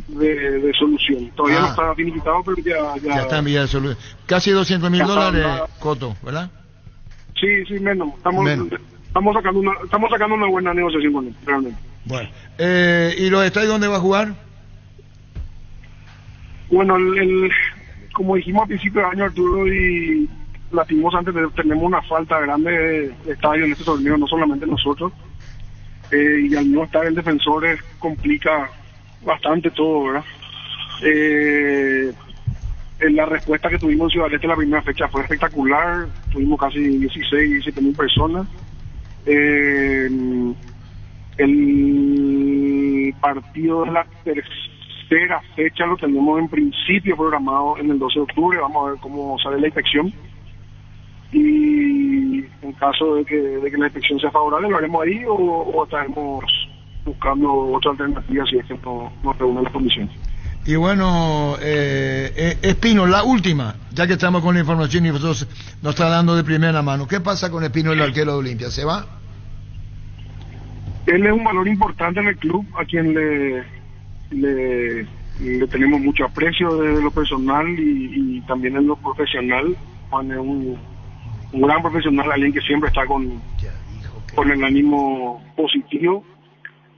de solución. Todavía no está finiquitado, pero ya está en vía de solución. Casi $200.000, Coto, ¿verdad? Sí, menos. Estamos sacando una buena negociación con él, realmente. Bueno, ¿y los estadios dónde va a jugar? Bueno, como dijimos al principio de año, Arturo, y lastimosamente tenemos una falta grande de estadio en este torneo, no solamente nosotros, y al no estar en defensores complica bastante todo, ¿verdad? La respuesta que tuvimos en Ciudad del Este la primera fecha fue espectacular, tuvimos casi 17.000 personas. El partido de la tercera fecha lo tenemos en principio programado en el 12 de octubre, vamos a ver cómo sale la inspección, y en caso de que la inspección sea favorable lo haremos ahí o estaremos buscando otra alternativa si es que no reúnen las condiciones. Y bueno, Espino, la última, ya que estamos con la información y vosotros nos está dando de primera mano, ¿qué pasa con Espino, el arquero de Olimpia? ¿Se va? Él es un valor importante en el club, a quien le tenemos mucho aprecio desde lo personal y también en lo profesional. Juan es un gran profesional, alguien que siempre está con el ánimo positivo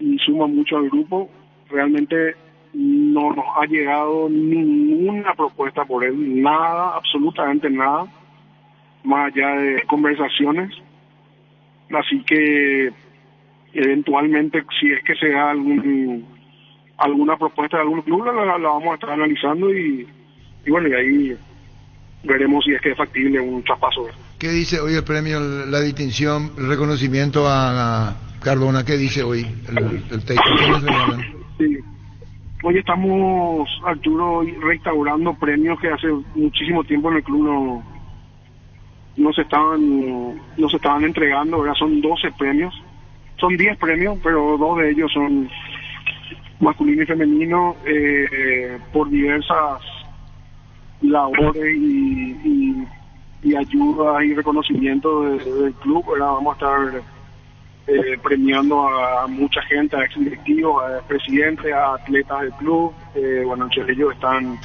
y suma mucho al grupo. Realmente no nos ha llegado ninguna propuesta por él, nada, absolutamente nada, más allá de conversaciones. Así que eventualmente, si es que se da alguna propuesta de algún club, la vamos a estar analizando y bueno, y ahí veremos si es que es factible un traspaso. ¿Qué dice hoy el premio, la distinción, el reconocimiento a Cardona? ¿Qué dice hoy el texto? ¿Quiénes le llaman? Sí. Hoy estamos, Arturo, restaurando premios que hace muchísimo tiempo en el club no se estaban entregando. Ahora son 12 premios, son 10 premios, pero 2 de ellos son masculino y femenino, por diversas labores y ayuda y reconocimiento del club. Ahora vamos a estar premiando a mucha gente, a ex directivos, a presidentes, a atletas del club. Bueno, entre ellos están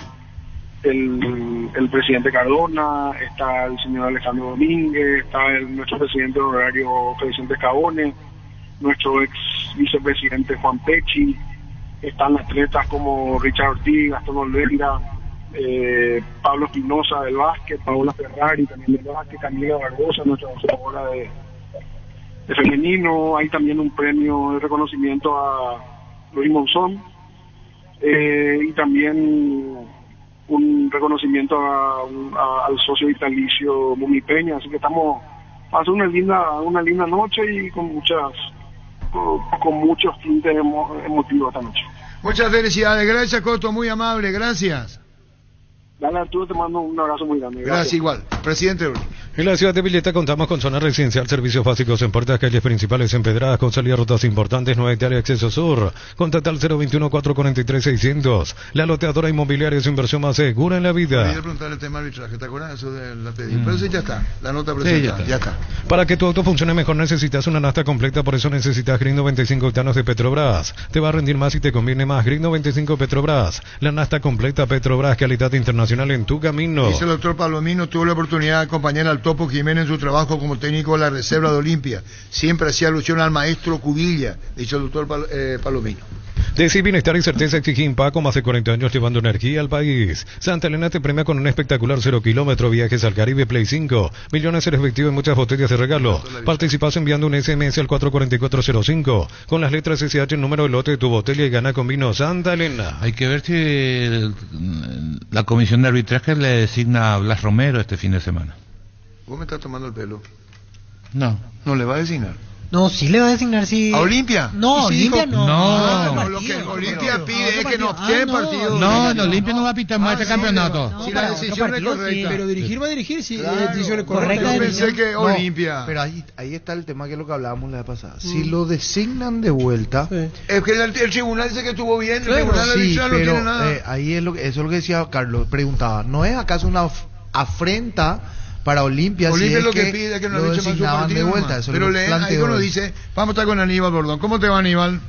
el presidente Cardona, está el señor Alejandro Domínguez, está nuestro presidente honorario Vicente Cabone, nuestro ex vicepresidente Juan Pechi, están atletas como Richard Ortiz, Gastón Olvera, Pablo Espinosa del básquet, Paola Ferrari también del básquet, Camila Barbosa, nuestra jugadora de femenino. Hay también un premio de reconocimiento a Luis Monzón, y también un reconocimiento al socio vitalicio Mumi Peña. Así que estamos hace una linda noche y con muchos tintes emotivos esta noche. Muchas felicidades, gracias Coto, muy amable, gracias. Dale, Arturo, te mando un abrazo muy grande. Gracias igual, presidente. En la ciudad de Villeta contamos con zona residencial, servicios básicos en puertas, calles principales empedradas, con salida a rutas importantes, 9 hectáreas, acceso sur. Contacta al 021-443-600. La loteadora inmobiliaria es su inversión más segura en la vida. Quería preguntarle el tema arbitraje, ¿te acuerdas eso de la pedida? Pero sí, ya está, la nota presentada, Sí, ya está. Para que tu auto funcione mejor necesitas una nafta completa, por eso necesitas Green 95 octanos de Petrobras. Te va a rendir más y te conviene más. Green 95 Petrobras, la nafta completa Petrobras, calidad internacional en tu camino. Dice el doctor Palomino, tuvo la oportunidad de acompañar al Topo Jiménez en su trabajo como técnico de la reserva de Olimpia. Siempre hacía alusión al maestro Cubilla, dice el doctor Palomino. Decir bienestar y certeza exige Impaco, más de 40 años llevando energía al país. Santa Elena te premia con un espectacular 0 kilómetro, viajes al Caribe Play 5, millones en efectivo y muchas botellas de regalo. Participas enviando un SMS al 44405 con las letras SH, el número de lote de tu botella y gana con vino Santa Elena. Hay que ver si la comisión de arbitraje le designa a Blas Romero este fin de semana. ¿Vos me estás tomando el pelo? No. ¿No le va a designar? No, sí le va a designar, sí. ¿A Olimpia? No, ¿Y si Olimpia dijo? no. Lo que Olimpia pide es que no esté partido. No, Olimpia no va a pitar más este campeonato. Si la decisión es correcta. Pero dirigir va a dirigir, si Claro, la decisión es correcta. Yo pensé que Olimpia. Pero ahí está el tema que es lo que hablábamos la vez pasada. Si lo designan de vuelta... Es que el tribunal dice que estuvo bien, el Claro, tribunal sí, arbitral no pero tiene nada. ahí es eso es lo que decía Carlos, preguntaba, ¿no es acaso una afrenta para Olimpia? Olimpia Si lo es que pide es que no lo le echen más su designaban partido de vuelta, nomás. eso Pero lo ahí planteo. uno dice, vamos a estar con Aníbal Bordón. ¿Cómo te va, Aníbal?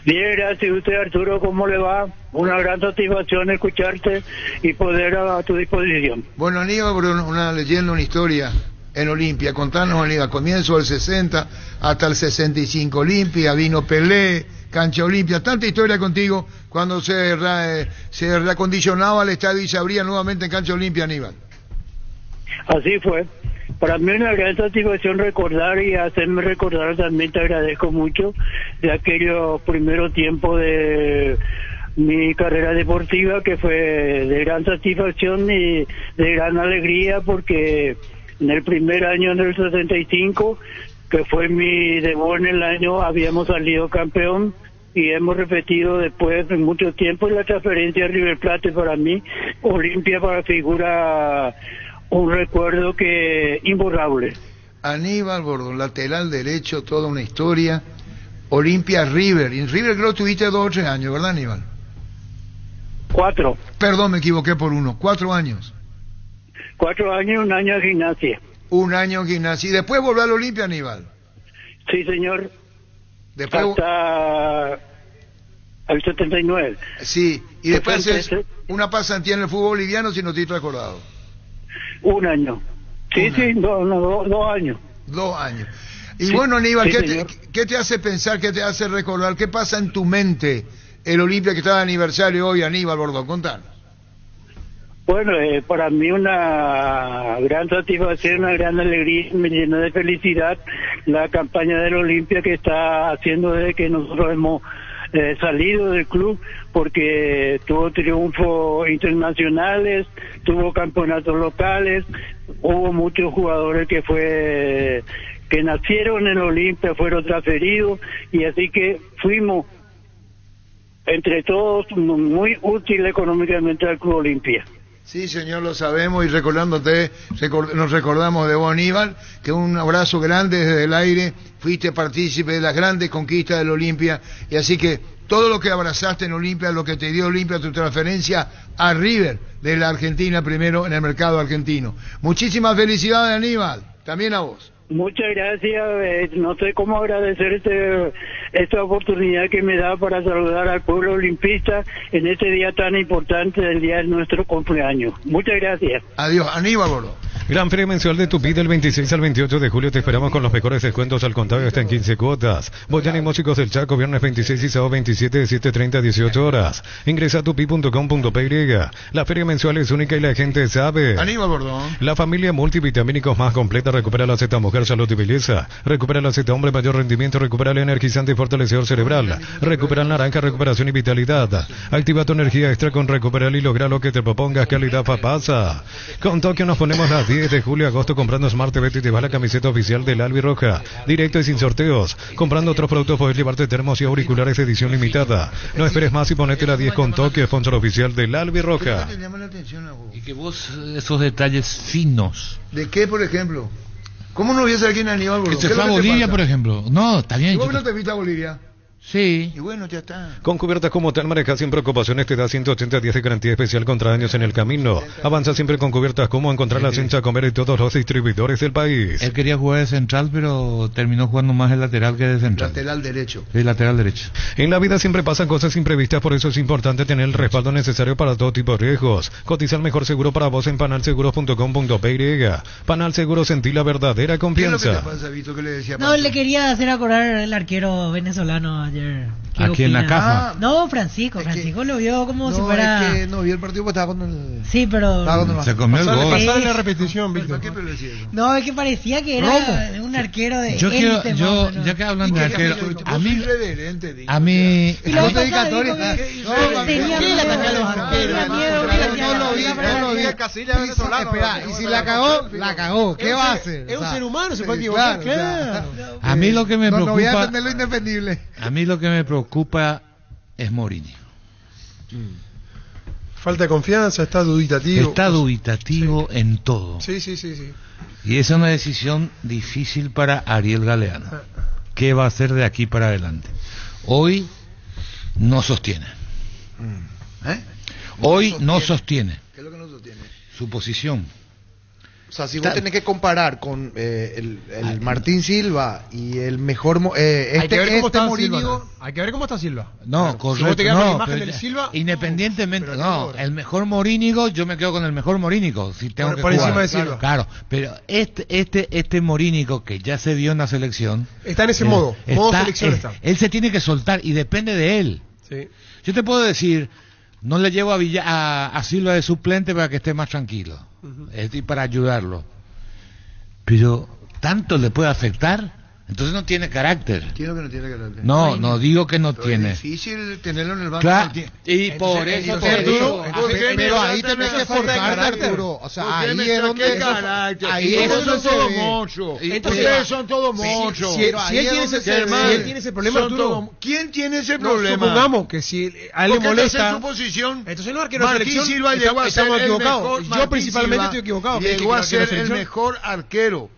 Bien, gracias. Usted, Arturo, ¿cómo le va? Una gran satisfacción escucharte y poder a tu disposición. Bueno, Aníbal Bordón, una leyenda, una historia en Olimpia. Contanos, Aníbal, comienzo del 60 hasta el 65. Olimpia, vino Pelé, cancha Olimpia, tanta historia contigo cuando se reacondicionaba el estadio y se abría nuevamente en cancha Olimpia, Aníbal. Así fue. Para mí una gran satisfacción recordar y hacerme recordar, también te agradezco mucho de aquellos primeros tiempos de mi carrera deportiva, que fue de gran satisfacción y de gran alegría, porque en el primer año, en el 65, que fue mi debut en el año, habíamos salido campeón y hemos repetido después de mucho tiempo. La transferencia a River Plate, para mí, Olimpia para figura un recuerdo que imborrable. Aníbal Bordón, lateral derecho, toda una historia. Olimpia River. Y en River creo que tuviste 2 o 3 años, ¿verdad, Aníbal? 4. Perdón, me equivoqué por 1. 4 años. 4 años, un año de gimnasia. Un año en gimnasia. Y después volvió al Olimpia, Aníbal. Sí, señor. Después... Hasta el 79. Sí, y después haces 77. una pasantía en el fútbol boliviano, si no te estoy acordado. Un año. Sí, sí, 2 años. 2 años. Y Sí, bueno, Aníbal, sí, ¿qué te hace pensar, qué te hace recordar? ¿Qué pasa en tu mente el Olimpia que está de aniversario hoy, Aníbal Bordón? Contanos. Bueno, para mí una gran satisfacción, una gran alegría, me llena de felicidad la campaña del Olimpia que está haciendo desde que nosotros hemos salido del club, porque tuvo triunfos internacionales, tuvo campeonatos locales, hubo muchos jugadores que nacieron en Olimpia, fueron transferidos, y así que fuimos entre todos muy útil económicamente al Club Olimpia. Sí, señor, lo sabemos, y recordándote, nos recordamos de vos, Aníbal, que un abrazo grande desde el aire, fuiste partícipe de las grandes conquistas del Olimpia, y así que todo lo que abrazaste en Olimpia, lo que te dio Olimpia, tu transferencia a River de la Argentina primero en el mercado argentino. Muchísimas felicidades, Aníbal, también a vos. Muchas gracias, no sé cómo agradecer esta oportunidad que me da para saludar al pueblo olimpista en este día tan importante, del día de nuestro cumpleaños. Muchas gracias. Adiós, Aníbal Bordón. Gran Feria Mensual de Tupí del 26 al 28 de julio. Te esperamos con los mejores descuentos al contado hasta en 15 cuotas. Boyana y Músicos del Chaco, viernes 26 y sábado 27 de 7:30 a 18 horas. Ingresa a tupi.com.py. La feria mensual es única y la gente sabe. Aníbal Bordón. La familia multivitamínicos más completa. Recupera la Z Mujer, Salud y Belleza. Recupera la Z Hombre, mayor rendimiento. Recupera el energizante y fortalecedor cerebral. Recupera el naranja, recuperación y vitalidad. Activa tu energía extra con Recuperal y logra lo que te propongas. Calidad papasa. Con Tokio nos ponemos las 10 de julio a agosto comprando Smart TV y te va la camiseta oficial del Albirroja. Directo y sin sorteos. Comprando otros productos puedes llevarte termos y auriculares edición limitada. No esperes más y ponete la 10 con Tokio, sponsor oficial del Albirroja. Y que vos, esos detalles finos. ¿De qué, por ejemplo? ¿Cómo no viese aquí en Aníbal Bordón? Que se fue a Bolivia, por ejemplo. No, está bien. ¿Y vos no te fuiste a Bolivia? Sí. Y bueno, ya está. Con cubiertas como tal, maneja sin preocupaciones, te da 180 días de garantía especial contra daños en el camino. Avanza siempre con cubiertas como encontrarlas en Chacomer y todos los distribuidores del país. Él quería jugar de central, pero terminó jugando más el lateral que de central. Lateral derecho. Sí, lateral derecho. En la vida siempre pasan cosas imprevistas, por eso es importante tener el respaldo necesario para todo tipo de riesgos. Cotiza el mejor seguro para vos en panalseguros.com.py. Panal Seguros, sentí la verdadera confianza. ¿Qué es lo que te pasa, Vito? ¿Qué le decía? No, le quería hacer acordar el arquero venezolano ayer. Aquí en la caja. No, Francisco lo vio como si fuera... Es que no vi el partido porque estaba con el... Sí, pero... Se comió el gol. Pasale la repetición, Víctor. ¿Qué le decía? No, es que parecía que era un arquero de yo quiero, élite, ya que hablan de arquero, a mí... Y la dedicatoria ¿Quién le ataca a los arqueros? No lo vi. Casilla venezolano. Espera, y si la cagó, la cagó. ¿Qué va a hacer? Es un ser humano, se puede equivocar, claro. A mí lo que me preocupa... No voy a defender lo indefendible. A mí lo que me preocupa es Mourinho. Falta de confianza, está dubitativo. Está dubitativo en todo. Sí. Y esa es una decisión difícil para Ariel Galeano. ¿Qué va a hacer de aquí para adelante? Hoy no sostiene. Hoy no sostiene. ¿Qué es lo que no sostiene? Su posición. O sea, si vos tenés que comparar con el Martín Silva y el mejor... hay que ver cómo está Mourinho... Silva. Hay que ver cómo está Silva. No, claro. correcto. Si vos te quedas con la imagen del Silva... Independientemente... No, el mejor Mourinho, yo me quedo con el mejor Mourinho. Si tengo que por jugar. encima de Silva. Claro, pero este Mourinho que ya se vio en la selección... Está en ese modo selección está. Él se tiene que soltar y depende de él. Sí. Yo te puedo decir... No le llevo a Silva de suplente para que esté más tranquilo, es decir, para ayudarlo. Pero tanto le puede afectar, entonces no tiene carácter. Entiendo que no tiene carácter. No digo que no tiene. Es difícil tenerlo en el banco. Claro, y por eso te digo. Pero ahí tenés que forzarte, Arturo. O sea, ahí es donde... Ahí esos son todos mochos. Ustedes son todos mochos. Si él tiene ese problema, Arturo... ¿Quién tiene ese problema? Supongamos que si a él le molesta... Su posición, entonces no arquero de Martín selección, Silva llegó a ser el equivocados. mejor. Yo principalmente estoy equivocado. Llegó a ser el mejor arquero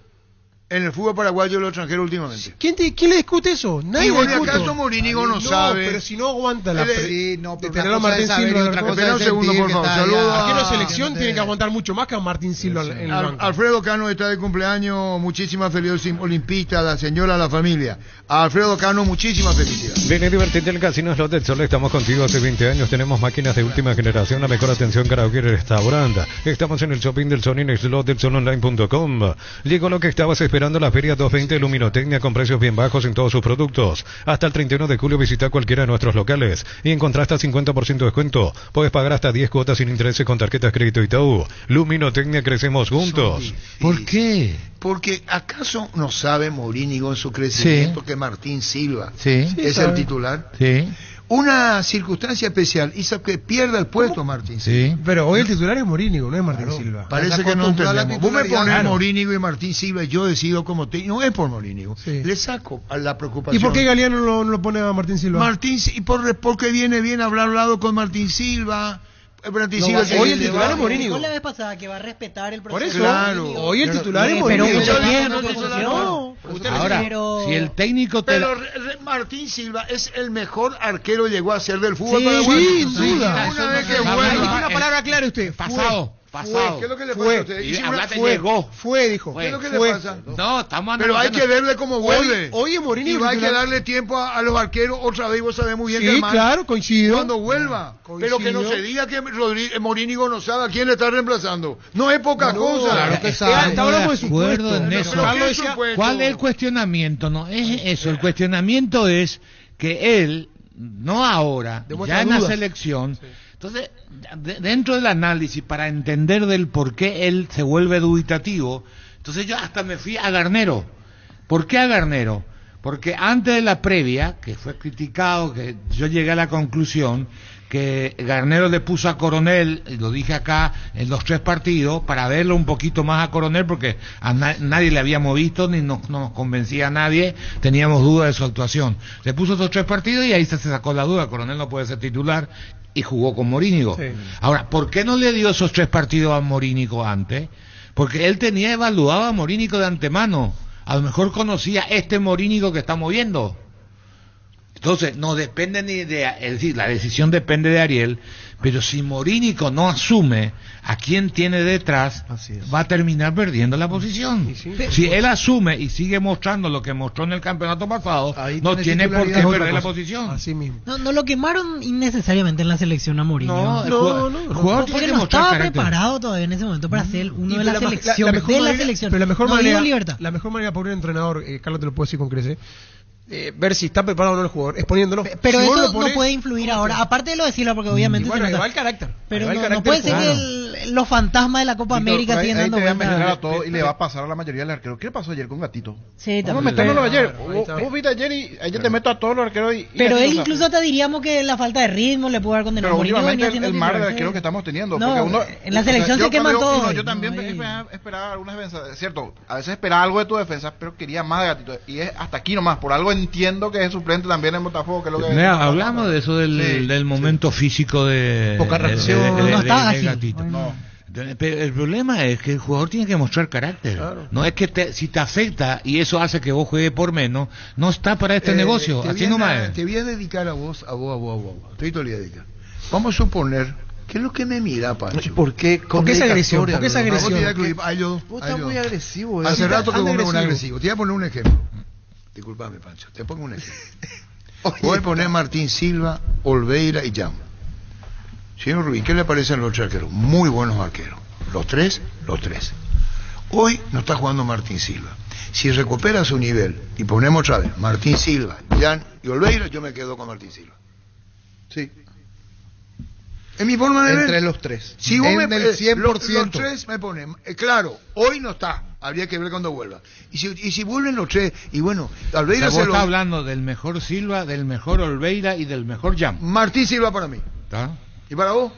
en el fútbol paraguayo y los extranjeros últimamente. ¿Quién le discute eso? Nadie le discute. ¿Acaso Mourinho no sabe? Pero si no aguanta la de tener a Martín Silva. Espera un segundo, por favor. Saludos. Arquero de selección tiene que aguantar mucho más que a Martín Silva en el banco. Alfredo Cano está de cumpleaños. Muchísimas felicidades, olimpista, la señora, la familia. A Alfredo Cano, muchísimas felicidades. Ven a divertirte en el Casino Slot del Sol. Estamos contigo hace 20 años. Tenemos máquinas de última generación, la mejor atención, karaoke y restaurante. Estamos en el shopping del Sol en slotdelsolonline.com. Llegó lo que estabas esperando, la Feria 220 Luminotecnia, con precios bien bajos en todos sus productos. Hasta el 31 de julio visita cualquiera de nuestros locales y encontrás hasta 50% de descuento. Puedes pagar hasta 10 cuotas sin intereses con tarjetas crédito Itaú. Luminotecnia, crecemos juntos. ¿Por qué? Porque ¿acaso no sabe Mourinho en su crecimiento que Martín Silva es el titular? Sí. Una circunstancia especial hizo que pierda el puesto Martín Silva. Sí. Pero hoy el titular es Mourinho, no es Martín Silva. Parece que no entendemos. Vos me pones Mourinho y Martín Silva y yo decido como no es por Mourinho. Sí. Le saco a la preocupación. ¿Y por qué Galeano no lo pone a Martín Silva? Porque viene bien hablado con Martín Silva. Hoy el titular es Mourinho. La vez pasada que va a respetar el proceso. Por eso, claro. Hoy el titular es Mourinho. Pero mucho tiempo que funcionó. Ahora, si el técnico te... Pero Martín Silva es el mejor arquero que llegó a ser del fútbol paraguayo. Sí, sin duda. Una vez que vuelva. Una palabra clara usted. Pasado. pasado. ¿Qué es lo que le Fue. pasa a usted? Y Hicimos hablate, fue. llegó. Fue, dijo. ¿Qué es lo que Fue. le pasa? No, estamos Pero hay analizando. que verle cómo vuelve. Hoy es Morini. Y hay que darle tiempo a los arqueros otra vez. Vos sabés muy bien Sí, que el man, claro, coincido. cuando vuelva. Pero que no se diga que Morínigo no sabe a quién le está reemplazando. No es poca cosa. Claro que Estamos de acuerdo en eso. Pero ¿qué supuesto? ¿Cuál es el cuestionamiento? No es eso. El cuestionamiento es que él, no ahora, Demuestra ya en la dudas. selección. Entonces, dentro del análisis, para entender del por qué él se vuelve dubitativo, entonces yo hasta me fui a Garnero. ¿Por qué a Garnero? Porque antes de la previa, que fue criticado, que yo llegué a la conclusión que Garnero le puso a Coronel, y lo dije acá, en los 3 partidos, para verlo un poquito más a Coronel, porque a nadie le habíamos visto, ni no nos convencía a nadie, teníamos dudas de su actuación. Le puso esos 3 partidos y ahí se sacó la duda, Coronel no puede ser titular, y jugó con Morínigo. Sí. Ahora, ¿por qué no le dio esos 3 partidos a Morínigo antes? Porque él tenía evaluado a Morínigo de antemano. A lo mejor conocía este Morínigo que estamos viendo. Entonces, no depende ni de... Es decir, la decisión depende de Ariel, pero si Morínigo no asume a quién tiene detrás, va a terminar perdiendo la posición. Si él asume y sigue mostrando lo que mostró en el campeonato pasado, no tiene por qué perder la posición. Así mismo. No lo quemaron innecesariamente en la selección a Mourinho. No, el jugador tiene porque que no mostrar estaba carácter. preparado todavía en ese momento para ser uno de la Pero selección. mejor De la manera- selección. Pero la mejor No manera, dio libertad. la mejor manera para un entrenador, Carlos te lo puedo decir con creces, ver si está preparado o no el jugador, exponiéndolo. Pero Si vos eso lo pones- no puede influir ahora, aparte de lo de Silva, porque obviamente Bueno, se ahí nota. va el carácter. Pero Ahí va el no carácter puede ser del que los fantasmas de la Copa América Víctor, siguen ahí dando te voy a mezclar a vueltas. todo y le va a pasar a la mayoría del arquero. ¿Qué pasó ayer con Gatito? Sí, Vamos a también. meterlo ayer. Ahí está. Vos viste ayer y ayer te meto a todos los arqueros y Pero él Gatito, incluso hasta diríamos que la falta de ritmo le pudo haber condenado pero a Mourinho. últimamente venía siendo el mar de titular, arqueros sí. que estamos teniendo. No, porque uno, en la selección yo se queman cuando digo todos. uno, yo también esperaba algunas defensas. Es cierto, a veces esperaba algo de tu defensa, pero quería más de Gatito. Y es hasta aquí nomás. Por algo entiendo que es suplente también en Botafogo, que es lo que... Mira, hablamos de eso Sí, del momento físico de Poca reacción, de no está de ágil. Gatito. No. Pero el problema es que el jugador tiene que mostrar carácter. Claro. No es que si te afecta y eso hace que vos juegues por menos, no está para este negocio. Así nomás es. Te voy a dedicar a vos. Estoy todo el día dedicado. Vamos a suponer, ¿qué es lo que me mira, Pancho? ¿Por qué? ¿Por qué esa agresión? ¿Por qué esa Vos te voy a agresión? incluir- ay, yo- Vos ay, estás yo. muy agresivo. Hace rato que anda vos me un agresivo. Te voy a poner un ejemplo. Disculpame, Pancho. Te pongo un ejemplo. Voy a poner Martín Silva, Olveira y Jan. Señor Rubín, ¿qué le parecen los tres arqueros? Muy buenos arqueros. Los tres. Hoy no está jugando Martín Silva. Si recupera su nivel y ponemos otra vez Martín Silva, Jan y Olveira, yo me quedo con Martín Silva. Sí. Es mi forma de ver. Entre los tres. Si vos En me, el 100%. los tres me ponen, claro, hoy no está, habría que ver cuando vuelva. Y si vuelven los tres, y bueno, O Olveira sea, vos se lo... estás hablando del mejor Silva, del mejor Olveira y del mejor Jam. Martín Silva para mí. ¿Está? ¿Y para vos?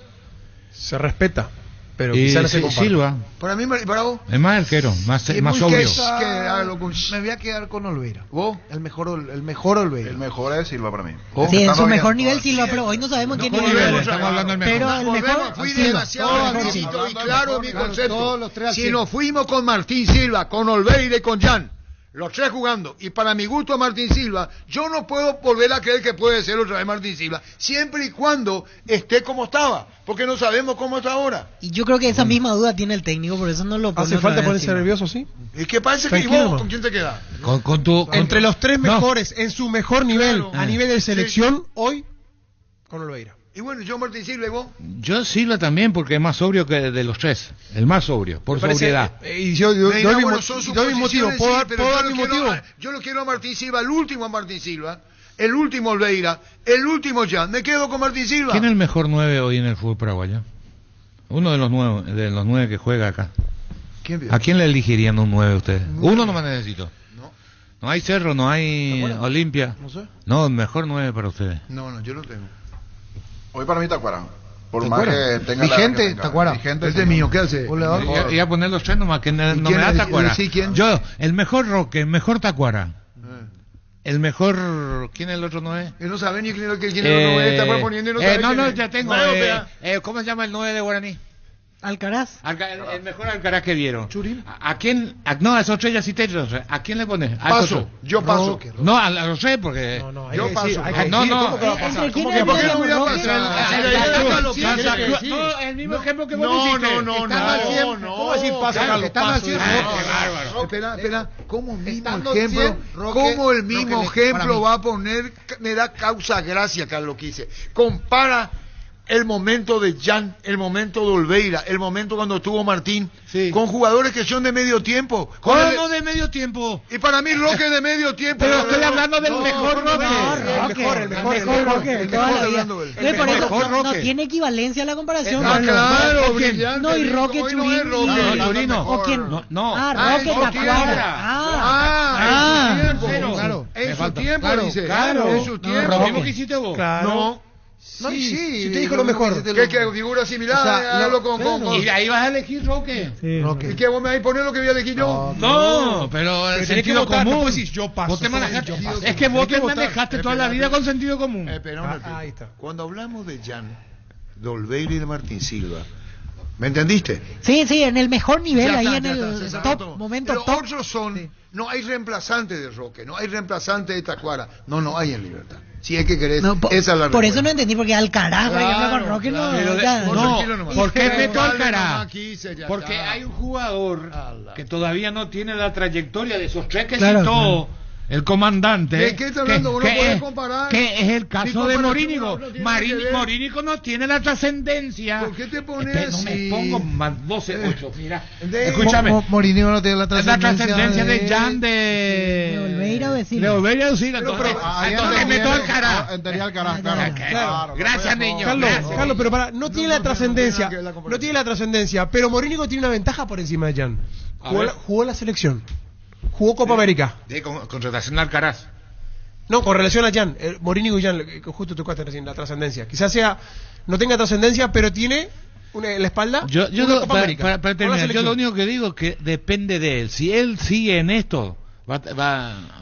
Se respeta, pero Y quizás no se compara. Silva Para mí, ¿y para vos? es más arquero, más Y más muy obvio. queso. Que hágalo con- Me voy a quedar con Olveira. ¿Vos? El mejor Olveira. El mejor es Silva para mí. Sí, en su Estando mejor bien. nivel Silva, pero hoy no sabemos quién Mejor es el nivel, mejor. estamos hablando del mejor. Pero el Volvemos, mejor fui Silva. demasiado Todos explícito hablando y del claro mejor, mi claro, concepto. todos los tres al Si cien. nos fuimos con Martín Silva, con Olveira y con Jan, los tres jugando, y para mi gusto Martín Silva, yo no puedo volver a creer que puede ser otra vez Martín Silva, siempre y cuando esté como estaba, porque no sabemos cómo está ahora. Y yo creo que esa misma duda tiene el técnico, por eso no lo pone ¿Hace otra falta vez ponerse Silva. nervioso, sí? ¿Y qué pasa? Que Tranquilo, vos, hermano. ¿con quién te quedas? Entre los tres No. mejores, en su mejor nivel, Claro. a nivel de selección, hoy, con Olveira. Y bueno, yo Martín Silva y vos. Yo Silva también porque es más sobrio que de los tres. El más sobrio, por Me parece- sobriedad. Y yo Me dirá, doy mi bueno, mo- son y doy mi motivo. suposiciones, ¿Puedo sí, dar pero puedo yo dar lo mi quiero- motivo? Yo lo quiero a Martín Silva, el último a Martín Silva, el último Olveira, el último Jan. Me quedo con Martín Silva. ¿Quién es el mejor 9 hoy en el fútbol paraguayo? Uno de los nueve que juega acá. ¿Quién vio? ¿A quién le elegirían un 9 ustedes? Uno nomás necesito. No hay Cerro, no hay Olimpia. No sé. No, el mejor 9 para ustedes. No, yo no tengo. Hoy para mí Tacuara. Por Tacuara. más que tenga la Vigente, que tenga. Tacuara. Vigente, Este es mío, ¿qué hace? Iba a poner los tres nomás, que no quién me da es? Tacuara. Sí, ¿quién? Yo, el mejor Roque, el mejor Tacuara. El mejor... ¿Quién es el otro 9? Él no sabe ni quién está proponiendo y no sabe quién es. ya tengo. Bueno, vea. ¿Cómo se llama el 9 de Guaraní? Alcaraz. El mejor Alcaraz que vieron. ¿A quién? No, a esos tres ya cité. ¿A quién le pones? ¿A esos Paso, tres? yo paso. No, a los tres porque... No, yo paso. hay que No, decir, no. ¿cómo que va a pasar? ¿Entre quién ¿Cómo es que va a ¿Por qué pasar? no voy a Roque? pasar? Ah, Si le ah, llega ah, lo Santa que- el mismo ejemplo que vos dijiste. No. ¿Cómo decir paso, Carlos? Estamos Paso. haciendo. Espera. ¿Cómo Estando ejemplo? 100, Roque, ¿Cómo el Roque, mismo para ejemplo mí. va a poner? Me da causa gracia, Carlos, que dice. Compara el momento de Jan, el momento de Olveira, el momento cuando estuvo Martín, con jugadores que son de medio tiempo. ¿Cómo de medio tiempo? Y para mí Roque de medio tiempo. Pero estoy hablando del mejor Roque. El mejor Roque. Por eso no tiene equivalencia la comparación. Claro, brillante. No, y Roque Churino. Churino. ¿O quién? No. Roque Tacuara. Claro. En su tiempo, dice. Claro. En su tiempo. Lo mismo que hiciste vos. No. Sí, si te dijo lo mejor. ¿Qué figura similar? Hablo con. Y de ahí vas a elegir Roque. ¿Y qué vos me vais a poner lo que voy a elegir yo? No, pero el sentido común. Yo paso. Vos te manejaste. Es que vos te manejaste toda la vida con sentido común. Ahí está. Cuando hablamos de Jan, de Olveira y de Martín Silva, ¿me entendiste? Sí, en el mejor nivel, Ya ahí está, en ya el está, top, momento pero top. otros son, no hay reemplazante de Roque, no hay reemplazante de Tacuara, no hay en Libertad. Si es que querés, No, esa es la por respuesta. eso no entendí, porque Alcaraz, por ejemplo, con Roque no. ¿Por qué meto al Alcaraz? Ya Porque está. hay un jugador que todavía no tiene la trayectoria de esos tres que Claro, citó el comandante. ¿De qué está hablando? Vos no podés comparar. Que es el caso de Morínigo. No tiene que ver. Morínigo no tiene la trascendencia. ¿Por qué te pones No me así? pongo más 12-8, mira. Escúchame. Morínigo no tiene la Es la trascendencia trascendencia de Jan De Olveira o de Silva. de Olveira o Silva. Entonces meto al cara. Entendería el carácter. Claro. Gracias, niño. Carlos, pero no tiene la trascendencia. No tiene la trascendencia, pero Morínigo tiene una ventaja por encima de Jan. Jugó la selección. Jugó Copa América. Con relación al Alcaraz. No, con relación a Jan, Morínigo y Jan, que justo tocaste recién, la trascendencia. Quizás no tenga trascendencia, pero tiene en la espalda una Copa América. Para terminar, yo lo único que digo es que depende de él. Si él sigue en esto, va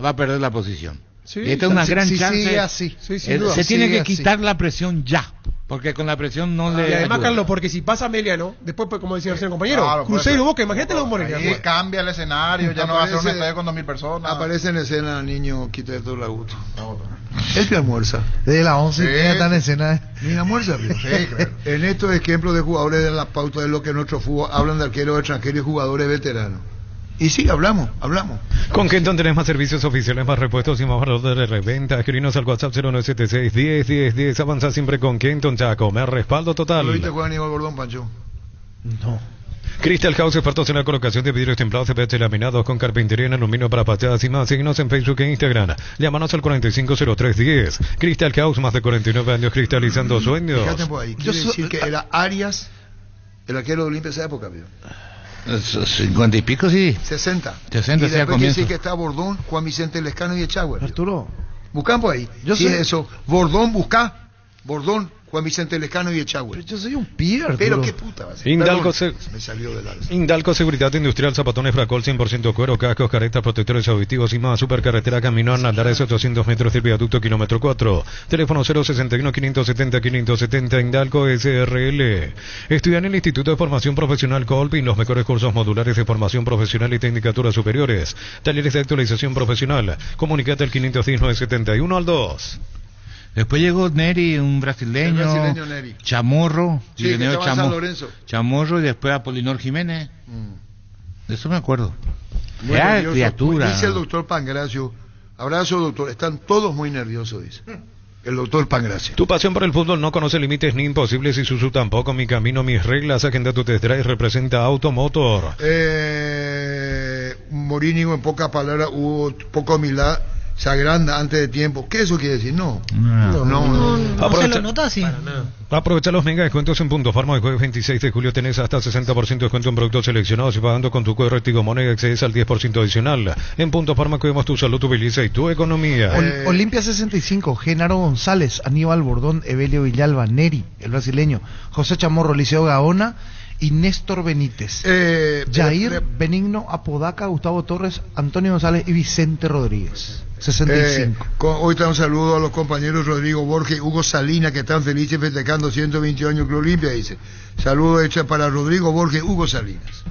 a perder la posición. Sí, Esta es una gran chance. Sigue así. Se tiene que quitar la presión ya. Porque con la presión no le. Y además, ayuda. Carlos, porque si pasa Emiliano, después, pues, como decía el compañero, Claro, Cruzeiro Boca, imagínate los Morelia. Ahí cambia el escenario, ya no va a ser un Aparece- estadio con 2.000 personas. Aparece en escena niño Quiteto Laguto. Él que almuerza. De las 11 Sí, está en escena. Ni almuerza, Pío. claro. En estos ejemplos de jugadores de la pauta de lo que nuestro fútbol hablan de arqueros extranjeros y jugadores veteranos. Y sí, hablamos. Con Kenton tenés más servicios oficiales, más repuestos y más valor de reventa. Escribinos al WhatsApp 0976 10 Avanza siempre con Kenton, te va a comer respaldo total. ¿Lo viste jugar Aníbal Bordón, Pancho? No. Crystal House, expertos en la colocación de vidrios templados, CPH laminados con carpintería en aluminio para fachadas y más. Síguenos en Facebook e Instagram. Llámanos al 450310. Crystal House, más de 49 años cristalizando sueños. Fíjate por ahí. Quiere decir que era Arias, el arquero de Olimpia de esa época, Pío. 50 y pico, sí. 60. 60, Y sí, al después quiere comienzo. decir que está Bordón, Juan Vicente Lescano y Echagüe. Arturo. Buscán por ahí. Yo Sí, sé- eso. Bordón, buscá. Bordón, Juan Vicente Lescano y Echagüe. Yo soy un pibe, Arturo. Pero qué puta va a ser. Indalco, Perdón, me salió del alza. Indalco Seguridad Industrial, zapatones Fracol 100% cuero, cascos, caretas, protectores auditivos y más. Supercarretera Camino a Naldares, 800 metros del viaducto, kilómetro 4. Teléfono 061-570-570, Indalco SRL. Estudia en el Instituto de Formación Profesional Colpin, los mejores cursos modulares de formación profesional y tecnicaturas superiores. Talleres de actualización profesional. Comunicate al 510-971 al 2. Después llegó Neri, un brasileño, El brasileño Neri. Chamorro, Sí, que Ireneo estaba en San Lorenzo. Chamorro y después Apolinor Jiménez. De eso me acuerdo. Muy Era nervioso. criatura. Dice el doctor Pangracio. Abrazo, doctor. Están todos muy nerviosos, dice. El doctor Pangracio. Tu pasión por el fútbol no conoce límites ni imposibles y Suzu tampoco. Mi camino, mis reglas. Agenda tu test drive. Representa Automotor. Morínigo, en pocas palabras, hubo poca humildad. Se agranda antes de tiempo. ¿Qué eso quiere decir? No. No se Aprovecha- lo nota así. Aprovecha los mega descuentos en Punto Farma. El jueves 26 de julio tenés hasta 60% de descuento en productos seleccionados y pagando con tu QR Tigo Money accedes al 10% adicional. En Punto Farma cuidamos tu salud, tu belleza y tu economía. Olimpia 65, Genaro González, Aníbal Bordón, Evelio Villalba, Neri, el brasileño, José Chamorro, Liceo Gaona y Néstor Benítez. Jair, Benigno, Apodaca, Gustavo Torres, Antonio González y Vicente Rodríguez. 65. Hoy está un saludo a los compañeros Rodrigo Borges y Hugo Salinas, que están felices festejando 120 años Club Olimpia, dice. Saludo hecho para Rodrigo Borges y Hugo Salinas.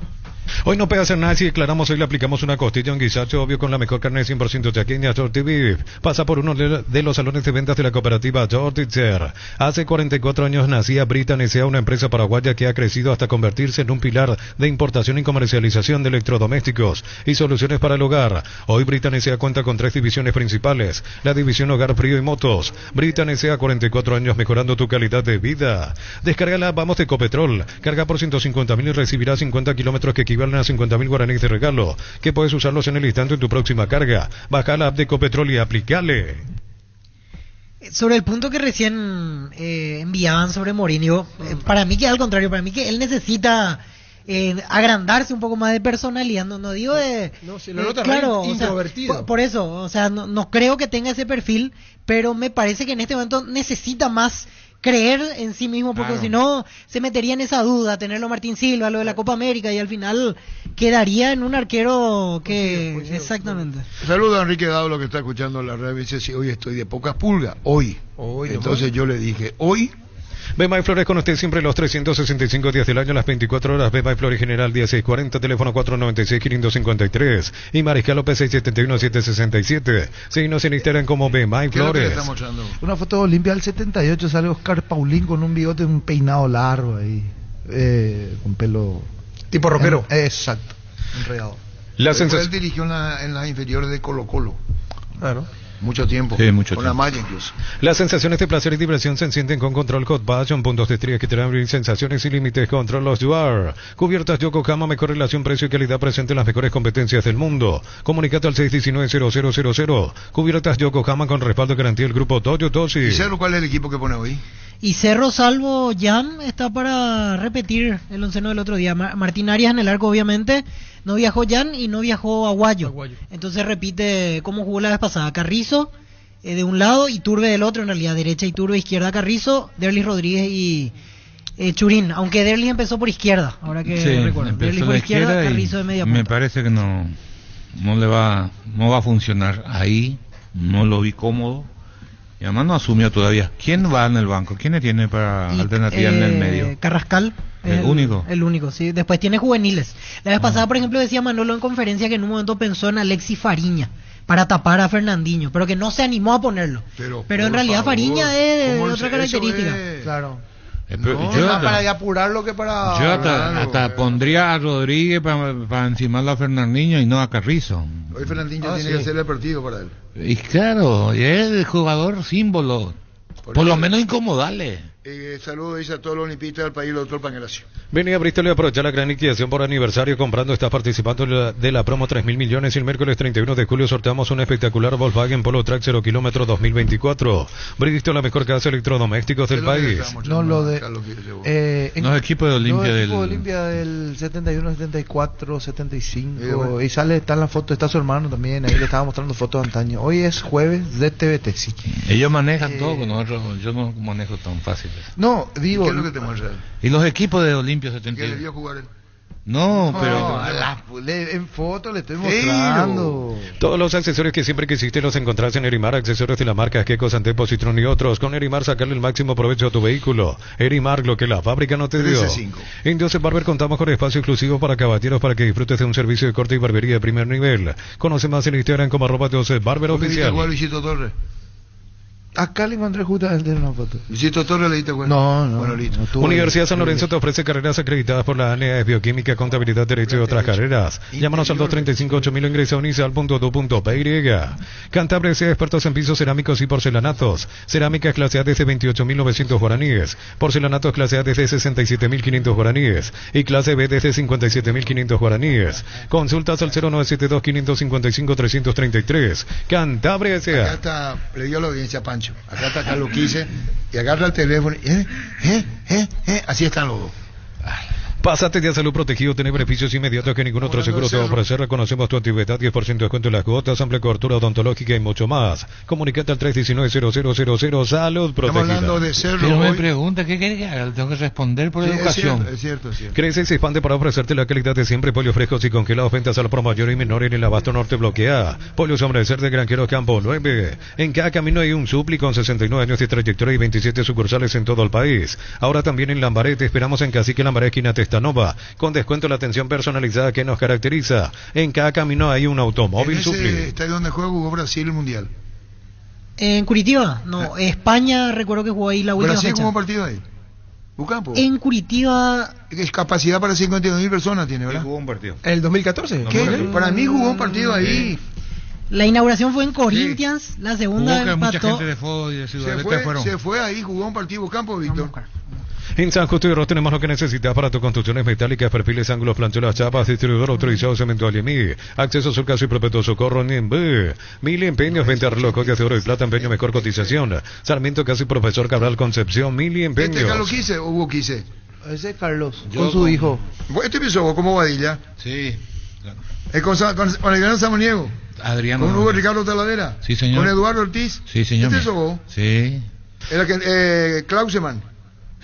Hoy no puede hacer nada si declaramos, hoy le aplicamos una costilla, un guisacho, obvio, con la mejor carne 100% chaqueña, Shorty Beef. Pasa por uno de los salones de ventas de la cooperativa Shortitzer. Hace 44 años nacía Britan S.A., una empresa paraguaya que ha crecido hasta convertirse en un pilar de importación y comercialización de electrodomésticos y soluciones para el hogar. Hoy Britan S.A. cuenta con 3 divisiones principales. La división Hogar, Frío y Motos. Britan S.A., 44 años mejorando tu calidad de vida. Descarga la Vamos de Ecopetrol. Carga por 150.000 y recibirás 50 kilómetros que equivalen a 50.000 guaraníes de regalo, que puedes usarlos en el instante en tu próxima carga. Baja la app de Ecopetrol y aplicale. Sobre el punto que recién enviaban sobre Mourinho, para mí que al contrario, para mí que él necesita agrandarse un poco más de personalidad, no digo de... No, si lo nota claro, introvertido. O sea, por eso, o sea, no creo que tenga ese perfil, pero me parece que en este momento necesita más creer en sí mismo, porque Claro. si no se metería en esa duda, tenerlo Martín Silva, lo de la Copa América, y al final quedaría en un arquero que... Exactamente. Saludo a Enrique Dado, que está escuchando la radio, y dice, sí, hoy estoy de pocas pulgas, hoy. Entonces yo le dije, hoy... Bema y Flores con usted siempre los 365 días del año, las 24 horas. Bema y Flores General 1640, teléfono 496-553 y Mariscal López 671-767. Síguenos en Instagram como Bema y Flores. Una foto de Olimpia del 78, sale Oscar Paulín con un bigote, un peinado largo ahí, con pelo... Tipo rockero. Exacto, enredado. Él dirigió en las inferiores de Colo Colo. Claro. Mucho tiempo. Sí, mucho con tiempo. la malla incluso. Las sensaciones de placer y diversión se encienden con Control Hot Passion, puntos de estrella que te dan sensaciones y límites. Control los Duar. Cubiertas Yokohama, mejor relación precio y calidad presente en las mejores competencias del mundo. Comunicate al 619-0000. Cubiertas Yokohama con respaldo y garantía del grupo Toyo Toshi. ¿Y Cerro cuál es el equipo que pone hoy? Y Cerro, salvo Jan, está para repetir el onceno del otro día. Martín Arias en el arco, obviamente. No viajó Jan y no viajó Aguayo. Entonces repite cómo jugó la vez pasada. Carrizo de un lado y Turbe del otro, en realidad. Derecha y Turbe, izquierda Carrizo, Derlis Rodríguez y Churín. Aunque Derlis empezó por izquierda, ahora que recuerdo. Derlis por izquierda, Carrizo de media punta. Me parece que no va a funcionar ahí. No lo vi cómodo. Y además no asumió todavía. ¿Quién va en el banco? ¿Quién tiene para alternativa en el medio? Carrascal. ¿El único? El único, sí. Después tiene juveniles. La vez pasada, por ejemplo, decía Manolo en conferencia que en un momento pensó en Alexis Fariña para tapar a Fernandinho, pero que no se animó a ponerlo. Pero en realidad Fariña es de otra característica. Claro. Más para apurarlo que para... Yo hasta pondría a Rodríguez para encimarlo a Fernandinho y no a Carrizo. Hoy Fernandinho tiene que hacer el partido para él. Y claro, y es el jugador símbolo. Por lo menos incomodarle. Saludos, dice a todos los olimpistas del país, el doctor Pangelacio. Vení a Bristol y aprovecha la gran liquidación por aniversario comprando. Estás participando de la promo 3.000 millones. Y el miércoles 31 de julio sorteamos un espectacular Volkswagen Polo Track 0 kilómetros 2024. Bristol, la mejor casa de electrodomésticos del país. No, lo de... los equipos de Olimpia del... Olimpia del 71, 74, 75. Y sale, está en la foto, está su hermano también. Ahí le estaba mostrando fotos de antaño. Hoy es jueves de TVT, sí. Ellos manejan todo, nosotros, yo no manejo tan fácil. No, digo... ¿Qué es lo que te muestra? Y los equipos de Olimpia 71. ¿Qué le vio jugar él? No, pero... en foto le estoy mostrando. Todos los accesorios que siempre quisiste los encontrás en Erimar, accesorios de la marca Gekko, Santepo, Citroën y otros. Con Erimar sacarle el máximo provecho a tu vehículo. Erimar, lo que la fábrica no te dio. En Joseph Barber contamos con espacio exclusivo para caballeros para que disfrutes de un servicio de corte y barbería de primer nivel. Conoce más en Instagram como @Joseph Barber oficial. Luisito Torres? Acá le encontré justamente una foto. Luisito Torres le diste cuenta. No. Bueno, listo. Universidad San Lorenzo te ofrece carreras acreditadas por la ANEA, Bioquímica, Contabilidad, Derecho y otras carreras. Llámanos al 235-8000 o ingresa a unicel.edu.py. Cantabria sea expertos en pisos cerámicos y porcelanatos. Cerámicas clase A desde 28.900 guaraníes. Porcelanatos clase A desde 67.500 guaraníes. Y clase B desde 57.500 guaraníes. Consultas al 0972-555-333. Cantabria sea. Acá está, le dio la audiencia a Pancho. Acá está Carlos Quise y agarra el teléfono así están los dos. Pásate de salud protegido, tiene beneficios inmediatos que ningún otro seguro te va a ofrecer. Reconocemos tu antigüedad, 10% de descuento en las cuotas, amplia cobertura odontológica y mucho más. Comunicate al 319-0000, salud protegida. Estamos hablando de Cerro. Pero me pregunta, ¿qué quiere que haga? Tengo que responder por educación. Es cierto. Crece y se expande para ofrecerte la calidad de siempre. Pollos frescos y congelados, ventas al por mayor y menor en el Abasto Norte bloquea. Pollos Hombre Ser de Granjeros Campo 9. En cada camino hay un supli con 69 años de trayectoria y 27 sucursales en todo el país. Ahora también en Lambaré, te esperamos en Cacique Lambaré, esquina Testón. Gestanova, con descuento en la atención personalizada que nos caracteriza. En cada camino hay un automóvil ¿En Supli. ese estadio donde jugó Brasil el Mundial? En Curitiba, no, España, recuerdo que jugó ahí la última Brasil fecha. jugó un partido ahí. Bucampo. En Curitiba... Es capacidad para 52.000 personas tiene, ¿verdad? Jugó un partido. ¿El 2014? ¿Qué? Para mí jugó un partido ahí. La inauguración fue en Corinthians, la segunda Hubo que mucha empató. gente de fútbol y de Ciudad fueron. Se fue ahí, jugó un partido Bucampo, Víctor. En San Justo y Ros tenemos lo que necesitas para tus construcciones metálicas, perfiles, ángulos, planchuelas, chapas, distribuidor autorizado Cemento Aliemí, acceso sur caso y perpetuo socorro Niembé, Mil Empeños, venta reloj, joyas de oro y plata, empeño mejor cotización, Sarmiento casi Profesor Cabral Concepción, Mil Empeños. ¿Este Carlos Quise o Hugo Quise? Ese Carlos, con su hijo. ¿Este empezó vos como Badilla? Sí. Con el gran Samaniego. Adriano. Con Hugo Ricardo Talavera. Sí, señor. Con Eduardo Ortiz. Sí, señor. ¿Este vos? Sí. Era que Klauseman.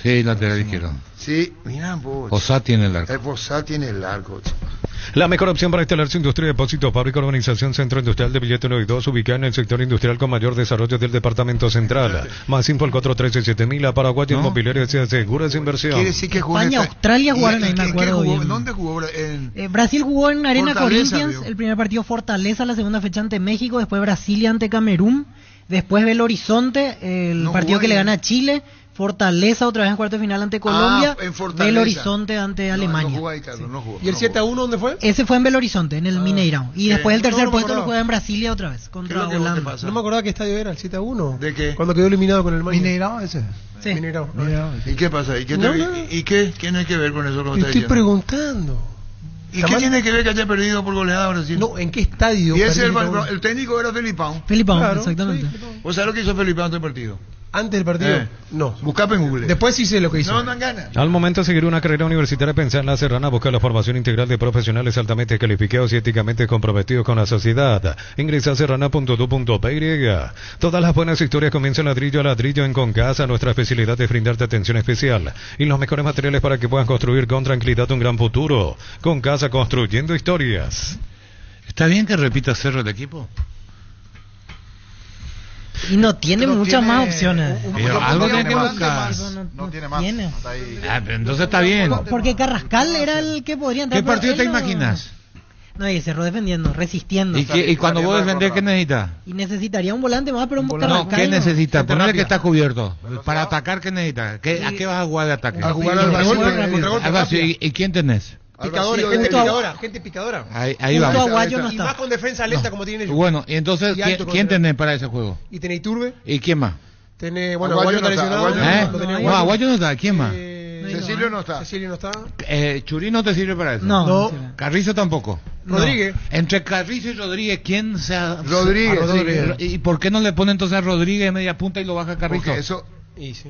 Sí, lateral izquierdo. Sí, mira vos. Fossat tiene el arco. Fossat tiene el arco. La mejor opción para instalar su industria de depósito, fábrica, urbanización, centro industrial de billete 1 y 2, ubicada en el sector industrial con mayor desarrollo del departamento central. Más info al 413-7000, a Paraguay Inmobiliaria se asegura esa inversión. Quiere decir que jugó España, Australia jugaron ahí, me acuerdo bien. ¿Dónde jugó? Brasil jugó en Arena Fortaleza, Corinthians, vio. el primer partido Fortaleza, la segunda fecha ante México, después Brasilia ante Camerún, después Belo Horizonte, el partido que le gana a Chile, Fortaleza otra vez en cuarto de final ante Colombia, en Fortaleza. Belo Horizonte ante Alemania. No jugó ahí, Carlos, no jugó. ¿Y el 7-1 dónde fue? Ese fue en Belo Horizonte, en el Mineirão. Y después el tercer no me puesto lo acordaba. juega en Brasilia otra vez, contra Holanda. No me acordaba qué estadio era, el 7-1. ¿De qué? Cuando quedó eliminado con el Maño. Mineirão ese. Sí. Mineirão. ¿Y qué pasa? ¿Y qué, No, te- no. ¿Y qué? ¿Qué no hay que ver con eso? Como Te está estoy diciendo? preguntando. ¿Y qué tiene que ver que haya perdido por goleada Brasil? No, ¿en qué estadio? Y ese perdió? el técnico era Felipão. Felipão, Claro, exactamente. ¿Vos sabés lo que hizo Felipão antes del partido? Antes del partido. Eh. No. Buscá en Google. Después sí sé lo que hizo. No dan ganas. Al momento de seguir una carrera universitaria, pensar en La Serrana, buscar la formación integral de profesionales altamente calificados y éticamente comprometidos con la sociedad. Ingresa a serrana.tu.py. Todas las buenas historias comienzan ladrillo a ladrillo en Concasa. Nuestra especialidad es brindarte atención especial y los mejores materiales para que puedas construir con tranquilidad un gran futuro. Concasa, construyendo historias. ¿Está bien que repita Cerro el equipo? Y no tiene muchas más opciones. Pero algo tiene que buscar. No tiene más. Tiene. Hasta ahí. Ah, pero entonces está bien. Porque Carrascal era el que podría entrar. ¿Qué pero partido él te no- imaginas? No, y cerró defendiendo, resistiendo. ¿Y cuando vos defendés, qué necesitas? Y necesitaría un volante más, pero un No, Carrascal. ¿qué necesitas? Gente Ponele que rápida. está cubierto. Para atacar, ¿qué necesitas? ¿A qué vas a jugar de ataque? A jugar al Contragolpe, vacío. contragolpe, Algo así. rápida. ¿Y quién tenés? Picadores, Al gente vacío de- picadora, gente picadora. Ahí Justo vamos. Aguayo no Y más está. con defensa lenta como tienen ellos. Bueno, y entonces, Y alto ¿quién contra- tenés para ese juego? Y tenés Iturbe, ¿Y quién más? tenés, bueno, Aguayo Aguayo está no está, lesionado. Aguayo ¿Eh? lo tenés No, Aguayo no está. ¿Quién más? Cecilio no está. Cecilio no está. Churí no te sirve para eso. No, No. no sirve. Carrizo tampoco. Rodríguez. Entre Carrizo y Rodríguez, ¿quién sea? Rodríguez, a Rodríguez. ¿Y por qué no le pone entonces a Rodríguez media punta y lo baja a Carrizo? Porque eso,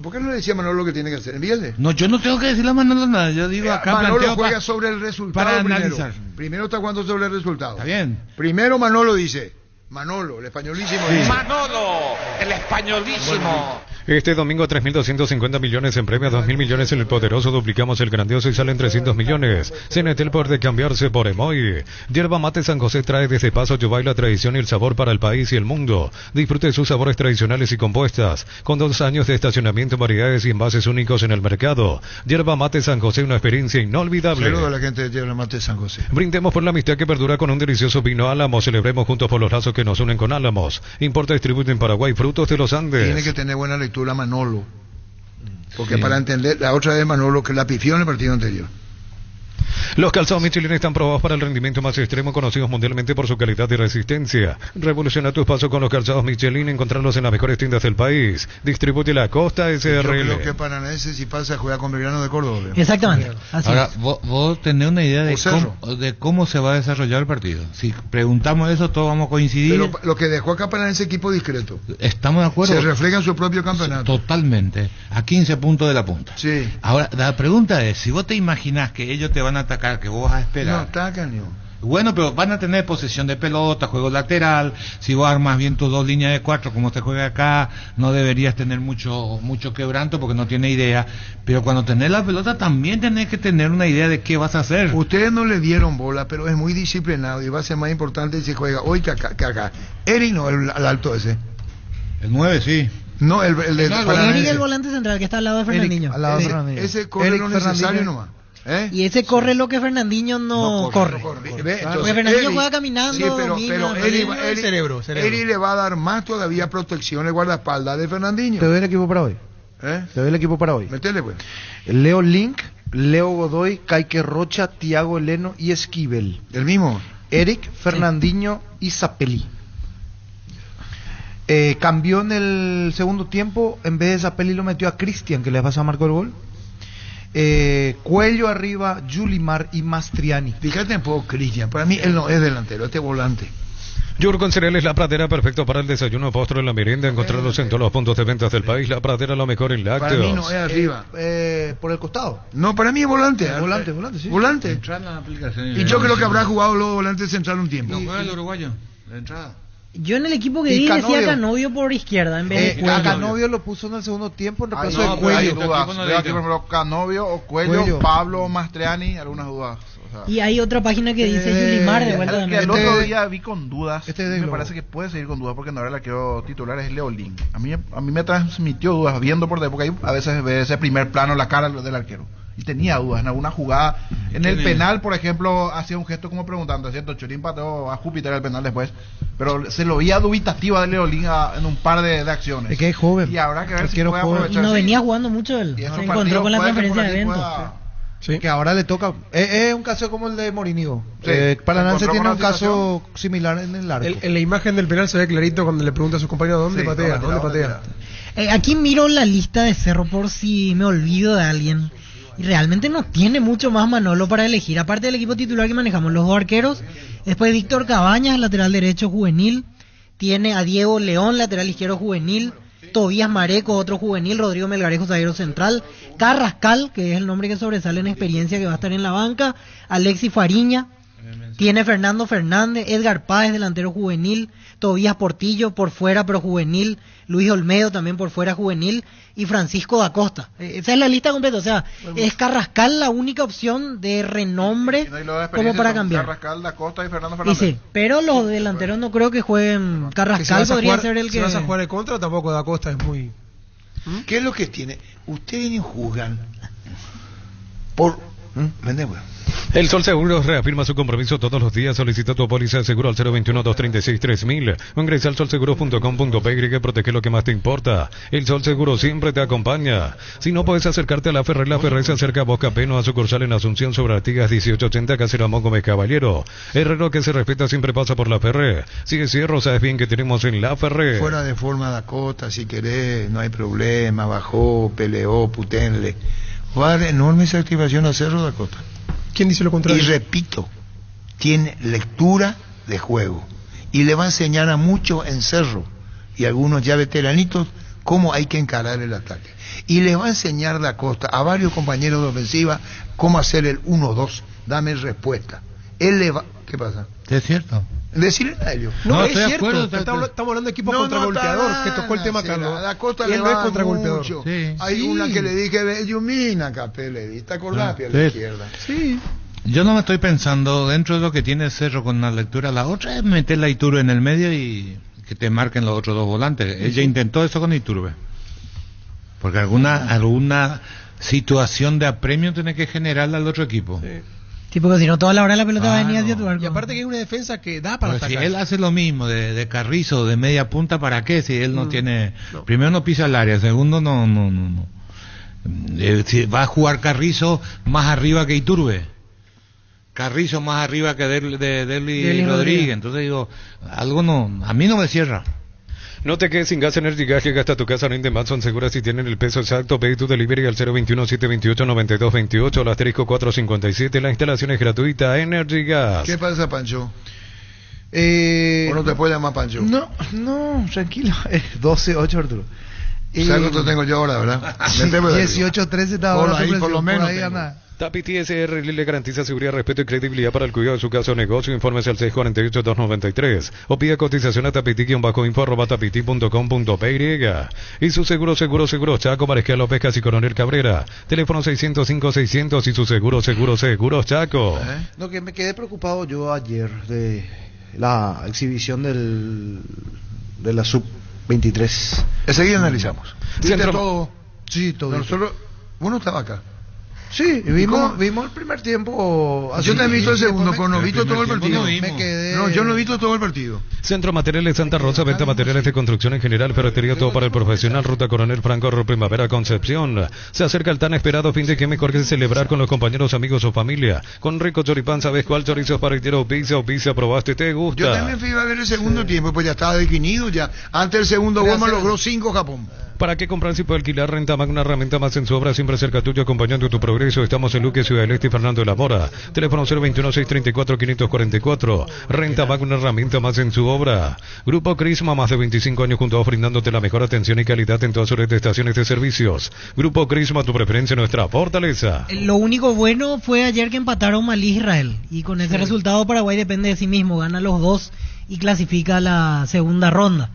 ¿por qué no le decía a Manolo lo que tiene que hacer? Envíale. No, yo no tengo que decirle a Manolo nada. Yo digo acá Manolo planteo juega pa- sobre el resultado para primero. analizar. Primero está jugando sobre el resultado. Está bien. Primero Manolo dice, Manolo, el españolísimo. dice, Manolo, el españolísimo. Este domingo 3.250 millones en premios, 2.000 millones en el poderoso, duplicamos el grandioso y salen 300 millones. Cenetel por de cambiarse por Emoy. Yerba Mate San José trae desde Paso Yubay la tradición y el sabor para el país y el mundo. Disfrute de sus sabores tradicionales y compuestas, con 2 años de estacionamiento, variedades y envases únicos en el mercado. Yerba Mate San José, una experiencia inolvidable. Saludos a la gente de Yerba Mate San José. Brindemos por la amistad que perdura con un delicioso vino Álamos. Celebremos juntos por los lazos que nos unen con Álamos. Importa y distribuye en Paraguay frutos de los Andes. Tiene que tener buena lectura Manolo. Porque para entender, la otra vez Manolo que la pifió en el partido anterior. Los calzados Michelin están probados para el rendimiento más extremo, conocidos mundialmente por su calidad y resistencia. Revoluciona tu espacio con los calzados Michelin, encontrarlos en las mejores tiendas del país. Distribuye la Costa Yo SRL. creo que Paranaense si pasa juega con Belgrano de Córdoba. Exactamente. Así Ahora, es. vos tenés una idea O Cerro. de cómo se va a desarrollar el partido. Si preguntamos eso, todos vamos a coincidir. Pero lo que dejó acá Paranaense equipo discreto. Estamos de acuerdo. Se refleja en su propio campeonato. Totalmente. A 15 puntos de la punta. Sí. Ahora, la pregunta es, si vos te imaginás que ellos te van a atacar, que vos vas a No esperar. atacan, no. Bueno, pero van a tener posesión de pelota, juego lateral. Si vos armas bien tus 2 líneas de 4 como se juega acá, no deberías tener mucho quebranto porque no tiene idea. Pero cuando tenés la pelota también tenés que tener una idea de qué vas a hacer. Ustedes no le dieron bola, pero es muy disciplinado y va a ser más importante si juega hoy que acá. Eric no, el alto ese. El 9 sí. No, el de Eric, Paranaense. el volante central que está al lado de Fernandinho. Al lado de Ese- Fernandinho. Ese corre Eric lo necesario Fernandinho. nomás. Y ese corre lo que Fernandinho no corre. Porque Fernandinho juega caminando. Sí, pero Eri le va a dar más todavía protección al guardaespaldas de Fernandinho. Te doy el equipo para hoy. Te doy el equipo para hoy. Metele, pues. Leo Link, Leo Godoy, Kaique Rocha, Tiago Eleno y Esquivel. ¿El mismo? Eric, Fernandinho y Zapelli. Cambió en el segundo tiempo, en vez de Zapelli lo metió a Cristian, que le pasa a marcar el gol. Cuello arriba, Yulimar y Mastriani. Fíjate un poco, Cristian, para mí él no es delantero, este volante. Yurgon Cereales, La Pradera, perfecto para el desayuno, postre, la merienda, encontrarlos en todos los puntos de ventas del país. La Pradera, lo mejor en lácteos. Para mí no es arriba. Por el costado. No, para mí es volante. Volante, sí. Volante. Entrar en la aplicación. Y yo creo que habrá jugado luego volante central un tiempo. No juega el uruguayo, de entrada. Yo en el equipo que di decía Canovio por izquierda en vez de Cuello. A Canovio lo puso en el segundo tiempo en reemplazo de Cuello. Cuello. Hay dudas. Veo aquí, por ejemplo, Canovio o Cuello, Pablo o Mastriani, algunas dudas. Y hay otra página que dice Yulimar de vuelta también. El otro día vi con dudas. Me parece que puede seguir con dudas porque no era el arquero titular, es Leo Link. A mí me transmitió dudas viendo por porque ahí a veces ve ese primer plano la cara del arquero. Y tenía dudas en alguna jugada. En el penal, por ejemplo, hacía un gesto como preguntando, ¿cierto? Churín pateó a Júpiter el penal después. Pero se lo veía dubitativa de Leo Link en un par de acciones. Es que es joven. Y habrá que ver si puede aprovechar. Y no venía jugando mucho él. Se encontró con la transferencia de eventos. Sí. Que ahora le toca. Es un caso como el de Morínigo. Paranense tiene un caso similar en el arco. En la imagen del penal se ve clarito cuando le pregunta a sus compañeros ¿dónde patea? Aquí miro la lista de Cerro por si me olvido de alguien. Y realmente no tiene mucho más Manolo para elegir. Aparte del equipo titular que manejamos, los dos arqueros. Después Víctor Cabañas, lateral derecho juvenil. Tiene a Diego León, lateral izquierdo juvenil. Tobías Mareco, otro juvenil. Rodrigo Melgarejo, zaguero central. Carrascal, que es el nombre que sobresale en experiencia, que va a estar en la banca. Alexis Fariña. Tiene Fernando Fernández, Edgar Páez, delantero juvenil. Tobías Portillo, por fuera pero juvenil. Luis Olmedo, también por fuera juvenil. Y Francisco da Costa. Esa es la lista completa. O sea, es Carrascal la única opción de renombre como para cambiar. Carrascal, da Costa y Fernando Fernández. Sí, pero los delanteros no creo que jueguen. Carrascal podría ser el que... Si vas a jugar en contra, tampoco da Costa es muy... ¿Qué es lo que tiene? Ustedes juegan por... Vendemos. El Sol Seguros reafirma su compromiso todos los días. Solicita tu póliza de seguro al 021-236-3000 o ingresa al solseguros.com.py que protege lo que más te importa. El Sol Seguro siempre te acompaña. Si no puedes acercarte a La Ferré se acerca a Boca Peno a sucursal en Asunción sobre Artigas 1880, Casero Gómez Caballero. Herrero que se respeta siempre pasa por La Ferré. Sigue Cierro, sabes bien que tenemos en La Ferré. Fuera de forma Dakota, si querés, no hay problema. Bajó, peleó, putenle. Va a dar enorme satisfacción a Cerro Dakota. ¿Quién dice lo contrario? Y repito, tiene lectura de juego y le va a enseñar a muchos en Cerro y algunos ya veteranitos cómo hay que encarar el ataque. Y le va a enseñar Dakota a varios compañeros de ofensiva cómo hacer el 1-2. Dame respuesta. Él le va... ¿Qué pasa? Es cierto. Decirle a ellos. No, es cierto. Estamos hablando de equipo contragolpeador, que tocó el tema Carlos. Dakota le va contragolpeador. Sí. Hay una que le dije, Yumina, Capelli, ¿te acordás? A la izquierda. Sí. Yo no me estoy pensando dentro de lo que tiene Cerro con la lectura. La otra es meter a Iturbe en el medio y que te marquen los otros dos volantes. Ella intentó eso con Iturbe. Porque alguna situación de apremio tiene que generarle al otro equipo. Sí. Sí, porque si no toda la hora la pelota va a venir hacia tu arco. Y aparte que es una defensa que da para atacar. Si él hace lo mismo de Carrizo, de media punta, ¿para qué? Si él no tiene... No. Primero no pisa el área, segundo no. Si va a jugar Carrizo más arriba que Iturbe. Carrizo más arriba que Deli Rodríguez. Entonces digo, algo no... A mí no me cierra. No te quedes sin gas Energy Gas, llega hasta tu casa, no más, son seguras si tienen el peso exacto. Pedí tu delivery al 021-728-9228, al asterisco 457, la instalación es gratuita. Energy Gas. ¿Qué pasa, Pancho? ¿O no te puede llamar Pancho? No, tranquilo. 12-8, Arturo. ¿Sabes cuánto tengo yo ahora, verdad? 18-13 está ahora. Ahí por lo menos. Tapiti SR le garantiza seguridad, respeto y credibilidad para el cuidado de su casa o negocio. Infórmese al 648-293 o pida cotización a tapiti-info@tapiti.com.py. Y su seguro Chaco, Mariscal López Casi Coronel Cabrera. Teléfono 605-600 y su seguro Chaco. No, que me quedé preocupado yo ayer de la exhibición de la sub-23. Enseguida analizamos. Todo. Sí, todo. Nosotros, uno estaba acá. Sí, vimos el primer tiempo. Yo también he visto el segundo, pero no he visto todo el partido. No, yo no he visto todo el partido. Centro Materiales Santa Rosa, venta materiales de construcción en general, ferretería todo para el profesional, Ruta Coronel Franco, Primavera Concepción. Se acerca el tan esperado fin de que mejor que celebrar con los compañeros, amigos o familia. Con rico choripán, ¿sabes cuál chorizo parrillero o pizza probaste? ¿Te gusta? Yo también fui a ver el segundo tiempo, pues ya estaba definido ya. Antes del segundo gol me logró 5 Japón. ¿Para qué comprar si puede alquilar? Renta Magna, herramienta más en su obra, siempre cerca tuyo, acompañando tu progreso. Estamos en Luque, Ciudad del Este y Fernando de la Mora. Teléfono 021-634-544. Renta Magna, herramienta más en su obra. Grupo Crisma, más de 25 años junto a vos, brindándote la mejor atención y calidad en todas sus redes de estaciones de servicios. Grupo Crisma, tu preferencia, nuestra fortaleza. Lo único bueno fue ayer que empataron Malí e Israel. Y con ese resultado Paraguay depende de sí mismo. Gana los dos y clasifica a la segunda ronda.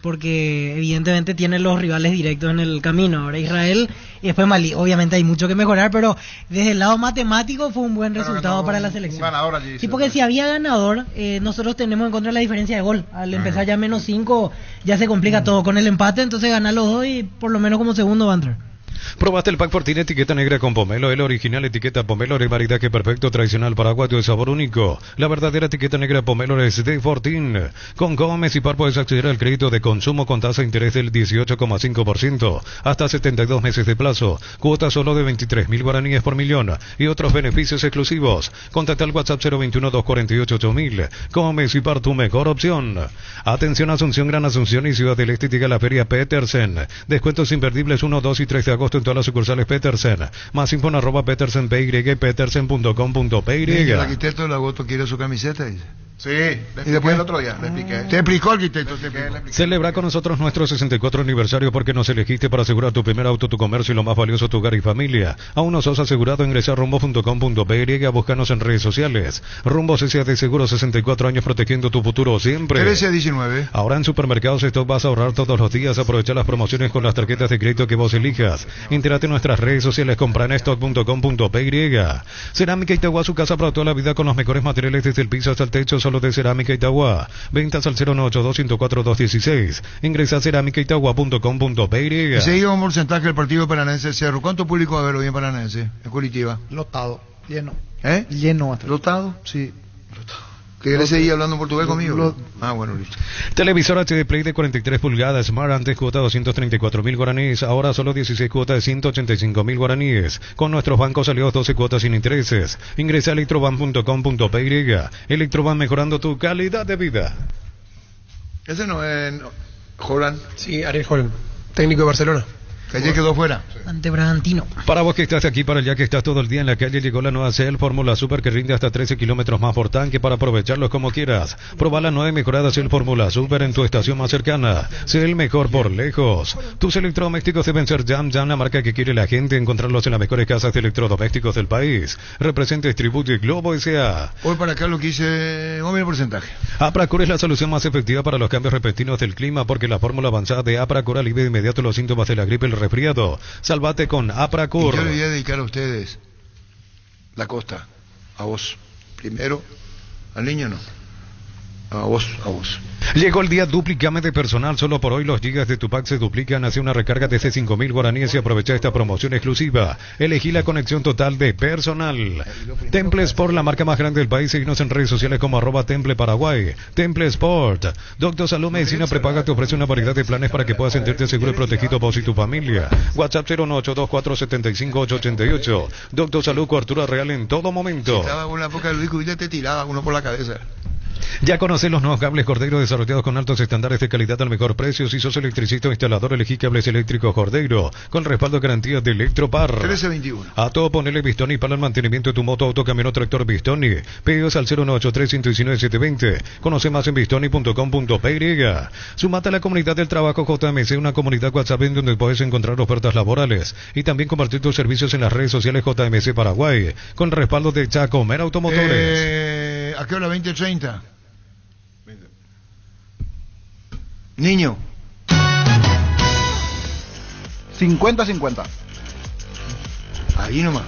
Porque evidentemente tiene los rivales directos en el camino. Ahora Israel y después Malí. Obviamente hay mucho que mejorar, pero desde el lado matemático fue un buen resultado para la selección. Sí, porque si había ganador, nosotros tenemos en contra la diferencia de gol. Al empezar ya -5 ya se complica todo. Con el empate entonces ganan los dos y por lo menos como segundo va a entrar. ¿Probaste el pack Fortín etiqueta negra con pomelo? El original etiqueta pomelo de maridaje perfecto, tradicional paraguayo de sabor único. La verdadera etiqueta negra pomelo es de Fortín. Con Gómez y Par puedes acceder al crédito de consumo con tasa de interés del 18,5%, hasta 72 meses de plazo, cuota solo de 23.000 guaraníes por millón y otros beneficios exclusivos. Contacta al WhatsApp 021-248-8000. Gómez y Par, tu mejor opción. Atención Asunción, Gran Asunción y Ciudad del Este, llega la Feria Petersen. Descuentos imperdibles 1, 2 y 3 de agosto en todas las sucursales Petersen. Más info en @petersenpy, petersen.com.py. El arquitecto del agosto quiere su camiseta, dice. Sí, le expliqué el otro día, le expliqué. Te explicó, arquitecto. Celebra con nosotros nuestro 64 aniversario porque nos elegiste para asegurar tu primer auto, tu comercio y lo más valioso, tu hogar y familia. Aún no sos asegurado, ingresa a rumbo.com.py, búscanos en redes sociales. Rumbo S.A. de Seguro, 64 años protegiendo tu futuro siempre. 13-19. Ahora en supermercados Stock vas a ahorrar todos los días, aprovechar las promociones con las tarjetas de crédito que vos elijas. Entérate en nuestras redes sociales, compra en stock.com.py. Cerámica Itagua, su casa para toda la vida con los mejores materiales desde el piso hasta el techo, solo de Cerámica Itagua. Ventas al 098-204-216. Ingresa a cerámicaitagua.com.py. Seguimos un porcentaje del partido Paranense Cerro. ¿Cuánto público va a haber hoy en Paranense, en Curitiba? Lotado, lleno. Lleno. ¿Lotado? Sí. ¿Querés seguir hablando portugués conmigo? Bueno, listo. Televisor HD Play de 43 pulgadas, Smart, antes cuota 234.000 guaraníes, ahora solo 16 cuotas de 185.000 guaraníes. Con nuestros bancos aliados 12 cuotas sin intereses. Ingresa a electroban.com.py. Electroban, mejorando tu calidad de vida. Ese no es Holland. Sí, Ariel Holland, técnico de Barcelona. Que ayer quedó fuera. Ante Bragantino. Para vos que estás aquí, para el ya que estás todo el día en la calle, llegó la nueva Cell Fórmula Super que rinde hasta 13 kilómetros más por tanque para aprovecharlos como quieras. Proba la nueva y mejorada Cell Fórmula Super en tu estación más cercana. Sé el mejor por lejos. Tus electrodomésticos deben ser Jam, la marca que quiere la gente. Encontrarlos en las mejores casas de electrodomésticos del país. Representa Distribuye Globo S.A. Hoy para acá lo que hice, vamos a ver el porcentaje. Apracur es la solución más efectiva para los cambios repentinos del clima porque la fórmula avanzada de Apracur alivia de inmediato los síntomas de la gripe y el resfriado. Salvate con Apracur. Y yo le voy a dedicar a ustedes la costa, a vos. Primero, al niño no. A vos. Llegó el día Duplicame de personal. Solo por hoy los gigas de tu pack se duplican. Hace una recarga desde 5.000 guaraníes y aprovecha esta promoción exclusiva. Elegí la conexión total de personal. Temple Sport, la marca más grande del país. Seguinos en redes sociales como @Temple Paraguay. Temple Sport. Doctor Salud Medicina Prepaga te ofrece una variedad de planes para que puedas sentirte seguro y protegido vos y tu familia. WhatsApp 01824758888. Doctor Salud, cobertura real en todo momento. Si estaba con la época de Luis Cubilla, te tiraba uno por la cabeza. Ya conocés los nuevos cables Cordeiro desarrollados con altos estándares de calidad al mejor precio. Si sos electricista o instalador, elegí cables eléctricos Cordeiro con respaldo de garantía de Electropar. 1321. A todo ponele Bistoni para el mantenimiento de tu moto, auto, camión o tractor Bistoni. Pedidos al 0983119-720. Conoce más en bistoni.com.py. Sumate a la comunidad del trabajo JMC, una comunidad WhatsApp en donde puedes encontrar ofertas laborales y también compartir tus servicios en las redes sociales JMC Paraguay con respaldo de Chacomer Automotores. ¿A qué hora? 20:30. Niño. 50-50. Ahí nomás.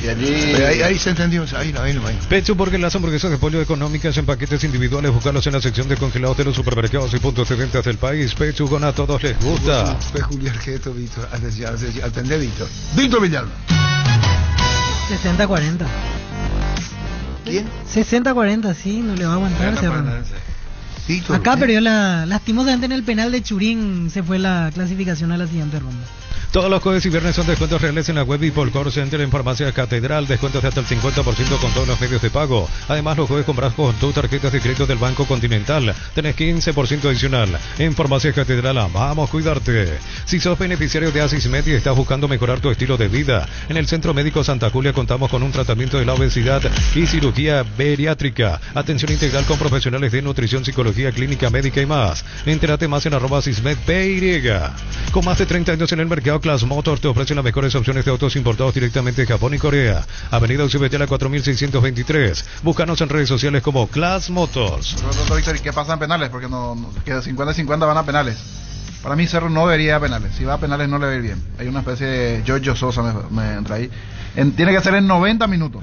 Y allí... ahí se entendió, ahí no. Pecho, porque las hamburguesas de pollo económicas en paquetes individuales, buscarlos en la sección de congelados de los supermercados y puntos de ventas del país. Pechugon, a todos les gusta. Peculiar gesto, Víctor. Atendé, Víctor. Víctor Villalba. 60-40. ¿Quién? 60-40, sí, no le va a aguantar Cerro. Acá perdió lastimosamente en el penal de Churín, se fue la clasificación a la siguiente ronda. Todos los jueves y viernes son descuentos reales en la web y por Call Center en Farmacia Catedral. Descuentos de hasta el 50% con todos los medios de pago. Además, los jueves compras con tus tarjetas de crédito del Banco Continental. Tenés 15% adicional. En Farmacia Catedral, vamos a cuidarte. Si sos beneficiario de Asismed y estás buscando mejorar tu estilo de vida, en el Centro Médico Santa Julia contamos con un tratamiento de la obesidad y cirugía bariátrica. Atención integral con profesionales de nutrición, psicología, clínica médica y más. Entérate más en @AsismedPY. Con más de 30 años en el mercado, Class Motors te ofrece las mejores opciones de autos importados directamente de Japón y Corea. Avenida Occidental 4623. Búscanos en redes sociales como Class Motors. Víctor, ¿y qué pasa en penales? Porque que 50-50 van a penales. Para mí Cerro no debería a penales. Si va a penales no le va a ir bien. Hay una especie de Giorgio Sosa me entra ahí. Tiene que ser en 90 minutos.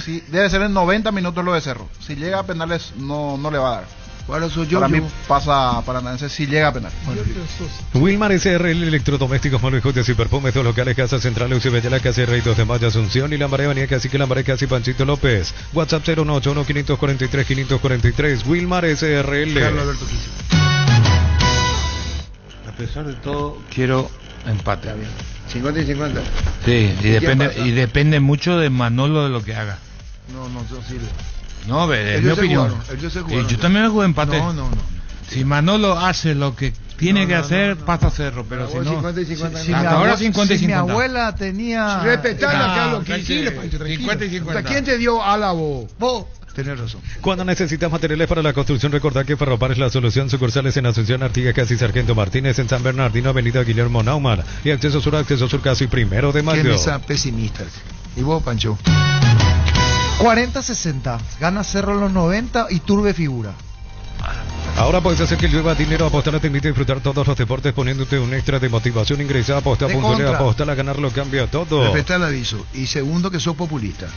Si debe ser en 90 minutos lo de Cerro. Si llega a penales no le va a dar. Para mí pasa Paranaense si llega a penal. Wilmar SRL Electrodomésticos, Molejotes y Perfumes, dos locales, Casa Central, Eusebella, Casa Rey 2 de Mayo, Asunción y Lambaré, Avenida Cacique, Lambaré, Casi Panchito López. WhatsApp 091-543-543. Wilmar SRL. A pesar de todo, quiero empate. 50 y 50. Sí, y depende mucho de Manolo de lo que haga. No sirve. No, es mi opinión. Yo también me juego empate. No. Si Manolo hace lo que tiene que hacer, pasa a Cerro, pero si no... 50 y 50. Ahora 50 y 50. Mi abuela tenía... Respetar acá lo que tranquilo, 50 y 50. ¿Quién te dio álabo? Vos. Tenés razón. Cuando necesitas materiales para la construcción, recordá que Ferropar es la solución. Sucursales en Asunción, Artigas, Casi Sargento Martínez, en San Bernardino, Avenida Guillermo Naumann y Acceso Sur Casi 1 de Mayo. ¿Quién es pesimista? ¿Y vos, Pancho? 40-60. Gana Cerro en los 90 y Turbe figura. Ahora puedes hacer que llueva dinero. Apostar te invita a disfrutar todos los deportes poniéndote un extra de motivación. Ingresa a apostar.net. Apostar a ganar lo cambia todo. Respetá el aviso. Y segundo, que sos populista.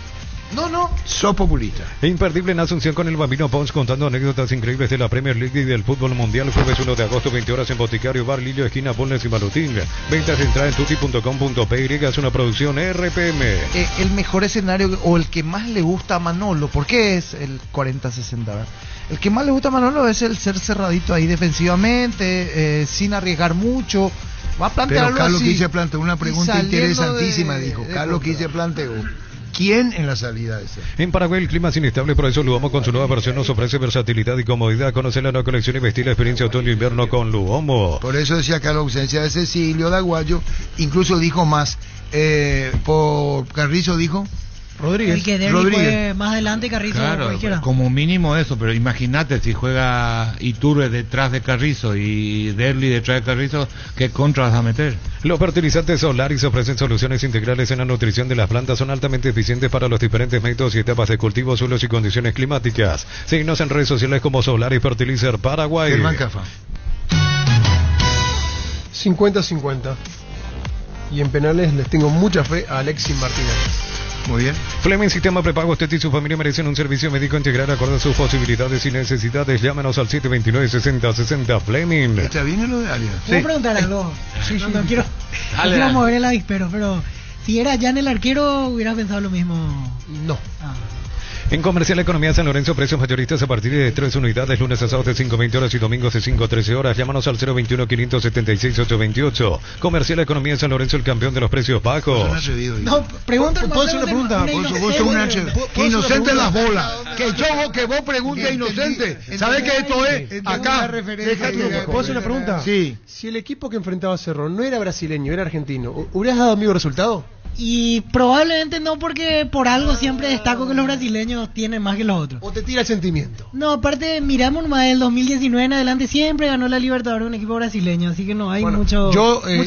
No. Sos populista. Imperdible en Asunción con el Bambino Pons, contando anécdotas increíbles de la Premier League y del fútbol mundial. Jueves 1 de agosto, 20 horas en Boticario, Bar Lillo, esquina Bulnes y Malutín. Ventas de entrada en tuti.com.py. Es una producción RPM. El mejor escenario o el que más le gusta a Manolo, ¿por qué es el 40-60? El que más le gusta a Manolo es el ser cerradito ahí defensivamente, sin arriesgar mucho. Va a plantearlo. Pero Carlos así. Quise planteó una pregunta interesantísima, dijo. Carlos Quise planteó. ¿Quién en la salida de ese? En Paraguay el clima es inestable, por eso Luomo con su nueva versión nos ofrece versatilidad y comodidad. Conoce la nueva colección y vestir la experiencia otoño-invierno con Luomo. Por eso decía que a la ausencia de Cecilio de Aguayo, incluso dijo más, por Carrizo dijo... Rodríguez. El que Derby fue más adelante, Carrizo, claro, cualquiera. Como mínimo eso, pero imagínate si juega Iturbe detrás de Carrizo y Derby detrás de Carrizo, ¿qué contra vas a meter? Los fertilizantes Solaris ofrecen soluciones integrales en la nutrición de las plantas, son altamente eficientes para los diferentes métodos y etapas de cultivo, suelos y condiciones climáticas. Síguenos en redes sociales como Solaris Fertilizer Paraguay. Germán Cafa. 50-50. Y en penales les tengo mucha fe a Alexis Martínez. Muy bien. Fleming Sistema Prepago. Usted y su familia merecen un servicio médico integral acorde a sus posibilidades y necesidades. Llámanos al 729-6060 Fleming. ¿Está bien lo de Alias? ¿Puedo preguntar algo? No quiero mover el avispero, pero si era Jan el arquero, hubiera pensado lo mismo. No. En Comercial Economía San Lorenzo, precios mayoristas a partir de 3 unidades, lunes a sábados de 5:20 horas y domingos de 5:13 horas. Llámanos al 021-576-828. Comercial Economía San Lorenzo, el campeón de los precios bajos. No, pregunta. ¿Puedo hacer una pregunta? Vos sos un que inocente las bolas. Que vos preguntes inocente. ¿Sabés que esto es? Acá. ¿Puedo hacer una pregunta? Sí. Si el equipo que enfrentaba a Cerro no era brasileño, era argentino, ¿hubieras dado amigo resultado? Y probablemente no, porque por algo siempre destaco que los brasileños tienen más que los otros. ¿O te tira el sentimiento? No, aparte, miramos más del 2019 en adelante, siempre ganó la Libertadores un equipo brasileño, así que no hay mucho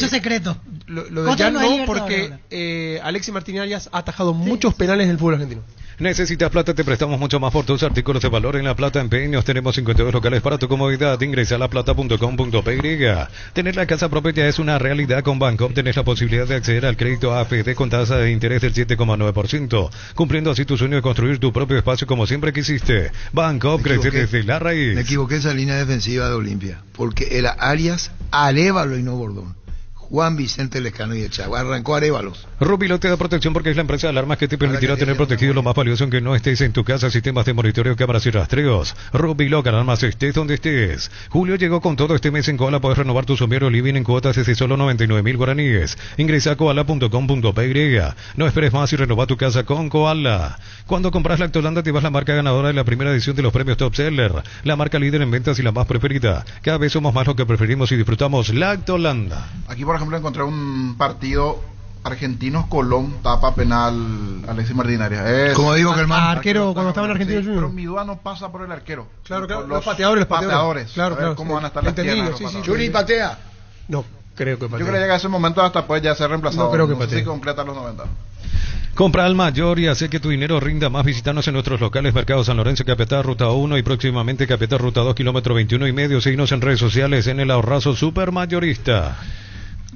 secreto. Lo de Jan no, porque Alexis Martínez Arias ha atajado muchos penales en el fútbol argentino. ¿Necesitas plata? Te prestamos mucho más por tus artículos de valor en La Plata Empeños. Tenemos 52 locales para tu comodidad. Ingresa a laplata.com.py. Tener la casa propia ya es una realidad. Con Bancoop tenés la posibilidad de acceder al crédito AFD con tasa de interés del 7,9%, cumpliendo así tu sueño de construir tu propio espacio como siempre quisiste. Bancoop crece desde la raíz. Me equivoqué esa línea defensiva de Olimpia, porque era Arias, Arévalo y no Bordón. Juan Vicente Lescano y el Chavo. Arrancó Arévalos. Rubilo te da protección porque es la empresa de alarmas que te permitirá tener protegido lo más valioso en que no estés en tu casa, sistemas de monitoreo, cámaras y rastreos. Rubilo, alarmas estés donde estés. Julio llegó con todo este mes en Koala. Puedes renovar tu sombrero living en cuotas desde solo 99.000 guaraníes. Ingresa a koala.com.py. No esperes más y renova tu casa con Koala. Cuando compras Lactolanda te vas la marca ganadora de la primera edición de los premios Top Seller. La marca líder en ventas y la más preferida. Cada vez somos más lo que preferimos y disfrutamos Lactolanda. Aquí, por ejemplo, encontré un partido Argentinos-Colón, tapa penal Alexis Martín Arias. Como digo que el arquero cuando estaba en Argentina. Sí, pero mi duda no pasa por el arquero. Claro, por los pateadores. Claro, ¿cómo van a estar las piernas? Churi patea. No, creo que patea. Yo creo que a ese momento hasta puede ya ser reemplazado. No creo que patee. Sí, completa los 90. Compra al mayor y hace que tu dinero rinda más. Visítanos en nuestros locales Mercado San Lorenzo, Capital Ruta 1 y próximamente Capital Ruta 2, kilómetro 21,5. Síguenos en redes sociales en el Ahorrazo Supermayorista.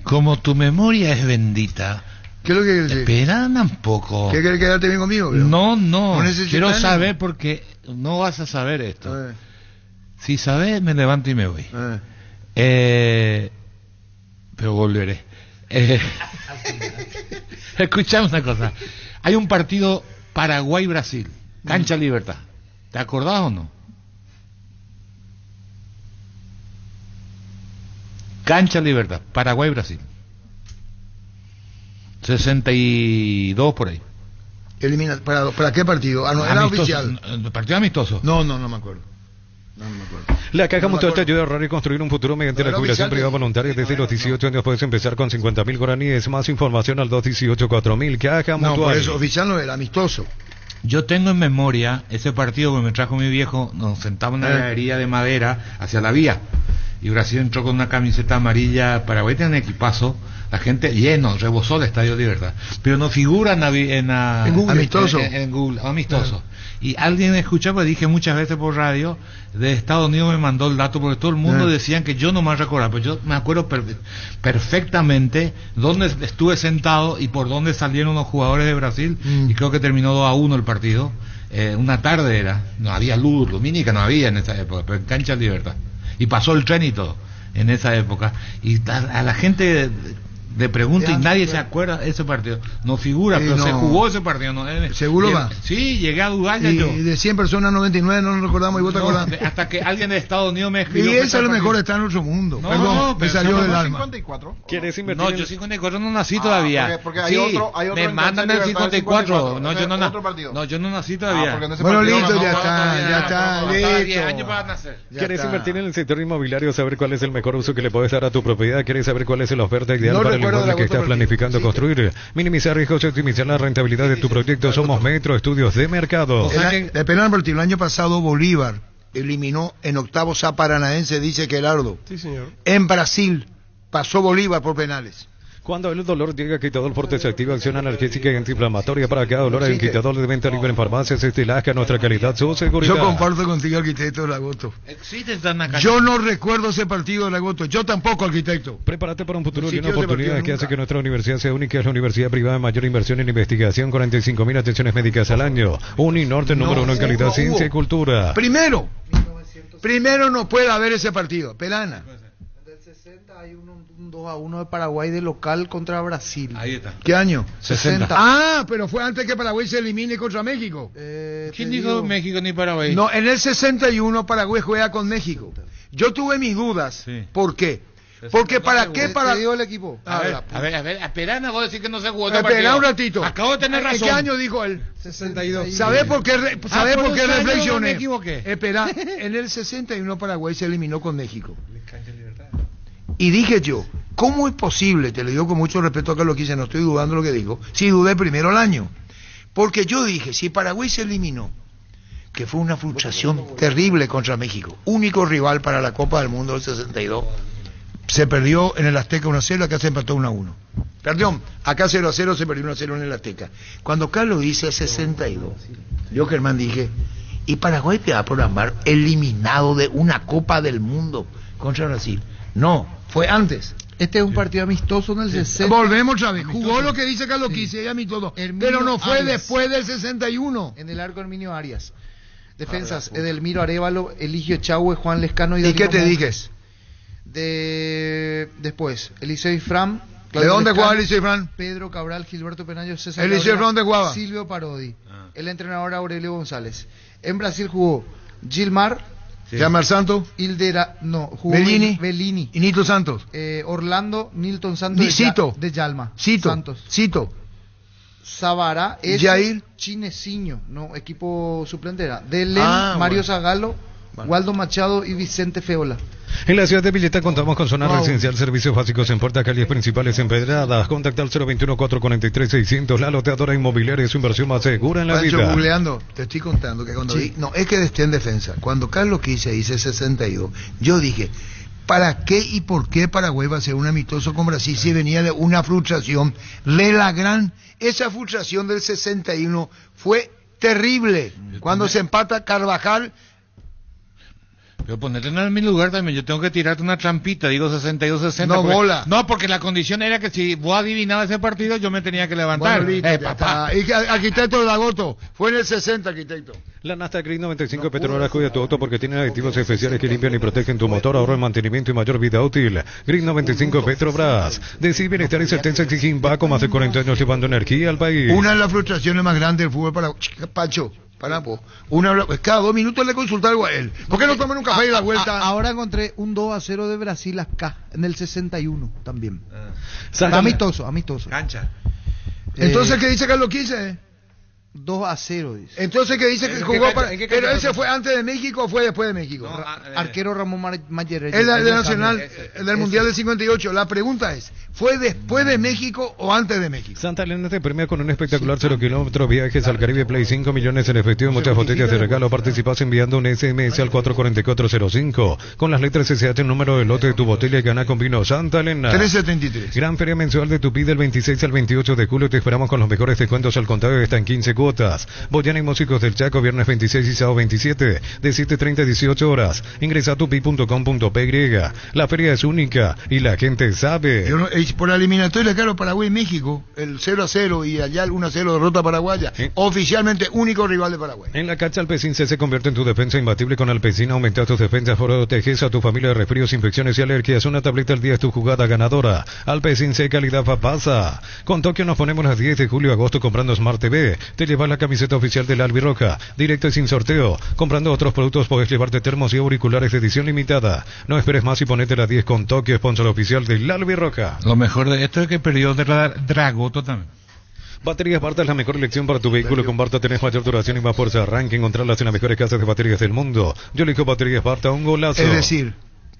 Como tu memoria es bendita, ¿qué es lo que quieres decir? Espera tampoco. ¿Qué quieres quedarte bien conmigo? Bro? No. Quiero saber porque no vas a saber esto. Si sabes, me levanto y me voy. Pero volveré. Escuchame una cosa. Hay un partido Paraguay-Brasil, Cancha Libertad. ¿Te acordás o no? Cancha Libertad, Paraguay-Brasil. 62 por ahí. ¿Para qué partido? Ah, no, era oficial. ¿Partido amistoso? No me acuerdo. La Caja Mutual te ayuda a ahorrar y construir un futuro mediante la jubilación privada voluntaria. Desde los 18 años puedes empezar con 50.000 guaraníes. Más información al 218-4000. Caja Mutual. No, por eso oficial no era amistoso. Yo tengo en memoria ese partido que me trajo mi viejo. Nos sentaba en una galería de madera hacia la vía. Y Brasil entró con una camiseta amarilla. Paraguay tiene un equipazo. La gente lleno, rebosó el Estadio Libertad. Pero no figura en Google. Amistoso. En Google, amistoso. Y alguien escuchaba, dije muchas veces por radio, de Estados Unidos me mandó el dato, porque todo el mundo decían que yo no me recordaba, pero yo me acuerdo perfectamente dónde estuve sentado y por dónde salieron los jugadores de Brasil, y creo que terminó 2-1 el partido. Una tarde era, no había luz lumínica, no había en esa época, pero en Cancha Libertad. Y pasó el tren y todo, en esa época. Y a la gente le pregunto y nadie se acuerda de ese partido. No figura, pero se jugó ese partido. ¿No? ¿Seguro va? Sí, llegué a dudar ya yo. Y de 100 personas, 99 no nos recordamos y vos te acordás. Hasta que alguien de Estados Unidos me escribió. Y eso a lo mejor está en otro mundo. Perdón, me salió del alma. 54. ¿Quieres invertir? No, yo 54 no nací todavía. Porque hay otro me mandan el 54. No, yo no nací todavía. Bueno, listo, ya está. ¿Quieres invertir en el sector inmobiliario? ¿Saber cuál es el mejor uso que le puedes dar a tu propiedad? ¿Quieres saber cuál es la oferta ideal para el inmueble que estás planificando construir? Minimizar riesgos y optimizar la rentabilidad de tu proyecto. Somos Metro Estudios de Mercado. El año pasado Bolívar eliminó en octavos a Paranaense, dice Gerardo. Sí, señor. En Brasil pasó Bolívar por penales. Cuando el dolor llega, Quitadol Forte se activa acción analgésica y antiinflamatoria para cada dolor. Hay un Quitadol de venta libre en farmacias. Estilaje, nuestra calidad, su seguridad. Yo comparto contigo, arquitecto del Agosto. Yo no recuerdo ese partido del Agosto. Yo tampoco, arquitecto. Prepárate para un futuro lleno de oportunidades que hace que nuestra universidad sea única. Es la universidad privada de mayor inversión en investigación. 45.000 atenciones médicas al año. Uninorte, número 1 en calidad, ciencia y cultura. Primero no puede haber ese partido. Pelana. Hay un 2-1 de Paraguay de local contra Brasil. Ahí está. ¿Qué año? 60. Ah, pero fue antes que Paraguay se elimine contra México. ¿Quién dijo México ni Paraguay? No, en el 61 Paraguay juega con México. Yo tuve mis dudas. Sí. ¿Por qué? Porque ¿para qué para el equipo? A ver, esperana, vos decís que no se jugó este partido. Espera un ratito. Acabo de tener razón. ¿En qué año dijo él? 62. ¿Sabés por qué reflexioné? Me equivoqué. Espera, en el 61 Paraguay se eliminó con México. Y dije yo, ¿cómo es posible? Te lo digo con mucho respeto a Carlos Quise, no estoy dudando lo que digo. Sí, dudé primero el año. Porque yo dije, si Paraguay se eliminó, que fue una frustración terrible contra México, único rival para la Copa del Mundo del 62, se perdió en el Azteca 1-0, acá se empató 1-1. Perdón, acá 0-0, se perdió 1-0 en el Azteca. Cuando Carlos dice 62, yo, Germán, dije, y Paraguay te va a programar eliminado de una Copa del Mundo contra Brasil. No, fue antes. Este es un partido amistoso en el 60. Volvemos otra vez. Jugó lo que dice Carlos Quise, ya amistoso. Pero no fue Arias. Después del 61. En el arco Herminio Arias. Defensas, Edelmiro Arévalo, Eligio Echagüe, Juan Lescano y ¿Y Danilo qué te Montt. dijes? Después, Eliseo Ifram. ¿De dónde jugaba Eliseo Ifram? Pedro Cabral, Gilberto Penayo, César Eliseo Ifram, ¿dónde jugaba? Silvio Parodi. El entrenador Aurelio González. En Brasil jugó Gilmar. Llama al Santo. Jugó Bellini. Y Nito Santos. Orlando, Nilton Santos de Yalma. Cito. Zabará, Jair. Chinesiño, equipo suplente era. Delen, Mario Zagalo, Waldo Machado y Vicente Feola. En la ciudad de Villeta contamos con zona residencial, servicios básicos en puertas, calles principales empedradas. Contacta al 021-443-600. La loteadora inmobiliaria es su inversión más segura en la Pancho, vida. googleando, te estoy contando que cuando es que esté en defensa. Cuando Carlos Quise dice 62, yo dije, ¿para qué y por qué Paraguay va a ser un amistoso con Brasil si venía de una frustración? Esa frustración del 61 fue terrible. Cuando se empata Carvajal. Pero ponete en mi lugar también, yo tengo que tirarte una trampita, digo 62-60. No, bola. No, porque la condición era que si vos adivinabas ese partido, yo me tenía que levantar. Bueno, papá. Y arquitecto de Lagoto, fue en el 60, arquitecto. La Nasta Grid 95 Petroleras cuida tu auto porque tiene aditivos especiales que limpian y protegen tu motor, ahorro en mantenimiento y mayor vida útil. Grid 95 Petrobras. Decir bienestar y certeza exigen va con más de 40 años llevando energía al país. Una de las frustraciones más grandes del fútbol para Pancho. Cada 2 minutos le consulta algo a él. ¿Por qué no toman un café y la vuelta? Ahora encontré un 2-0 de Brasil acá, en el 61 también. Amistoso. Cancha. Entonces, ¿qué dice Carlos Quise? 2-0 dice. Entonces, ¿qué dice que jugó para... ¿Pero ese fue antes de México o fue después de México? Arquero Ramón Mayer. El del Nacional, el del Mundial del 58. La pregunta es, ¿fue después de México o antes de México? Santa Elena te premia con un espectacular 0 kilómetros viajes al Caribe Play, 5 millones en efectivo y muchas botellas de regalo. Participas enviando un SMS al 44405 con las letras SH, el número de lote de tu botella y gana con vino Santa Elena. 373. Gran feria mensual de Tupí del 26 al 28 de julio. Te esperamos con los mejores descuentos al contado. Están 15 cuotas. Boyana y Músicos del Chaco, viernes 26 y sábado 27, de 7:30 a 18 horas. Ingresa a tupi.com.py. La feria es única y la gente sabe. Por la eliminatoria, claro, Paraguay y México, el 0-0 y allá el 1-0 derrota paraguaya. Oficialmente único rival de Paraguay. En la cancha Alpecin C se convierte en tu defensa imbatible con Alpecin. Aumenta tus defensas, proteges a tu familia de resfríos, infecciones y alergias. Una tableta al día es tu jugada ganadora. Alpecin C, calidad pasa. Con Tokio nos ponemos las 10 de julio a agosto comprando Smart TV. Te llevas la camiseta oficial de la Albirroja, directo y sin sorteo. Comprando otros productos podés llevarte termos y auriculares de edición limitada. No esperes más y ponete la 10 con Tokio, sponsor oficial de la Albirroja. Lo mejor de esto es que perdió Dragoto también. Baterías Barta es la mejor elección para tu vehículo. Con Barta tenés mayor duración y más fuerza. Arranque, encontrarlas en las mejores casas de baterías del mundo. Yo elijo Baterías Barta, un golazo. Es decir,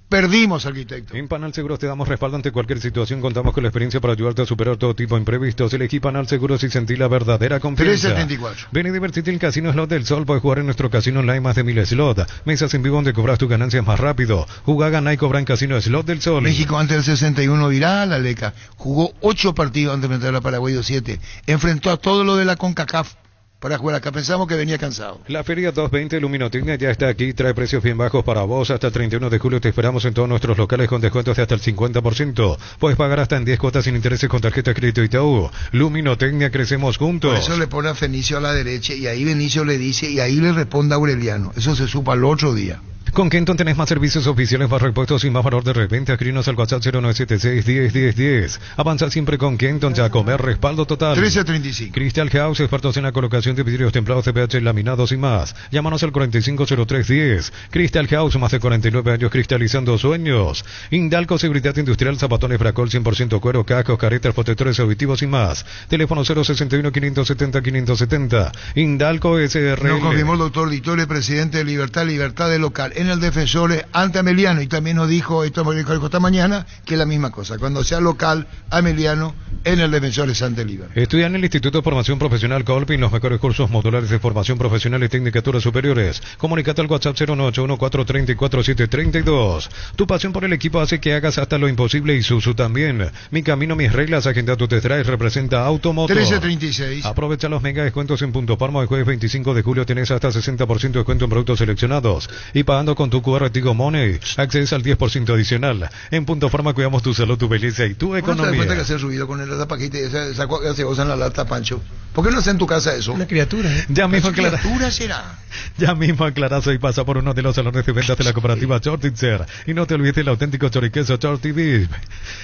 perdimos, arquitecto. En Panal Seguros te damos respaldo ante cualquier situación. Contamos con la experiencia para ayudarte a superar todo tipo de imprevistos. Elegí Panal Seguros y sentí la verdadera confianza. 374. Ven y divertirte en el Casino Slot del Sol. Puedes jugar en nuestro casino online más de 1000 slots. Mesas en vivo donde cobras tus ganancias más rápido. Jugá, ganá y cobra en Casino Slot del Sol. México antes del 61 viral, Aleca. Jugó 8 partidos antes de enfrentar a Paraguay 2-7. Enfrentó a todo lo de la CONCACAF para jugar acá. Pensamos que venía cansado. La Feria 220 Luminotecnia ya está aquí. Trae precios bien bajos para vos. Hasta el 31 de julio te esperamos en todos nuestros locales con descuentos de hasta el 50%. Puedes pagar hasta en 10 cuotas sin intereses con tarjeta de crédito Itaú. Luminotecnia, crecemos juntos. Por eso le pone a Fenicio a la derecha y ahí Benicio le dice y ahí le responde a Aureliano. Eso se supo al otro día. Con Kenton tenés más servicios oficiales, más repuestos y más valor de reventa. Escribinos al WhatsApp 0976-10-10-10. Avanza siempre con Kenton, ya a comer respaldo total. 1335. Crystal House, expertos en la colocación de vidrios templados, CPH, laminados y más. Llámanos al 450310. Crystal House, más de 49 años cristalizando sueños. Indalco, seguridad industrial, zapatones Bracol, 100% cuero, cascos, caretas, protectores auditivos y más. Teléfono 061-570-570. Indalco SRL. Nos confirmó el doctor Ditore, presidente de Libertad de Local. en el Defensores ante Ameliano, y también nos dijo esto esta mañana, que es la misma cosa, cuando sea local, Ameliano en el Defensores ante Liverpool. Estudia en el Instituto de Formación Profesional Colpin los mejores cursos modulares de formación profesional y tecnicaturas superiores. Comunicate al WhatsApp 0981-434-732. Tu pasión por el equipo hace que hagas hasta lo imposible, y Isuzu también. Mi camino, mis reglas, agenda tu test drive, representa Automoto. 1336. Aprovecha los mega descuentos en Punto Farma. El jueves 25 de julio tenés hasta 60% de descuento en productos seleccionados. Y pagando con tu QR Tigo Money, accedes al 10% adicional. En Punto Farma cuidamos tu salud, tu belleza y tu economía. ¿No te das cuenta que hace ruido con el paquete, esa gaseosa en la lata, Pancho? ¿Por qué no hace en tu casa eso? Una criatura, ¿eh? Ya mismo criatura será. Ya mismo aclarazo y pasa por uno de los salones de ventas de la cooperativa Chortitzer. Y no te olvides el auténtico choriqueso Chortibip.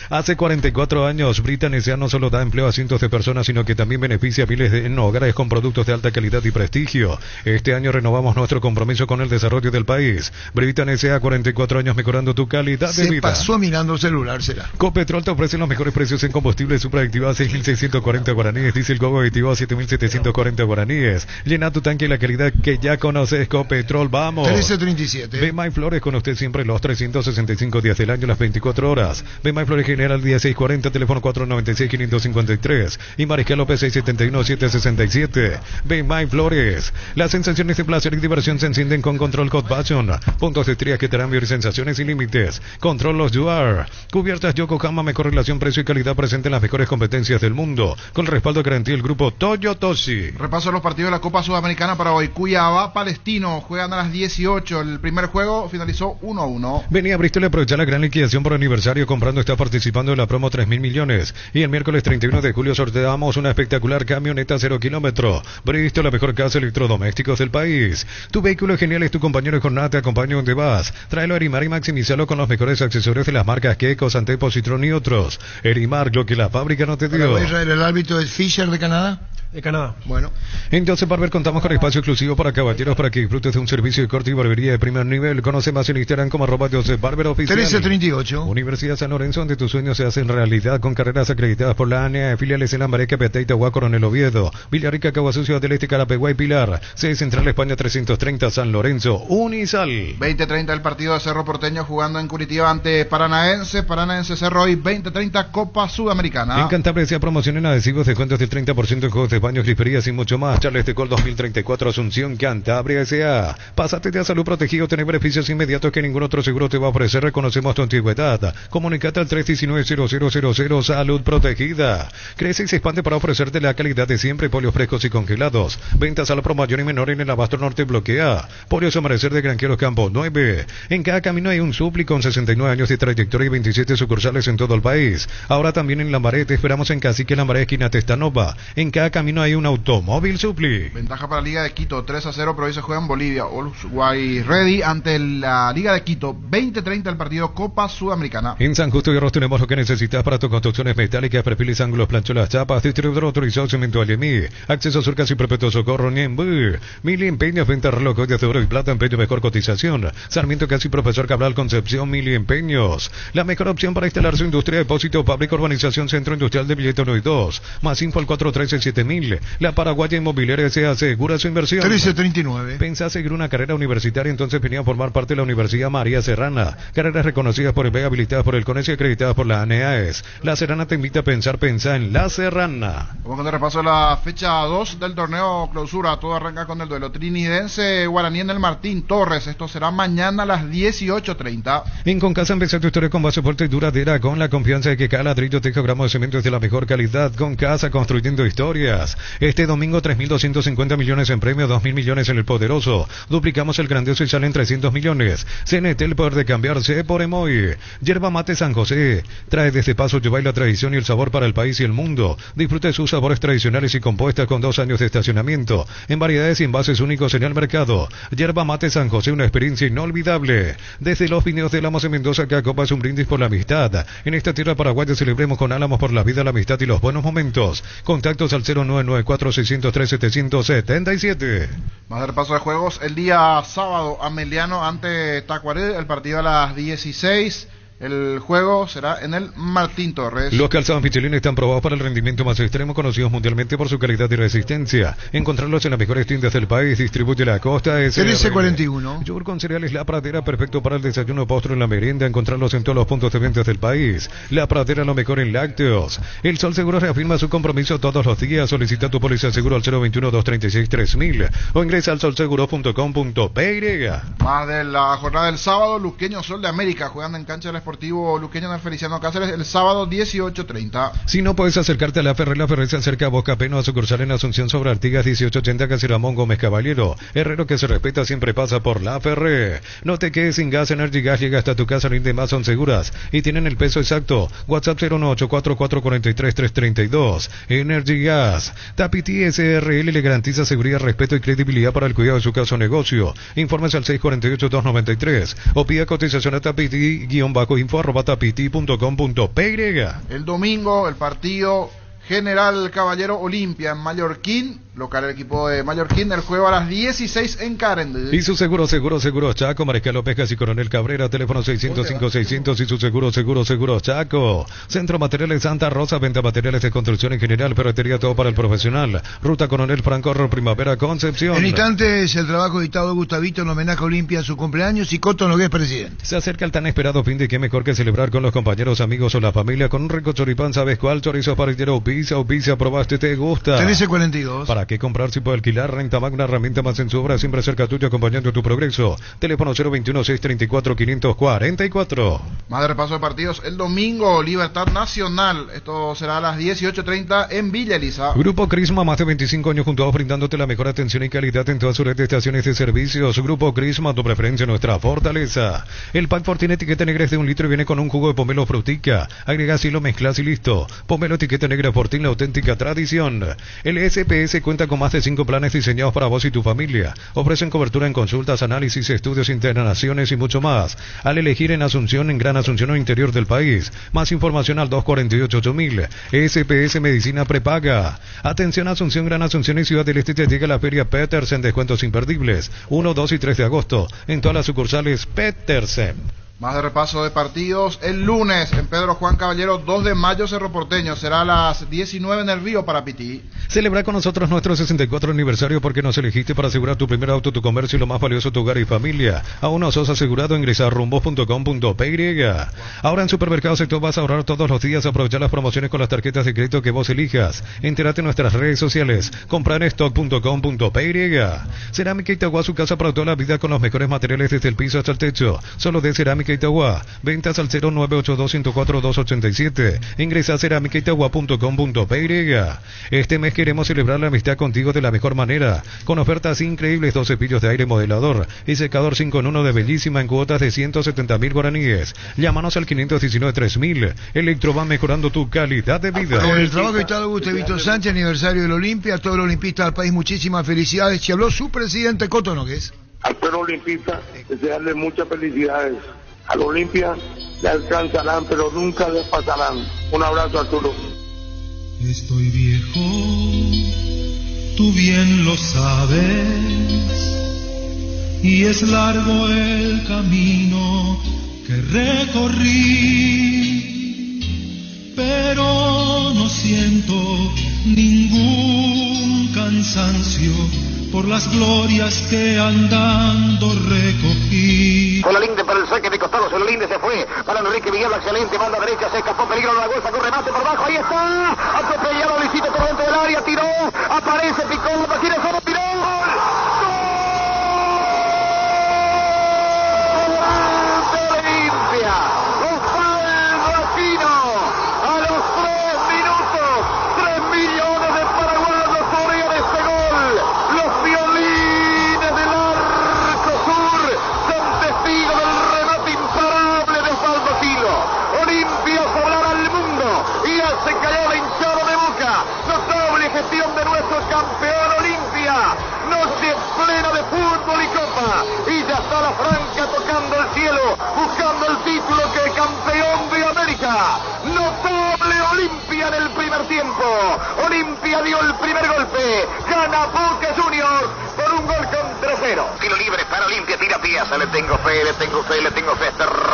Hace 44 años, Britannia no solo da empleo a cientos de personas, sino que también beneficia a miles en hogares con productos de alta calidad y prestigio. Este año renovamos nuestro compromiso con el desarrollo del país. Britannia S.A. 44 años mejorando tu calidad de vida. Se pasó mirando el celular, será. Copetrol te ofrece los mejores precios en combustible superactiva a 6.640 guaraníes, diésel Gogo aditivo a 7.740 guaraníes. Llena tu tanque y la calidad que ya conoces. Copetrol, vamos. 1337. Bemay Flores, con usted siempre los 365 días del año, las 24 horas. Bemay Flores General día 640, teléfono 496-553 y Mariscal López 671-767. Bemay Flores. Las sensaciones de placer y diversión se encienden con Control Hot Passion. Puntos de estrías que te harán vivir sensaciones sin límites. Control Los Yuar. Cubiertas Yokohama, mejor relación precio y calidad, presente en las mejores competencias del mundo. Con respaldo de garantía del grupo Toyotoshi. Repaso de los partidos de la Copa Sudamericana para hoy. Cuiabá, Palestino, juegan a las 18. El primer juego finalizó 1-1. Venía a Bristol a aprovechar la gran liquidación por aniversario comprando. Está participando en la promo 3.000 millones. Y el miércoles 31 de julio sorteamos una espectacular camioneta 0 kilómetro. Bristol, la mejor casa de electrodomésticos del país. Tu vehículo genial es tu compañero de jornada, te acompaña donde vas. Tráelo a Erimar y maximízalo con los mejores accesorios de las marcas Keko, Santepo, Citroën y otros. Erimar, lo que la fábrica no te dio. ¿El árbitro es Fisher de Canadá? De Canadá. Bueno. Entonces, Barber, contamos con espacio exclusivo para caballeros para que disfrutes de un servicio de corte y barbería de primer nivel. Conoce más en Instagram como @JosepBarberOficial. 1338. Universidad San Lorenzo, donde tus sueños se hacen realidad con carreras acreditadas por la ANEA, filiales en Lambaré, Capiatá, Itagua, Coronel Oviedo, Villarrica, Caguazú, Ciudad del Este, Carapeguá y Pilar. Sede Central España 330, San Lorenzo, Unisal. 20:30 el partido de Cerro Porteño jugando en Curitiba ante Paranaense. Paranaense Cerro y 20:30 Copa Sudamericana. En Cantabria se promocionan adhesivos, descuentos del 30% en juegos de baños, griferías y mucho más. Charles de Gol 2034, Asunción, Cantabria S.A. Pásate de Salud Protegido, tener beneficios inmediatos que ningún otro seguro te va a ofrecer. Reconocemos tu antigüedad. Comunicate al 319-0000 Salud Protegida. Crece y se expande para ofrecerte la calidad de siempre. Polios frescos y congelados. Ventas al pro mayor y menor en el Abasto Norte Bloquea. Polios Amanecer de Granjeros Campo 9. En cada camino hay un Supli con 69 años de trayectoria y 27 sucursales en todo el país. Ahora también en Lambaré. Te esperamos en Cacique, Lambaré, esquina Testanova. En cada camino hay un Automóvil Supli. Ventaja para la Liga de Quito, 3-0, pero hoy se juega en Bolivia. Uruguay Ready ante la Liga de Quito. 20:30 el partido Copa Sudamericana. En San Justo y Arroz tenemos lo que necesitas para tus construcciones metálicas, perfiles, ángulos, plancholas, chapas, distribuidor autorizado Cemento Alemi, acceso a surcas y perpetuo socorro Niembur, Mil Empeños, venta reloj de oro y plata, empeño mejor cotización, Sarmiento Casi Profesor Cabral Concepción, Mil Empeños, la mejor opción para instalar su industria, depósito, fábrica, urbanización, centro industrial de Billete 1 y 2, más info al 413-7000, la Paraguaya Inmobiliaria se asegura su inversión. 1339. ¿Pensás seguir una carrera universitaria? Entonces venía a formar parte de la Universidad María Serrana, carreras reconocidas por el BEA, habilitadas por el CONES y acreditadas por la ANEAES. La Serrana te invita a pensar en La Serrana. Vamos con el repaso de la fecha 2 del torneo clausura. Todo arranca con el duelo trinidense Guaraní en el Martín Torres. Esto será mañana a las 18:30. En Concasa empezar tu historia con base fuerte y duradera, con la confianza de que cada ladrillo, teja, gramo de cemento es de la mejor calidad. Concasa, construyendo historias. Este domingo 3.250 millones en premio, 2.000 millones en el poderoso. Duplicamos el grandioso y salen 300 millones. CNT, el poder de cambiarse por Emoy. Yerba Mate San José. Trae desde Paso Yubay la tradición y el sabor para el país y el mundo. Disfrute sus sabores tradicionales y compuestas con 2 años de estacionamiento. En variedades y envases únicos en el mercado. Yerba Mate San José, una experiencia inolvidable. Desde los viñedos de Álamos en Mendoza, cada copa es un brindis por la amistad. En esta tierra paraguaya celebremos con Álamos por la vida, la amistad y los buenos momentos. Contactos al 0994-603-777. Más del repaso de juegos. El día sábado, Ameliano ante Tacuaré. El partido a las 16. El juego será en el Martín Torres. Los calzados Michelin están probados para el rendimiento más extremo, conocidos mundialmente por su calidad y resistencia. Encontrarlos en las mejores tiendas del país. Distribuye la Costa SRL. 41. Yogur con cereales La Pradera, perfecto para el desayuno, postre en la merienda. Encontrarlos en todos los puntos de venta del país. La Pradera, lo mejor en lácteos. El Sol Seguro reafirma su compromiso todos los días. Solicita tu póliza seguro al 021-236-3000 o ingresa al solseguro.com.py. Más de la jornada del sábado, Luqueño Sol de América jugando en cancha del Sportivo Luqueño en Feliciano Cáceres el sábado 18:30. Si no puedes acercarte a La Ferré se acerca a Boca Peno, a sucursal en Asunción sobre Artigas 1880, casi Ramón Gómez Caballero. Herrero que se respeta siempre pasa por La Ferré. No te quedes sin gas. Energy Gas llega hasta tu casa, rinde más, son seguras y tienen el peso exacto. WhatsApp 01844433332. Energy Gas. Tapiti SRL le garantiza seguridad, respeto y credibilidad para el cuidado de su casa o negocio. Informes al 648-293 o pida cotización a tapiti-info@tapiti.com.py. El domingo, el partido General Caballero Olimpia en Mallorquín, local el equipo de Mallorquín, el juego a las 16 en Carendel. Y su seguro Chaco, Mariscal Ovejas y Coronel Cabrera, teléfono 605-600 y su seguro Chaco. Centro Materiales Santa Rosa, venta materiales de construcción en general, ferretería, todo para el profesional. Ruta Coronel Franco, Primavera, Concepción. En instantes, el trabajo editado de Gustavito en homenaje a Olimpia en su cumpleaños y Coto Nogués presidente. Se acerca el tan esperado fin de, qué mejor que celebrar con los compañeros, amigos o la familia con un rico choripán, ¿sabes cuál? Chorizo parrillero, pizza, probaste, te gusta. Tenés 42. ¿Para qué comprar si puede alquilar? Renta Magna, herramienta más en su obra, siempre cerca tuyo, acompañando tu progreso. Teléfono 021-634-544. Más de repaso de partidos. El domingo, Libertad Nacional. Esto será a las 18:30 en Villa Elisa. Grupo Crisma, más de 25 años juntos brindándote la mejor atención y calidad en toda su red de estaciones de servicios. Grupo Crisma, tu preferencia, nuestra fortaleza. El pack Fortín etiqueta negra es de 1 litro y viene con un jugo de pomelo frutica. Agregas y lo mezclas y listo. Pomelo etiqueta negra Fortín, la auténtica tradición. El SPS cuenta con más de 5 planes diseñados para vos y tu familia. Ofrecen cobertura en consultas, análisis, estudios, internaciones y mucho más. Al elegir en Asunción, en Gran Asunción o interior del país. Más información al 248-8000. SPS Medicina Prepaga. Atención, Asunción, Gran Asunción y Ciudad del Este, te llega la Feria Petersen, descuentos imperdibles. 1, 2 y 3 de agosto en todas las sucursales Petersen. Más de repaso de partidos. El lunes en Pedro Juan Caballero, 2 de mayo, Cerro Porteño. Será a las 19 en el Río para Pití. Celebra con nosotros nuestro 64 aniversario porque nos elegiste para asegurar tu primer auto, tu comercio y lo más valioso, tu hogar y familia. Aún no sos asegurado, ingresa a rumbos.com.py. Ahora en Supermercado Sector vas a ahorrar todos los días, aprovechar las promociones con las tarjetas de crédito que vos elijas. Entérate en nuestras redes sociales, comprarestock.com.py. Cerámica Itagua, su casa para toda la vida con los mejores materiales desde el piso hasta el techo. Solo de Cerámica Itagua. Ventas al 0982-104-287. Ingresa a cerámicaitagua.com.py. Este mes queremos celebrar la amistad contigo de la mejor manera, con ofertas increíbles: 2 cepillos de aire modelador y secador 5 en 1 de Bellísima en cuotas de 170.000 guaraníes. Llámanos al 519-3000. Electroban, mejorando tu calidad de vida. Con el trabajo editado de Gustavito Sánchez, aniversario del Olimpia, a todos los olimpistas del país, muchísimas felicidades. Y habló su presidente Coto Nogués. Al pueblo olimpista, desearle muchas felicidades. Al Olimpia le alcanzarán, pero nunca les pasarán. Un abrazo, Arturo. Estoy viejo, tú bien lo sabes, y es largo el camino que recorrí, pero no siento ningún cansancio por las glorias que andando recogí. Con la linde para el saque de costado, el linde se fue para Enrique Villalba, excelente, banda derecha, se escapó, peligro la bolsa, con remate por abajo, ahí está, atropellado Luisito por dentro del área, tiró, aparece, picó, tiene solo, tiró, ¡gol! Campeón Olimpia, noche plena de fútbol y copa, y ya está la Franca tocando el cielo, buscando el título que campeón de América. Notable Olimpia en el primer tiempo. Olimpia dio el primer golpe, gana Boca Juniors por un gol con contra 0. Tiro libre para Olimpia, tira Piazza, le tengo fe, este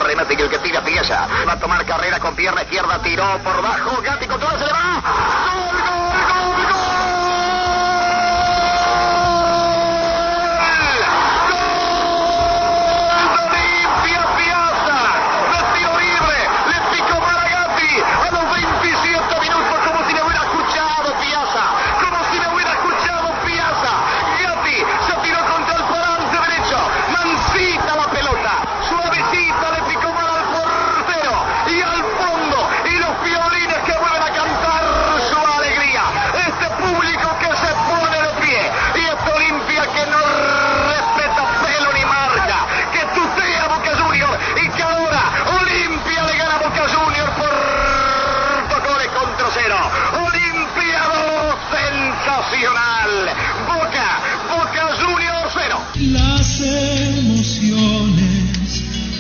remate que el que tira Piazza va a tomar carrera con pierna izquierda, tiró por bajo, Gatti controla, se le va. ¡Gol, gol, gol, gol! Boca Juniors 0. Las emociones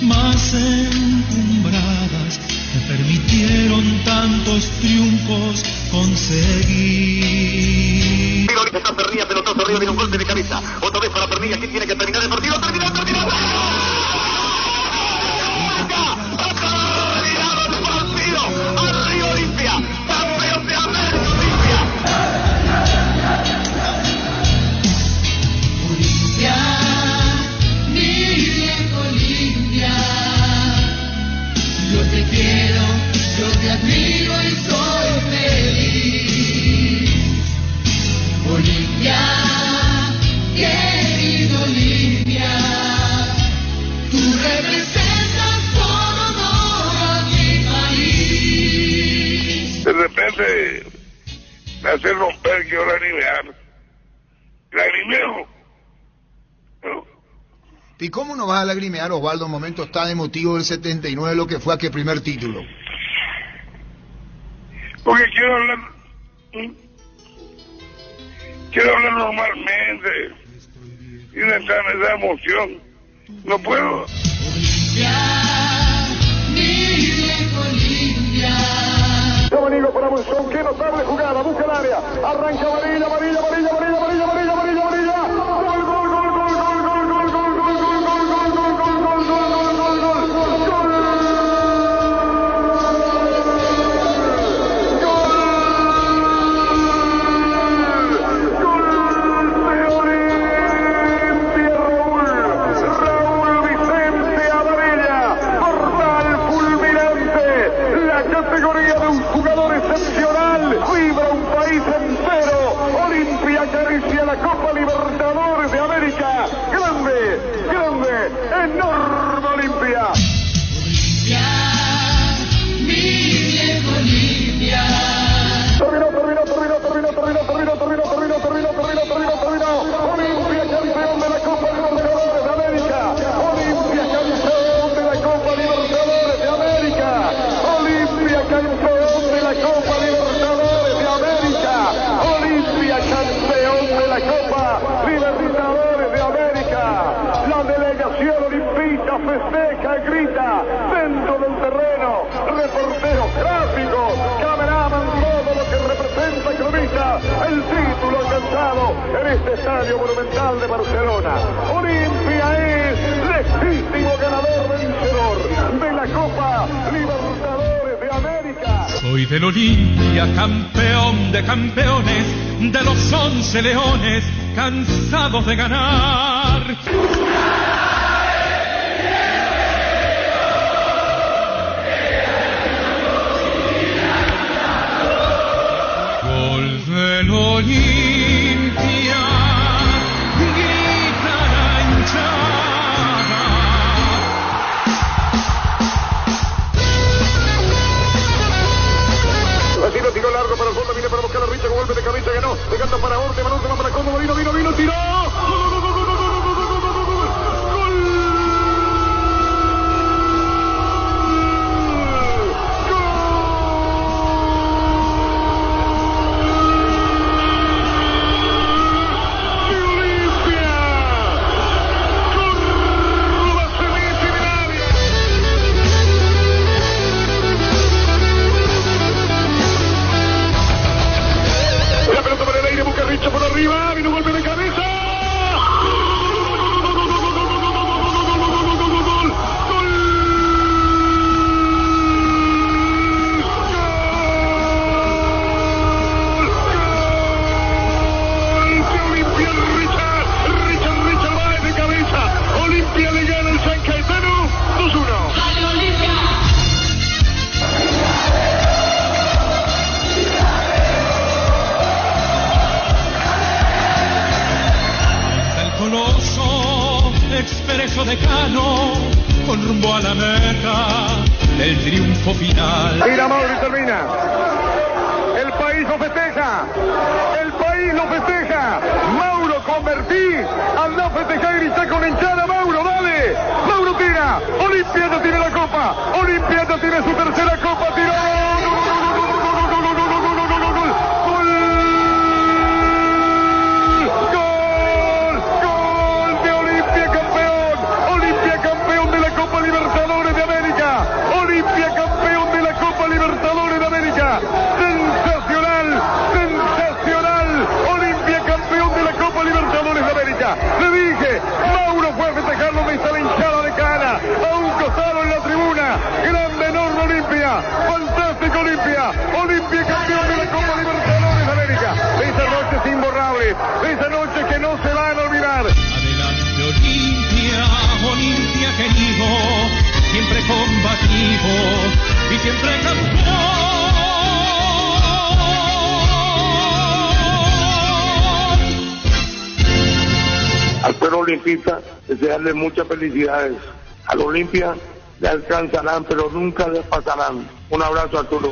más encumbradas me permitieron tantos triunfos conseguir. Está Pernilla, pelotazo arriba, viene un golpe de cabeza. Otra vez para Pernilla, ¿quién tiene que terminar el partido? ¡Terminó! ¡Ha terminado el partido! ¡Arriba Olimpia! ¡Campeón de América! Yo te quiero, yo te admiro y soy feliz. Olimpia, querido Olimpia, tú representas con honor a mi país. De repente me hace romper que yo lagrimear. Lagrimeo. ¿Y cómo no vas a lagrimear, Osvaldo, en momentos tan emotivos del 79, lo que fue aquel primer título? Porque quiero hablar normalmente y no entrar en esa emoción. No puedo. Domenico para Monzón, qué notable jugada, busca el área, arranca Amarilla. Gol, gol, gol, gol, gol, gol, gol, gol, gol, gol, gol, categoría de un jugador excepcional, vibra un país entero. Olimpia acaricia la Copa Libertadores de América. Grande, grande, enorme Olimpia. Olimpia, mi viejo Olimpia. Terminó. Olimpia campeón de la Copa Libertadores de América. Olimpia campeón de la Copa Libertadores de América. Olimpia campeón de la Copa Libertadores de América. Olimpia campeón de la Copa Libertadores de América. La delegación olimpista festeja, grita dentro del terreno. Reporteros gráficos, cameraman, todo lo que representa y cronista el título alcanzado en este estadio monumental de Barcelona. Olimpia es legítimo ganador vencedor de la Copa Libertadores de América. Soy del Olimpia, campeón de campeones, de los 11 leones, cansados de ganar. Gol del Olimpia, grita la hinchada. Recibe tiro largo para el fondo, viene para buscar a Richa con golpe de cabeza, ganó, dejando para Orte, Manón se va para Córdoba, vino, tiró. Por arriba, vino un golpe de cabeza. caballo decano con rumbo a la meta del triunfo final. Mira, Mauro, y termina. El país lo festeja. El país lo festeja. Mauro, convertí. Anda a festejar y grita con hinchada. Mauro, dale. Mauro tira. Olimpia ya tiene la copa. Olimpia ya tiene su tercera copa. Tiró. Le dije, Mauro fue a festejar donde está la hinchada de Cana, a un costado en la tribuna. Grande, enorme Olimpia, fantástico Olimpia, Olimpia campeón de la Copa Libertadores de América. De esa noche es imborrable, de esa noche que no se van a olvidar. Adelante Olimpia, Olimpia querido, siempre combativo y siempre campeón. Al pueblo olimpista, desearle muchas felicidades. Al Olimpia le alcanzarán, pero nunca les pasarán. Un abrazo, Arturo.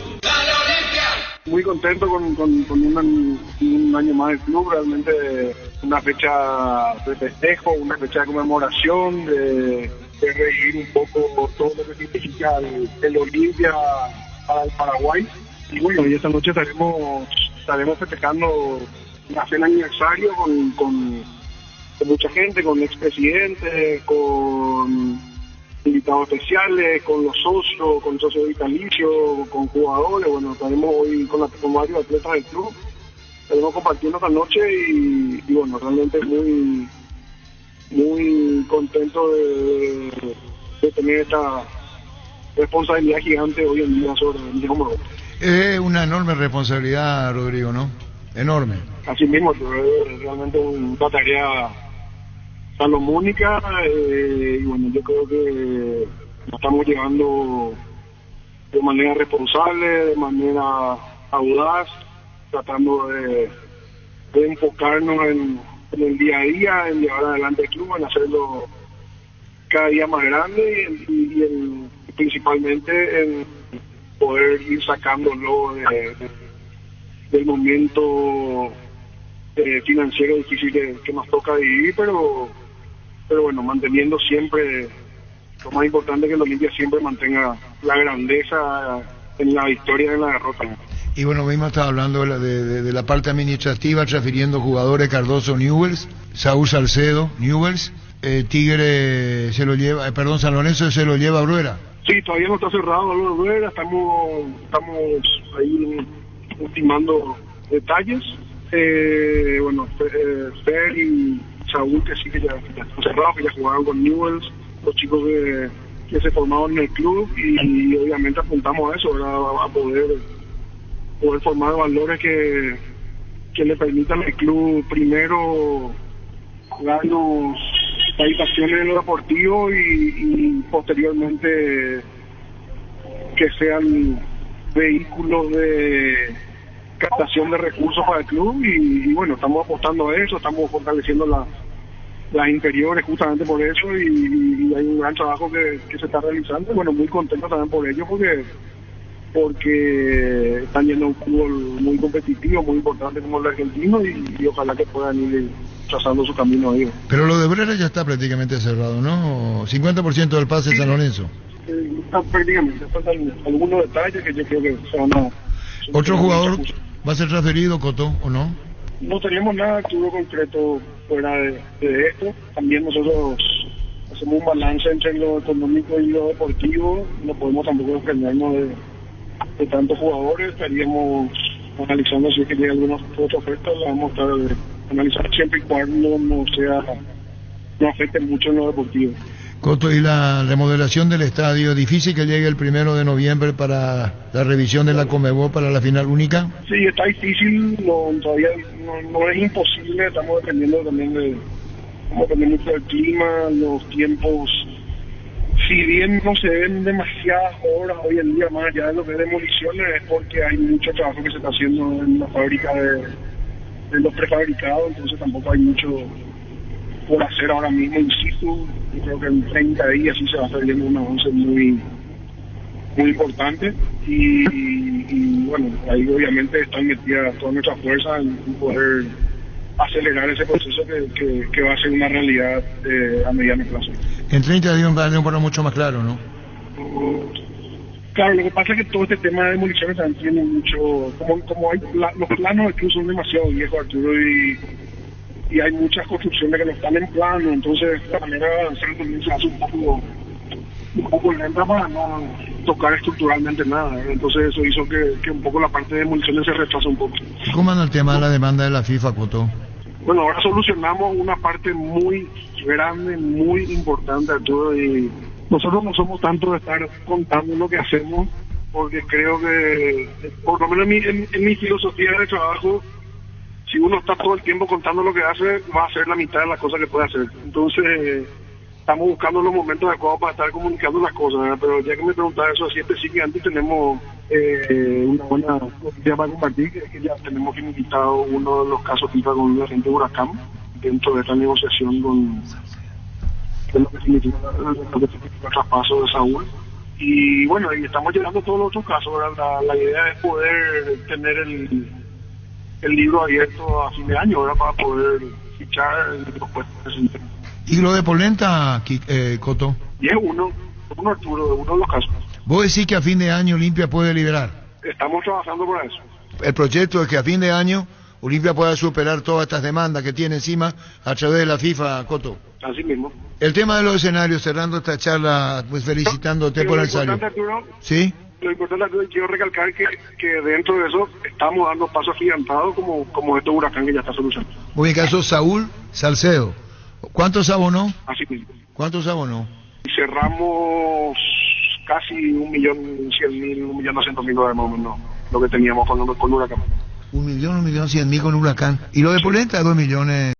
Muy contento con un año más del club, realmente una fecha de festejo, una fecha de conmemoración, de reír un poco todo lo que significa el Olimpia para el Paraguay. Y bueno, y esta noche estaremos festejando una cena aniversario con mucha gente, con expresidentes, con invitados especiales, con los socios, con socios vitalicios, con jugadores. Bueno, estaremos hoy con varios atletas del club, estaremos compartiendo esta noche y bueno, realmente muy contento de tener esta responsabilidad gigante hoy en día sobre mi hombro. Es una enorme responsabilidad, Rodrigo, ¿no? Enorme. Así mismo, realmente una tarea salomónica, y bueno, yo creo que lo estamos llevando de manera responsable, de manera audaz, tratando de enfocarnos en el día a día, en llevar adelante el club, en hacerlo cada día más grande y principalmente en poder ir sacándolo del momento financiero difícil que nos toca vivir, pero bueno, manteniendo siempre, lo más importante es que el Olimpia siempre mantenga la grandeza en la victoria y en la derrota. Y bueno, mismo estaba hablando de la parte administrativa, transfiriendo jugadores: Cardoso, Newells, Saúl Salcedo, Newells, Tigre se lo lleva, San Lorenzo se lo lleva a Bruera. Sí, todavía no está cerrado lo de Bruera, estamos ahí ultimando detalles. Bueno, Fer y Saúl, que sí que ya están cerrados, que ya jugaron con Newells, los chicos que se formaron en el club, y obviamente apuntamos a eso, a poder formar valores que le permitan al club primero darnos habitaciones en lo deportivo y posteriormente que sean vehículos de captación de recursos para el club y bueno, estamos apostando a eso, estamos fortaleciendo las inferiores justamente por eso y hay un gran trabajo que se está realizando y bueno, muy contento también por ello porque están yendo a un fútbol muy competitivo, muy importante como el argentino y ojalá que puedan ir trazando su camino ahí. Pero lo de Brera ya está prácticamente cerrado, ¿no? 50% del pase de San Lorenzo. Está prácticamente, faltan algunos detalles que yo creo que se van a... ¿Otro jugador va a ser transferido, Coto, o no? No tenemos nada activo concreto fuera de esto. También nosotros hacemos un balance entre lo económico y lo deportivo. No podemos tampoco desprendernos de tantos jugadores. Estaríamos analizando si es que llega alguna otra oferta, la vamos a estar analizando siempre y cuando no afecte mucho en lo deportivo. Coto, y la remodelación del estadio, ¿difícil que llegue el 1 de noviembre para la revisión de la Conmebol para la final única? Sí, está difícil, todavía no es imposible, estamos dependiendo también mucho del clima, los tiempos. Si bien no se ven demasiadas horas hoy en día, más allá de lo que es demoliciones, es porque hay mucho trabajo que se está haciendo en la fábrica de los prefabricados, entonces tampoco hay mucho por hacer ahora mismo, insisto, yo creo que en 30 días sí se va a estar viendo un avance muy importante y bueno, ahí obviamente están metidas toda nuestra fuerza en poder acelerar ese proceso que va a ser una realidad a mediano plazo. En 30 días va a ser mucho más claro, ¿no? Claro, lo que pasa es que todo este tema de demoliciones también tiene mucho, como hay los planos del club son demasiado viejos, Arturo, y hay muchas construcciones que no están en plano, entonces la manera de avanzar también se hace un poco lenta para no tocar estructuralmente nada, entonces eso hizo que un poco la parte de demoliciones se retrasa un poco. ¿Cómo anda el tema de la demanda de la FIFA, Coto? Bueno, ahora solucionamos una parte muy grande, muy importante, Arturo, y nosotros no somos tanto de estar contando lo que hacemos, porque creo que, por lo menos en mi filosofía de trabajo, si uno está todo el tiempo contando lo que hace, va a hacer la mitad de las cosas que puede hacer. Entonces, estamos buscando los momentos adecuados para estar comunicando las cosas, ¿verdad? Pero ya que me preguntaba eso así específicamente, tenemos una buena noticia para compartir, que es que ya tenemos invitado uno de los casos FIFA con la gente de Huracán, dentro de esta negociación con lo que significa el traspaso de Saúl. Y bueno, y estamos llegando a todos los otros casos, ¿verdad? La idea es poder tener el libro abierto a fin de año, ¿verdad? Para poder fichar los puestos. ¿Y lo de Polenta, Coto? Y es uno, Arturo, uno de los casos. ¿Vos decís que a fin de año Olimpia puede liberar? Estamos trabajando por eso. El proyecto es que a fin de año Olimpia pueda superar todas estas demandas que tiene encima a través de la FIFA, Coto. Así mismo. El tema de los escenarios, cerrando esta charla, pues felicitándote por el salario. ¿Sí? Lo importante, Arturo, quiero recalcar que dentro de eso estamos dando pasos agigantados como este Huracán que ya está solucionado. Muy bien, caso Saúl Salcedo. ¿Cuántos abonó? Así mismo. ¿Cuántos abonó? Cerramos casi 1.100.000, 1.200.000 dólares más o menos, lo que teníamos con Huracán. 1.100.000 con Huracán. ¿Y lo de Polenta? 2 millones.